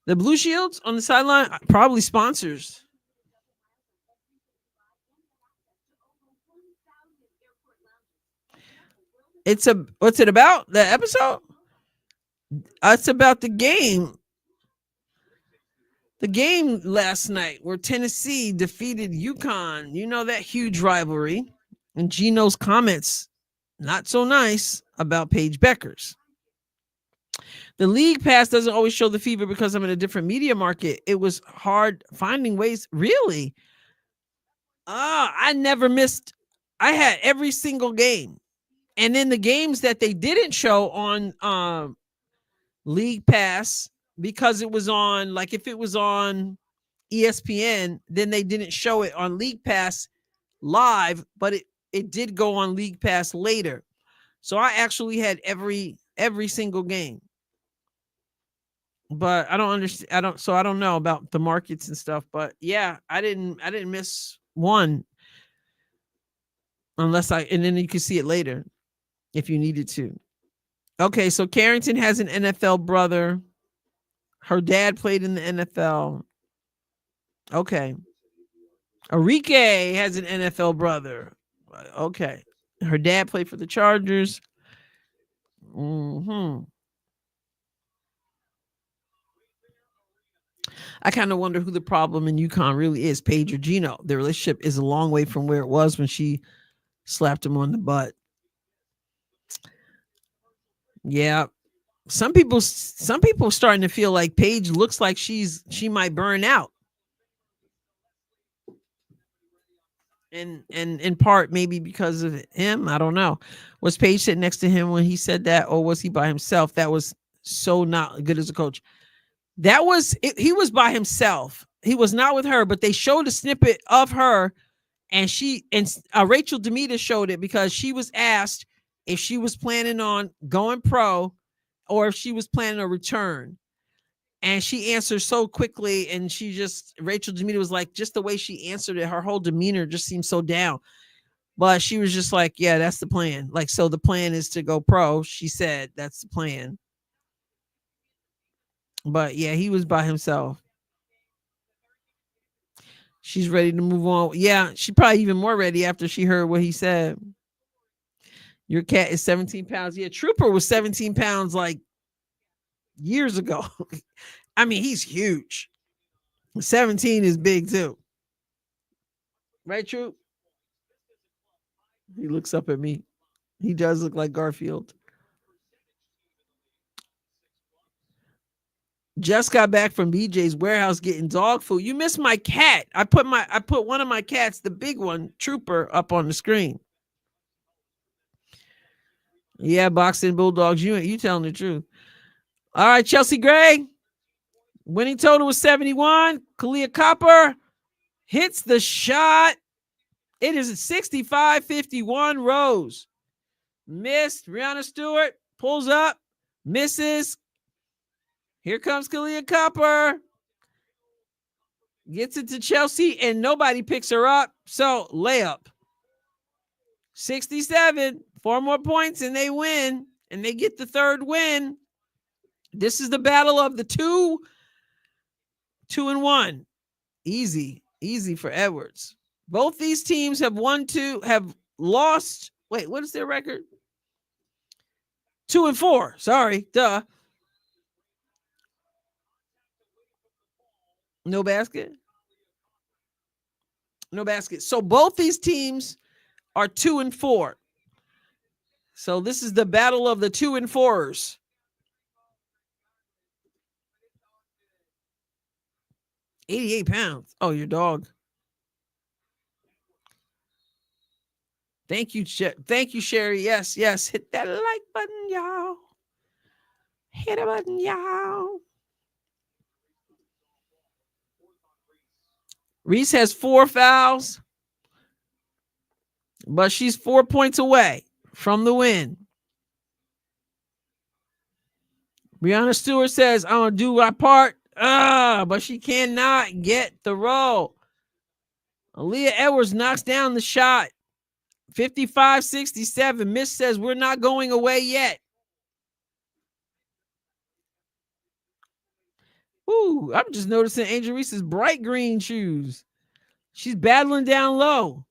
The blue shields on the sideline, probably sponsors. What's it about? The episode? It's about the game. The game last night where Tennessee defeated UConn. You know, that huge rivalry. And Gino's comments, not so nice about Paige Beckers. The league pass doesn't always show the fever because I'm in a different media market. It was hard finding ways. Really? I never missed. I had every single game. And then the games that they didn't show on League Pass, because it was on, like if it was on ESPN, then they didn't show it on League Pass live, but it did go on League Pass later. So I actually had every single game. But I don't understand. I don't know about the markets and stuff. But yeah, I didn't miss one and then you can see it later if you needed to. Okay, so Carrington has an NFL brother. Her dad played in the NFL. Okay. Enrique has an NFL brother. Okay. Her dad played for the Chargers. I kind of wonder who the problem in UConn really is, Paige or Gino. Their relationship is a long way from where it was when she slapped him on the butt. Yeah. Some people starting to feel like Paige looks like she might burn out. And in part maybe because of him, I don't know. Was Paige sitting next to him when he said that, or was he by himself? That was so not good as a coach. That was it, he was by himself. He was not with her, but they showed a snippet of her, and Rachel Demita showed it because she was asked if she was planning on going pro or if she was planning a return. And she answered so quickly, and Rachel Demita was like, just the way she answered it, her whole demeanor just seemed so down. But she was just like, yeah, that's the plan. Like, so the plan is to go pro. She said that's the plan. But yeah, he was by himself. She's ready to move on. Yeah, she probably even more ready after she heard what he said. Your cat is 17 pounds. Yeah, Trooper was 17 pounds like years ago. I mean, he's huge. 17 is big too. Right, Troop? He looks up at me. He does look like Garfield. Just got back from BJ's warehouse getting dog food. You missed my cat. I put one of my cats, the big one, Trooper, up on the screen. Yeah, boxing bulldogs. You telling the truth. All right, Chelsea Gray. Winning total was 71. Kalia Copper hits the shot. It is 65-51 Rose. Missed. Rihanna Stewart pulls up. Misses. Here comes Kalia Copper. Gets it to Chelsea, and nobody picks her up. So, layup. 67. 4 more points, and they win. And they get the third win. This is the battle of the 2-1. Easy for Edwards. Both these teams have lost. Wait, what is their record? 2-4. Sorry, duh. No basket. No basket. So both these teams are 2-4. So this is the battle of the 2-4ers. £88. Oh, your dog. Thank you, thank you, Sherry. Yes. Hit that like button, y'all. Hit a button, y'all. Reese has 4 fouls, but she's 4 points away from the win. Brianna Stewart says, I'm going to do my part. But she cannot get the roll. Aaliyah Edwards knocks down the shot. 55-67. Miss says, we're not going away yet. Ooh, I'm just noticing Angel Reese's bright green shoes. She's battling down low.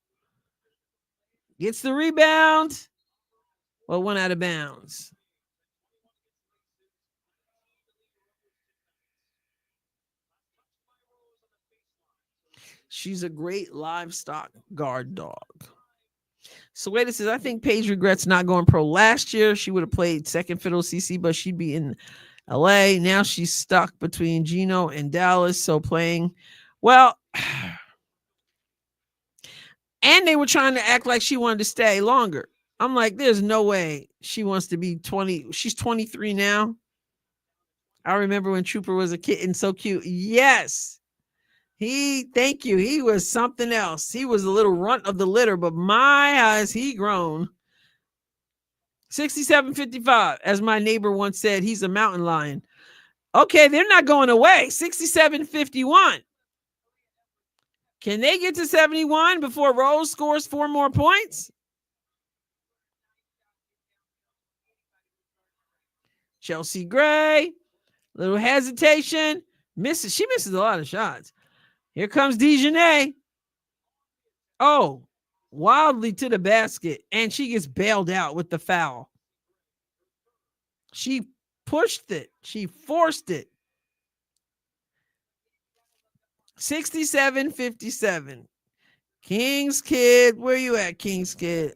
Gets the rebound. Well, went out of bounds. She's a great livestock guard dog. Sueda says, I think Paige regrets not going pro last year. She would have played second fiddle CC, but she'd be in LA. Now she's stuck between Gino and Dallas. So playing, well, and they were trying to act like she wanted to stay longer. I'm like, there's no way she wants to be 20. She's 23 now. I remember when Trooper was a kitten, so cute. Yes. Thank you. He was something else. He was a little runt of the litter, but my has he grown. 67-55. As my neighbor once said, he's a mountain lion. Okay, they're not going away. 67-51. Can they get to 71 before Rose scores 4 more points? Chelsea Gray, little hesitation. She misses a lot of shots. Here comes Dejanay. Oh, wildly to the basket, and she gets bailed out with the foul. She pushed it. She forced it. 67-57. King's Kid, where you at, King's Kid?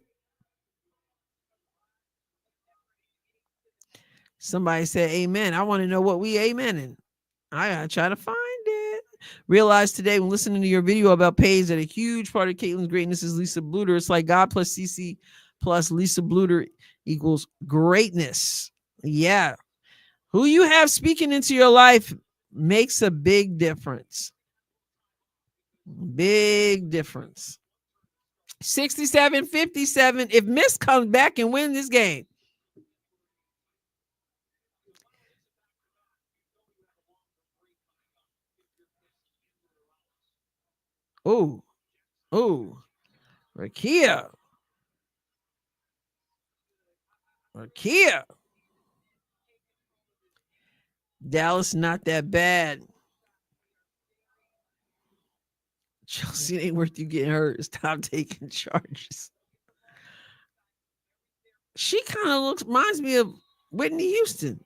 Somebody said amen. I want to know what we amening. I gotta try to find it. Realized today when listening to your video about Paige that a huge part of Caitlin's greatness is Lisa Bluter. It's like God plus CC plus Lisa Bluter equals greatness. Yeah. Who you have speaking into your life makes a big difference. Big difference. 67-57. If Miss comes back and wins this game. Oh, Rakia. Dallas not that bad. Chelsea ain't worth you getting hurt. Stop taking charges. She kind of reminds me of Whitney Houston.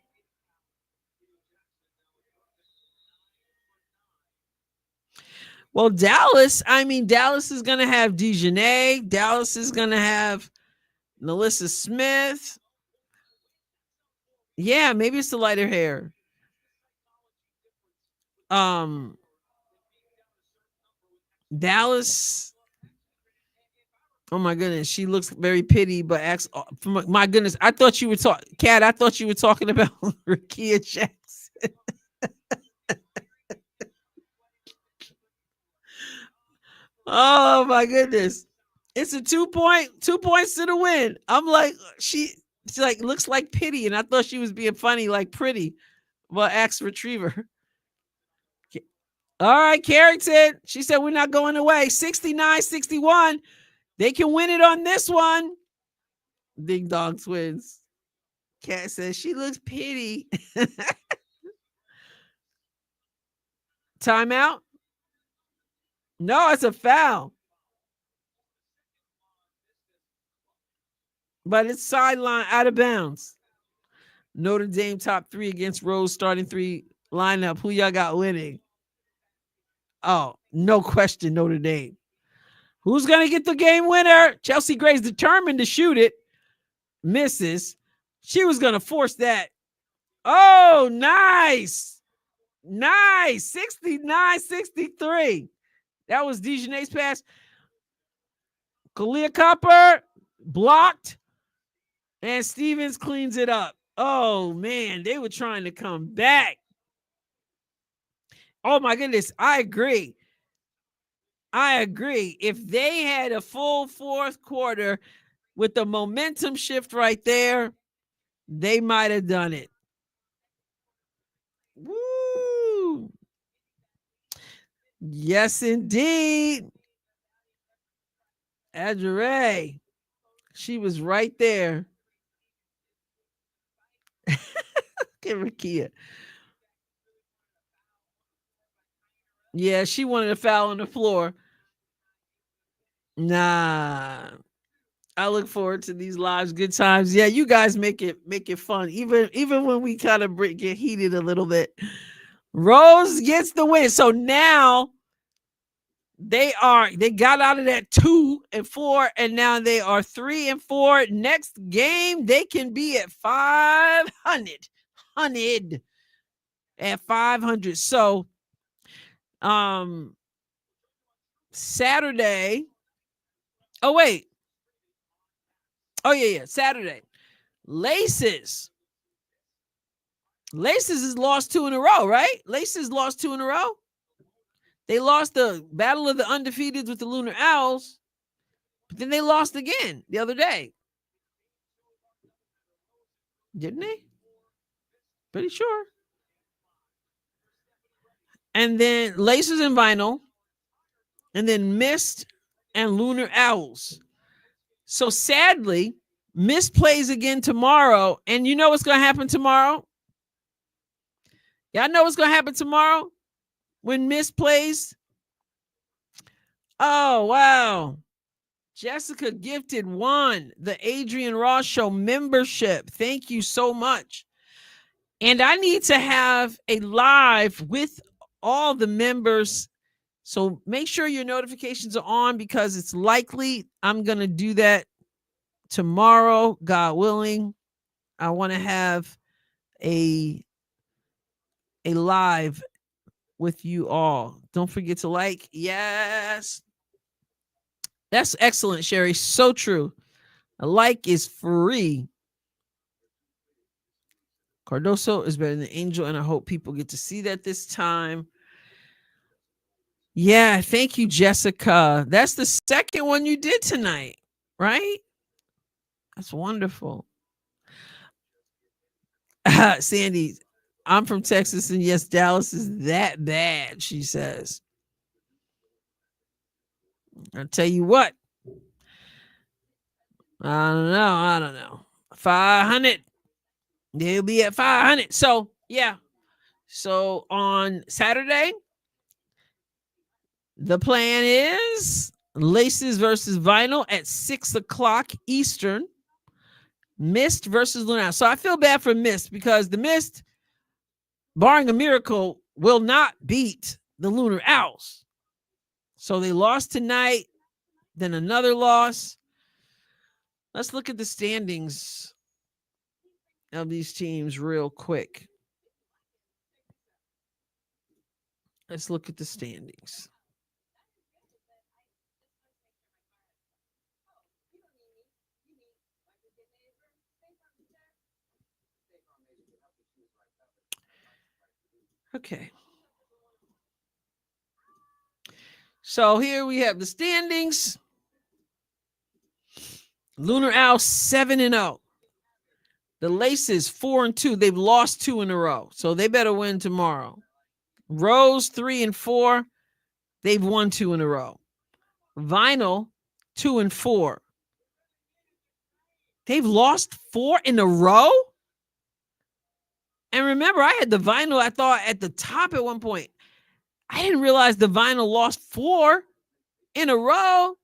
Well, Dallas is going to have Dejanay. Dallas is going to have Melissa Smith. Yeah, maybe it's the lighter hair. Dallas. Oh my goodness, she looks very pretty, but acts. My goodness, I thought you were talking, Kat. I thought you were talking about Rakia Jackson. Oh my goodness, it's a 2 points to the win. I'm like, she like looks like pity, and I thought she was being funny, like pretty, but acts retriever. All right, Carrington. She said we're not going away. 69-61. They can win it on this one. Big Dog Twins. Kat says she looks pretty. Timeout? No, it's a foul. But it's sideline out of bounds. Notre Dame top 3 against Rose starting 3 lineup. Who y'all got winning? Oh, no question, Notre Dame. Who's going to get the game winner? Chelsea Gray's determined to shoot it. Misses. She was going to force that. Oh, nice. 69-63. That was Dejanay's pass. Kalia Copper blocked. And Stevens cleans it up. Oh, man. They were trying to come back. Oh, my goodness. I agree. If they had a full fourth quarter with the momentum shift right there, they might have done it. Woo! Yes, indeed. Adrienne, she was right there. Rakia. Yeah, she wanted a foul on the floor. Nah. I look forward to these lives, good times. Yeah, you guys make it fun, even when we kind of get heated a little bit. Rose gets the win. So now they got out of that 2-4, and now they are 3-4. Next game, they can be at 500. At 500. So Saturday. Oh, wait. Oh, yeah. Saturday. Laces has lost 2 in a row, right? Laces lost 2 in a row. They lost the Battle of the Undefeateds with the Lunar Owls, but then they lost again the other day. Didn't they? Pretty sure. And then Laces and Vinyl, and then Mist and Lunar Owls. So sadly, Mist plays again tomorrow. And you know what's going to happen tomorrow? Y'all know what's going to happen tomorrow when Mist plays? Oh, wow. Jessica Gifted won the Adrienne Ross Show membership. Thank you so much. And I need to have a live with all the members. So make sure your notifications are on, because it's likely I'm going to do that tomorrow, God willing. I want to have a live with you all. Don't forget to like. Yes. That's excellent, Sherry. So true. A like is free. Cardoso is better than Angel, and I hope people get to see that this time. Yeah, thank you, Jessica. That's the second one you did tonight, right? That's wonderful. Sandy, I'm from Texas, and yes, Dallas is that bad, she says. I'll tell you what. I don't know. 500. They'll be at 500. So, yeah. So on Saturday, the plan is Laces versus Vinyl at 6 o'clock Eastern. Mist versus Lunar. So I feel bad for Mist because the Mist, barring a miracle, will not beat the Lunar Owls. So they lost tonight, then another loss. Let's look at the standings of these teams real quick. Let's look at the standings. Okay. So here we have the standings. Lunar Owl 7-0. The Laces 4-2. They've lost 2 in a row, so they better win tomorrow. Rose 3-4. They've won 2 in a row. Vinyl 2-4. They've lost 4 in a row. And remember, I had the Vinyl, I thought, at the top at one point. I didn't realize the Vinyl lost 4 in a row.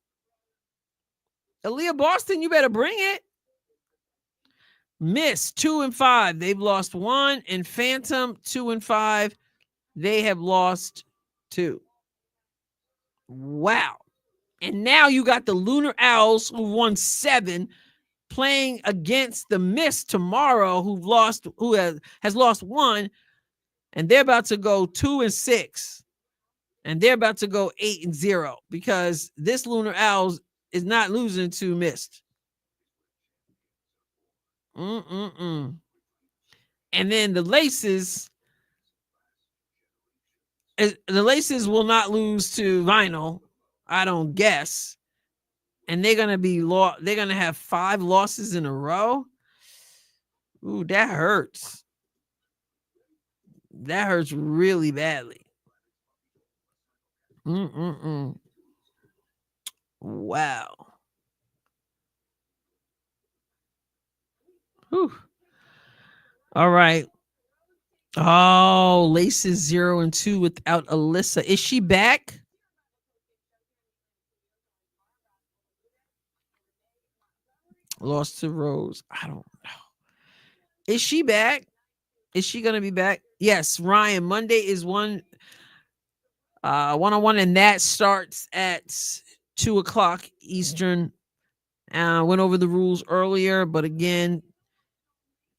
Aaliyah Boston, you better bring it. Miss 2-5. They've lost 1. And Phantom 2-5. They have lost 2. Wow. And now you got the Lunar Owls who won 7 playing against the Mist tomorrow who has lost 1, and they're about to go 2-6. And they're about to go 8-0 because this Lunar Owls is not losing to Mist. And then the Laces will not lose to Vinyl, I don't guess. And they're gonna they're gonna have 5 losses in a row. Ooh, that hurts. That hurts really badly. Wow. Whew. All right. Oh, Laces 0-2 without Alyssa. Is she back? Lost to Rose. I don't know. Is she back? Is she gonna be back? Yes, Ryan. Monday is one-on-one, and that starts at 2 o'clock Eastern. Went over the rules earlier, but again,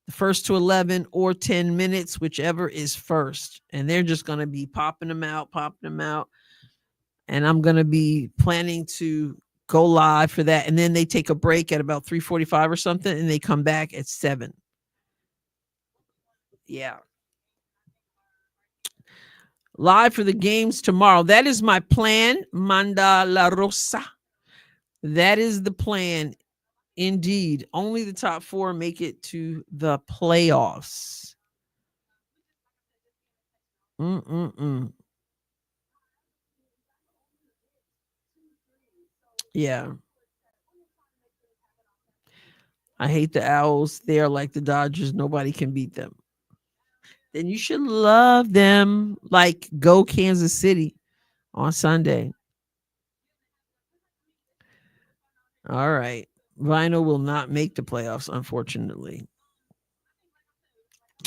the first to 11 or 10 minutes, whichever is first. And they're just going to be popping them out. And I'm going to be planning to go live for that. And then they take a break at about 3:45 or something, and they come back at 7. Yeah. Live for the games tomorrow. That is my plan. Manda La Rosa. That is the plan. Indeed. Only the top 4 make it to the playoffs. Yeah. I hate the Owls. They are like the Dodgers. Nobody can beat them. Then you should love them. Like, go Kansas City on Sunday. All right. Vinyl will not make the playoffs, unfortunately.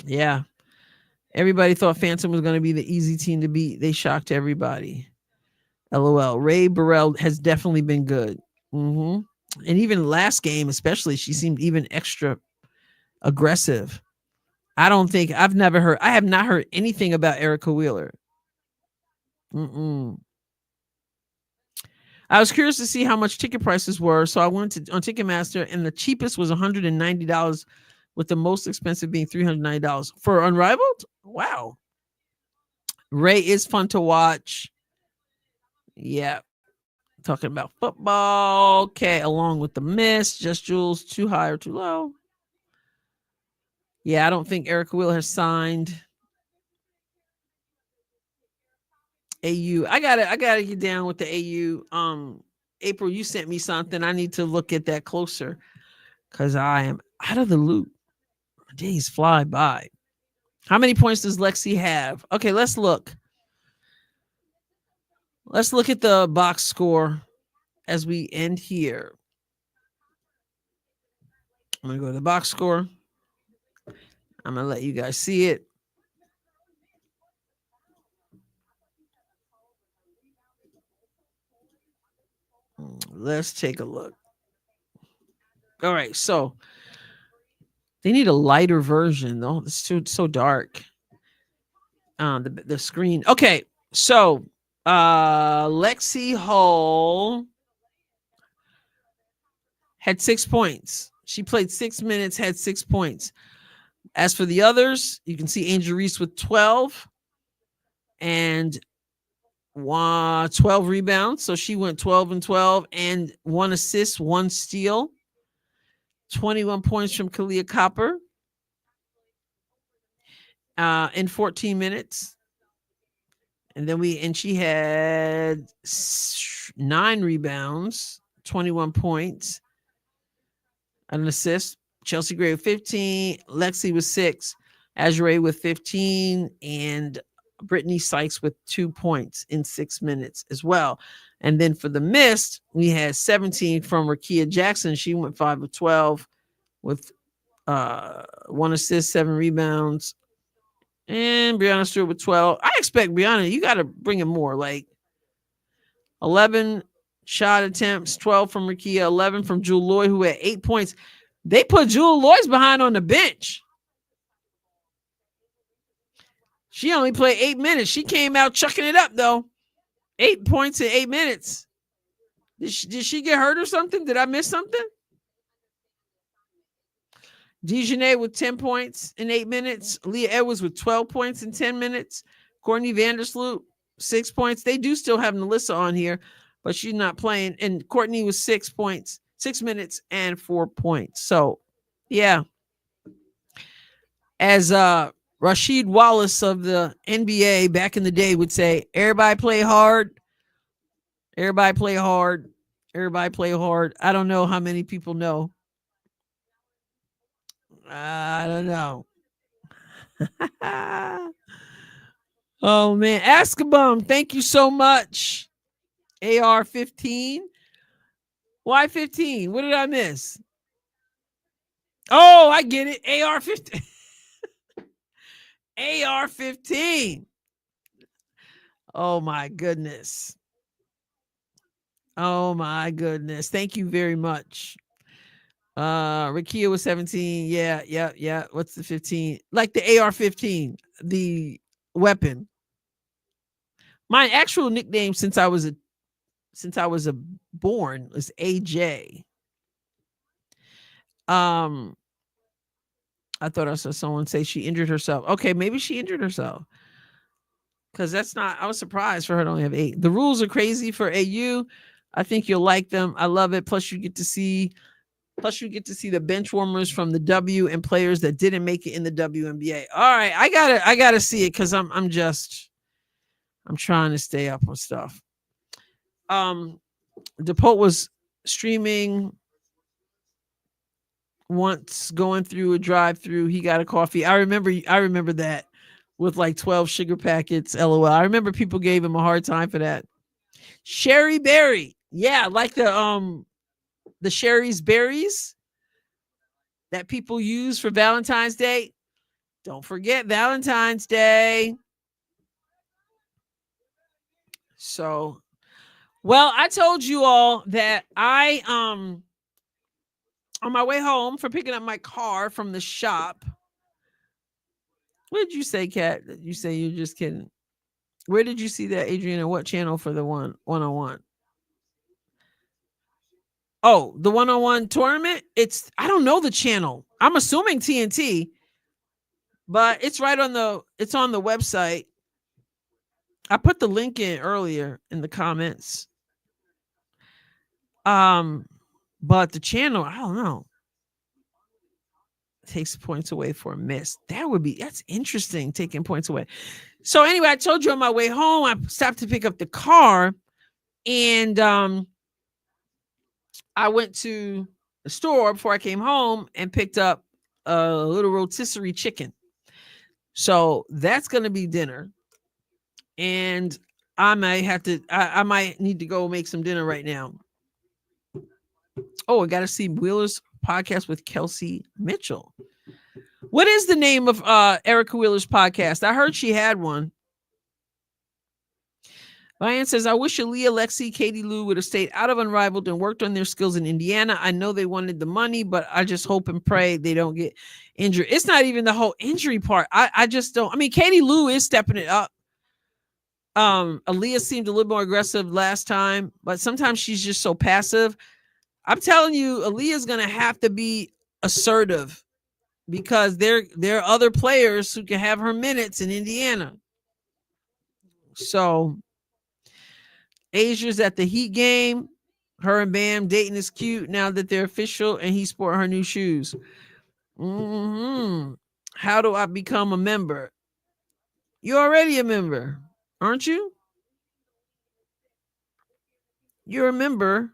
Yeah. Everybody thought Phantom was going to be the easy team to beat. They shocked everybody. LOL. Ray Burrell has definitely been good. And even last game, especially, she seemed even extra aggressive. I have not heard anything about Erica Wheeler. I was curious to see how much ticket prices were, so I went on Ticketmaster, and the cheapest was $190, with the most expensive being $390 for Unrivaled. Wow, Ray is fun to watch. Yeah, talking about football. Okay, along with the Mist, Just Jules, too high or too low. Yeah, I don't think Erica Will has signed. AU. I gotta get down with the AU. April, you sent me something. I need to look at that closer because I am out of the loop. Days fly by. How many points does Lexi have? Okay, let's look. Let's look at the box score as we end here. I'm gonna go to the box score. I'm gonna let you guys see it. Let's take a look. All right, so they need a lighter version though. It's too so dark. The screen. Okay, so Lexi Hull had 6 points. She played 6 minutes, had 6 points. As for the others, you can see Angel Reese with 12 and 12 rebounds. So she went 12 and 12 and 1 assist, 1 steal. 21 points from Kalia Copper in 14 minutes. And then she had 9 rebounds, 21 points, an assist. Chelsea Gray with 15, Lexi with 6, Azure with 15, and Brittany Sykes with 2 points in 6 minutes as well. And then for the Mist, we had 17 from Rakia Jackson. She went 5 of 12 with 1 assist, 7 rebounds. And Brianna Stewart with 12. I expect Brianna, you got to bring in more. Like 11 shot attempts, 12 from Rakia, 11 from Jewel Lloyd, who had 8 points. They put Jewel Lloyd's behind on the bench. She only played 8 minutes. She came out chucking it up, though. 8 points in 8 minutes. Did she get hurt or something? Did I miss something? Dejanay with 10 points in 8 minutes. Leah Edwards with 12 points in 10 minutes. Courtney Vandersloot, 6 points. They do still have Melissa on here, but she's not playing. And Courtney was 6 points, 6 minutes and 4 points. So, yeah. As Rasheed Wallace of the NBA back in the day would say, everybody play hard. Everybody play hard. Everybody play hard. I don't know how many people know. I don't know. Oh man, Askabum, thank you so much. AR 15. Why 15? What did I miss? Oh, I get it. AR 15. AR 15. Oh my goodness. Oh my goodness. Thank you very much. Rakia was 17. Yeah. What's the 15? Like the AR 15, the weapon. My actual nickname since I was a born was AJ. I thought I saw someone say she injured herself. Okay, maybe she injured herself. Because that's not, I was surprised for her to only have 8. The rules are crazy for AU. I think you'll like them. I love it. Plus you get to see the bench warmers from the W and players that didn't make it in the WNBA. All right, I gotta see it because I'm trying to stay up on stuff. DePote was streaming once going through a drive-through. He got a coffee. I remember that with like 12 sugar packets. LOL. I remember people gave him a hard time for that. Sherry Berry. Yeah, like the Sherry's berries that people use for Valentine's Day. Don't forget Valentine's Day. So, well, I told you all that I on my way home for picking up my car from the shop. What did you say, Kat? You say you're just kidding. Where did you see that, Adrienne? And what channel for the one-on-one? Oh, the one-on-one tournament? I don't know the channel. I'm assuming TNT, but it's on the website. I put the link in earlier in the comments. But the channel, I don't know. Takes points away for a miss. That's interesting, taking points away. So anyway, I told you on my way home, I stopped to pick up the car, and I went to the store before I came home and picked up a little rotisserie chicken. So that's going to be dinner. And I might need to go make some dinner right now. Oh, I got to see Wheeler's podcast with Kelsey Mitchell. What is the name of Erica Wheeler's podcast? I heard she had one. Ryan says, I wish Aaliyah, Lexi, Katie Lou would have stayed out of Unrivaled and worked on their skills in Indiana. I know they wanted the money, but I just hope and pray they don't get injured. It's not even the whole injury part. I just don't. I mean, Katie Lou is stepping it up. Aaliyah seemed a little more aggressive last time, but sometimes she's just so passive. I'm telling you, Aaliyah's going to have to be assertive because there are other players who can have her minutes in Indiana. So Asia's at the Heat game. Her and Bam dating is cute now that they're official, and he's sporting her new shoes. How do I become a member? You're already a member, aren't you? You're a member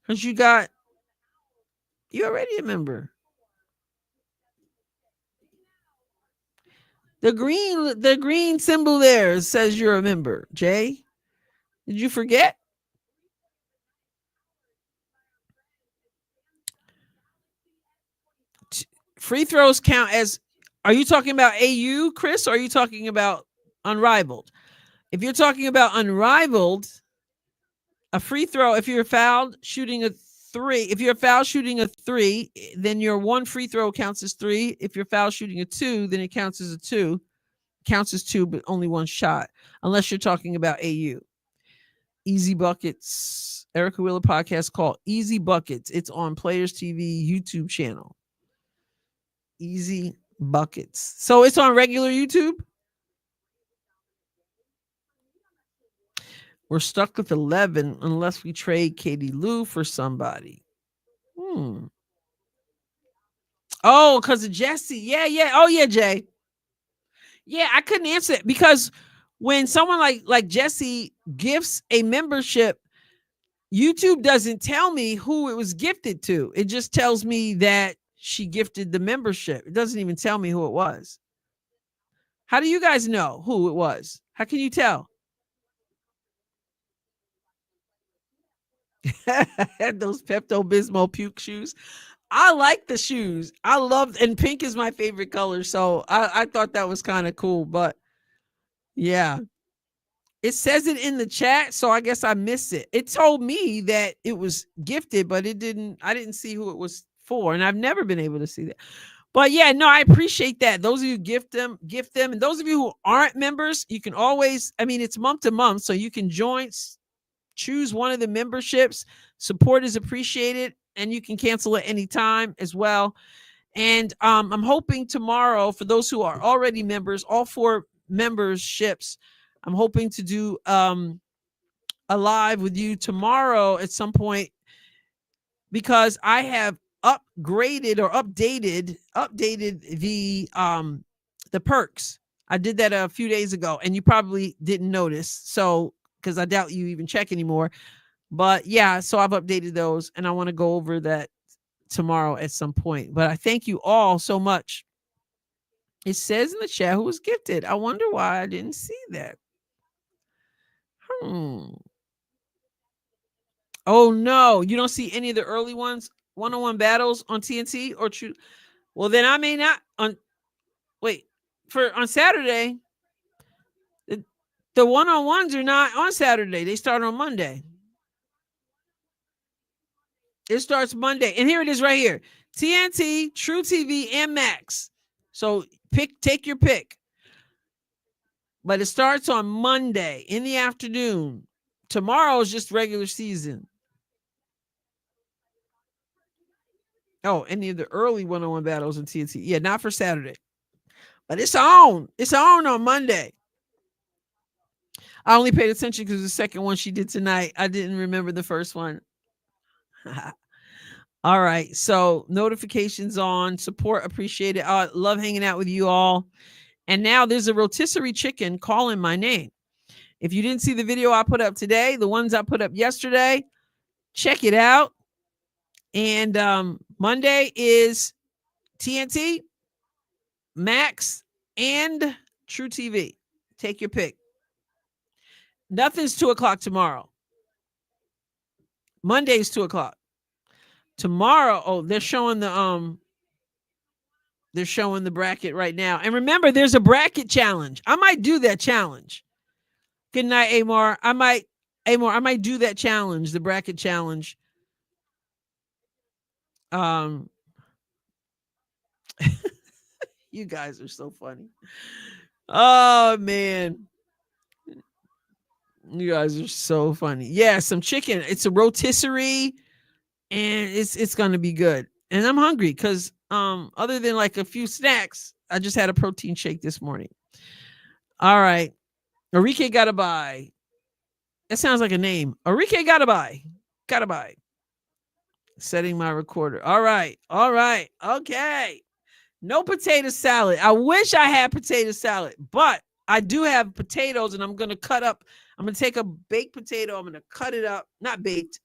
because you're already a member. The green symbol there says you're a member. Jay, did you forget? Free throws count as, are you talking about AU, Chris, or are you talking about Unrivaled? If you're talking about Unrivaled, a free throw, if you're fouled shooting a three, then your one free throw counts as 3. If you're foul shooting a 2, then it counts as a 2. Counts as 2, but only one shot, unless you're talking about AU. Easy Buckets, Erica Wheeler podcast called Easy Buckets. It's on Players TV YouTube channel. Easy Buckets. So it's on regular YouTube. We're stuck with 11 unless we trade Katie Lou for somebody. Oh, because of Jesse. Yeah. Oh, yeah, Jay. Yeah, I couldn't answer it because when someone like Jesse gifts a membership, YouTube doesn't tell me who it was gifted to. It just tells me that she gifted the membership. It doesn't even tell me who it was. How do you guys know who it was? How can you tell? Those Pepto-Bismol puke shoes. I like the shoes. I love, and pink is my favorite color. So I thought that was kind of cool, but yeah. It says it in the chat, so I guess I missed it. It told me that it was gifted, but I didn't see who it was for, and I've never been able to see that. But yeah, no, I appreciate that. Those of you gift them. And those of you who aren't members, you can always, it's month to month, so you can choose one of the memberships. Support is appreciated, and you can cancel at any time as well. And I'm hoping tomorrow, for those who are already members, all 4 memberships, I'm hoping to do a live with you tomorrow at some point, because I have upgraded or updated the perks. I did that a few days ago, and you probably didn't notice. So, because I doubt you even check anymore. But yeah, so I've updated those, and I want to go over that tomorrow at some point. But I thank you all so much. It says in the chat who was gifted. I wonder why I didn't see that. Oh no, you don't see any of the early ones, one-on-one battles on TNT or True. Well, then I may not on Saturday. The one-on-ones are not on Saturday. They start on Monday. It starts Monday. And here it is right here. TNT, True TV, and Max. So take your pick. But it starts on Monday in the afternoon. Tomorrow is just regular season. Oh, any of the early one-on-one battles in TNT. Yeah, not for Saturday. But it's on. It's on Monday. I only paid attention because the second one she did tonight, I didn't remember the first one. All right. So notifications on, support appreciated. Love hanging out with you all. And now there's a rotisserie chicken calling my name. If you didn't see the video I put up today, the ones I put up yesterday, check it out. And Monday is TNT, Max, and True TV. Take your pick. Nothing's 2:00 tomorrow. Monday's 2:00. Tomorrow, oh, they're showing the bracket right now. And remember, there's a bracket challenge. I might do that challenge. Good night, Amar. I might do that challenge, the bracket challenge. You guys are so funny. Oh man. You guys are so funny. Yeah, some chicken. It's a rotisserie and it's gonna be good. And I'm hungry because other than like a few snacks, I just had a protein shake this morning. All right. Enrique gotta buy. That sounds like a name. Enrique gotta buy. Gotta buy. Setting my recorder. All right. Okay. No potato salad. I wish I had potato salad, but I do have potatoes and I'm going to cut up. I'm going to take a baked potato. I'm going to cut it up. Not baked.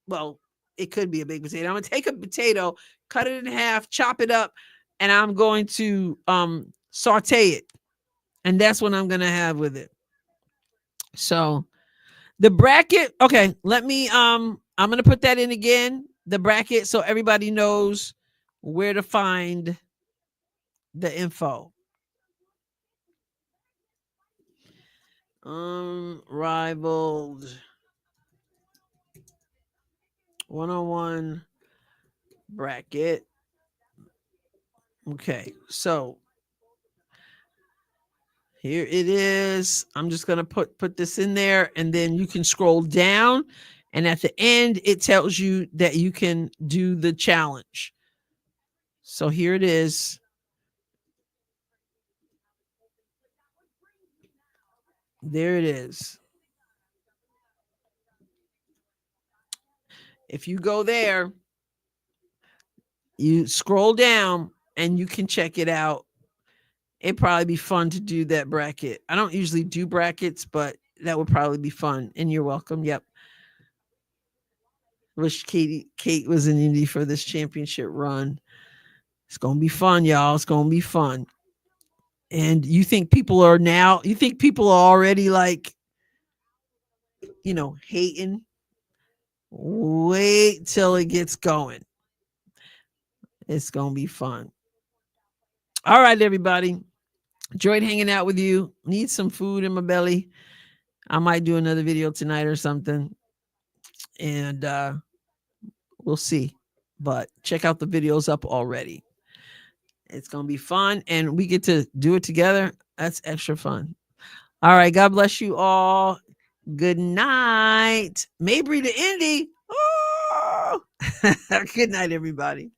Well, it could be a baked potato. I'm going to take a potato, cut it in half, chop it up, and I'm going to saute it. And that's what I'm going to have with it. So the bracket. Okay. Let me, I'm going to put that in again, the bracket, so everybody knows where to find the info. Unrivaled 101 bracket. Okay, so here it is. I'm just gonna put this in there, and then you can scroll down, and at the end it tells you that you can do the challenge. So here it is. There it is. If you go there, you scroll down and you can check it out. It'd probably be fun to do that bracket. I don't usually do brackets, but that would probably be fun. And you're welcome. Yep. Wish Kate was in Indy for this championship run. It's gonna be fun, y'all. It's gonna be fun. And you think people are already like, hating? Wait till it gets going. It's gonna be fun. All right, everybody. Enjoyed hanging out with you. Need some food in my belly. I might do another video tonight or something. And we'll see. But check out the videos up already. It's going to be fun. And we get to do it together. That's extra fun. All right. God bless you all. Good night. Mabry to Indy. Oh! Good night, everybody.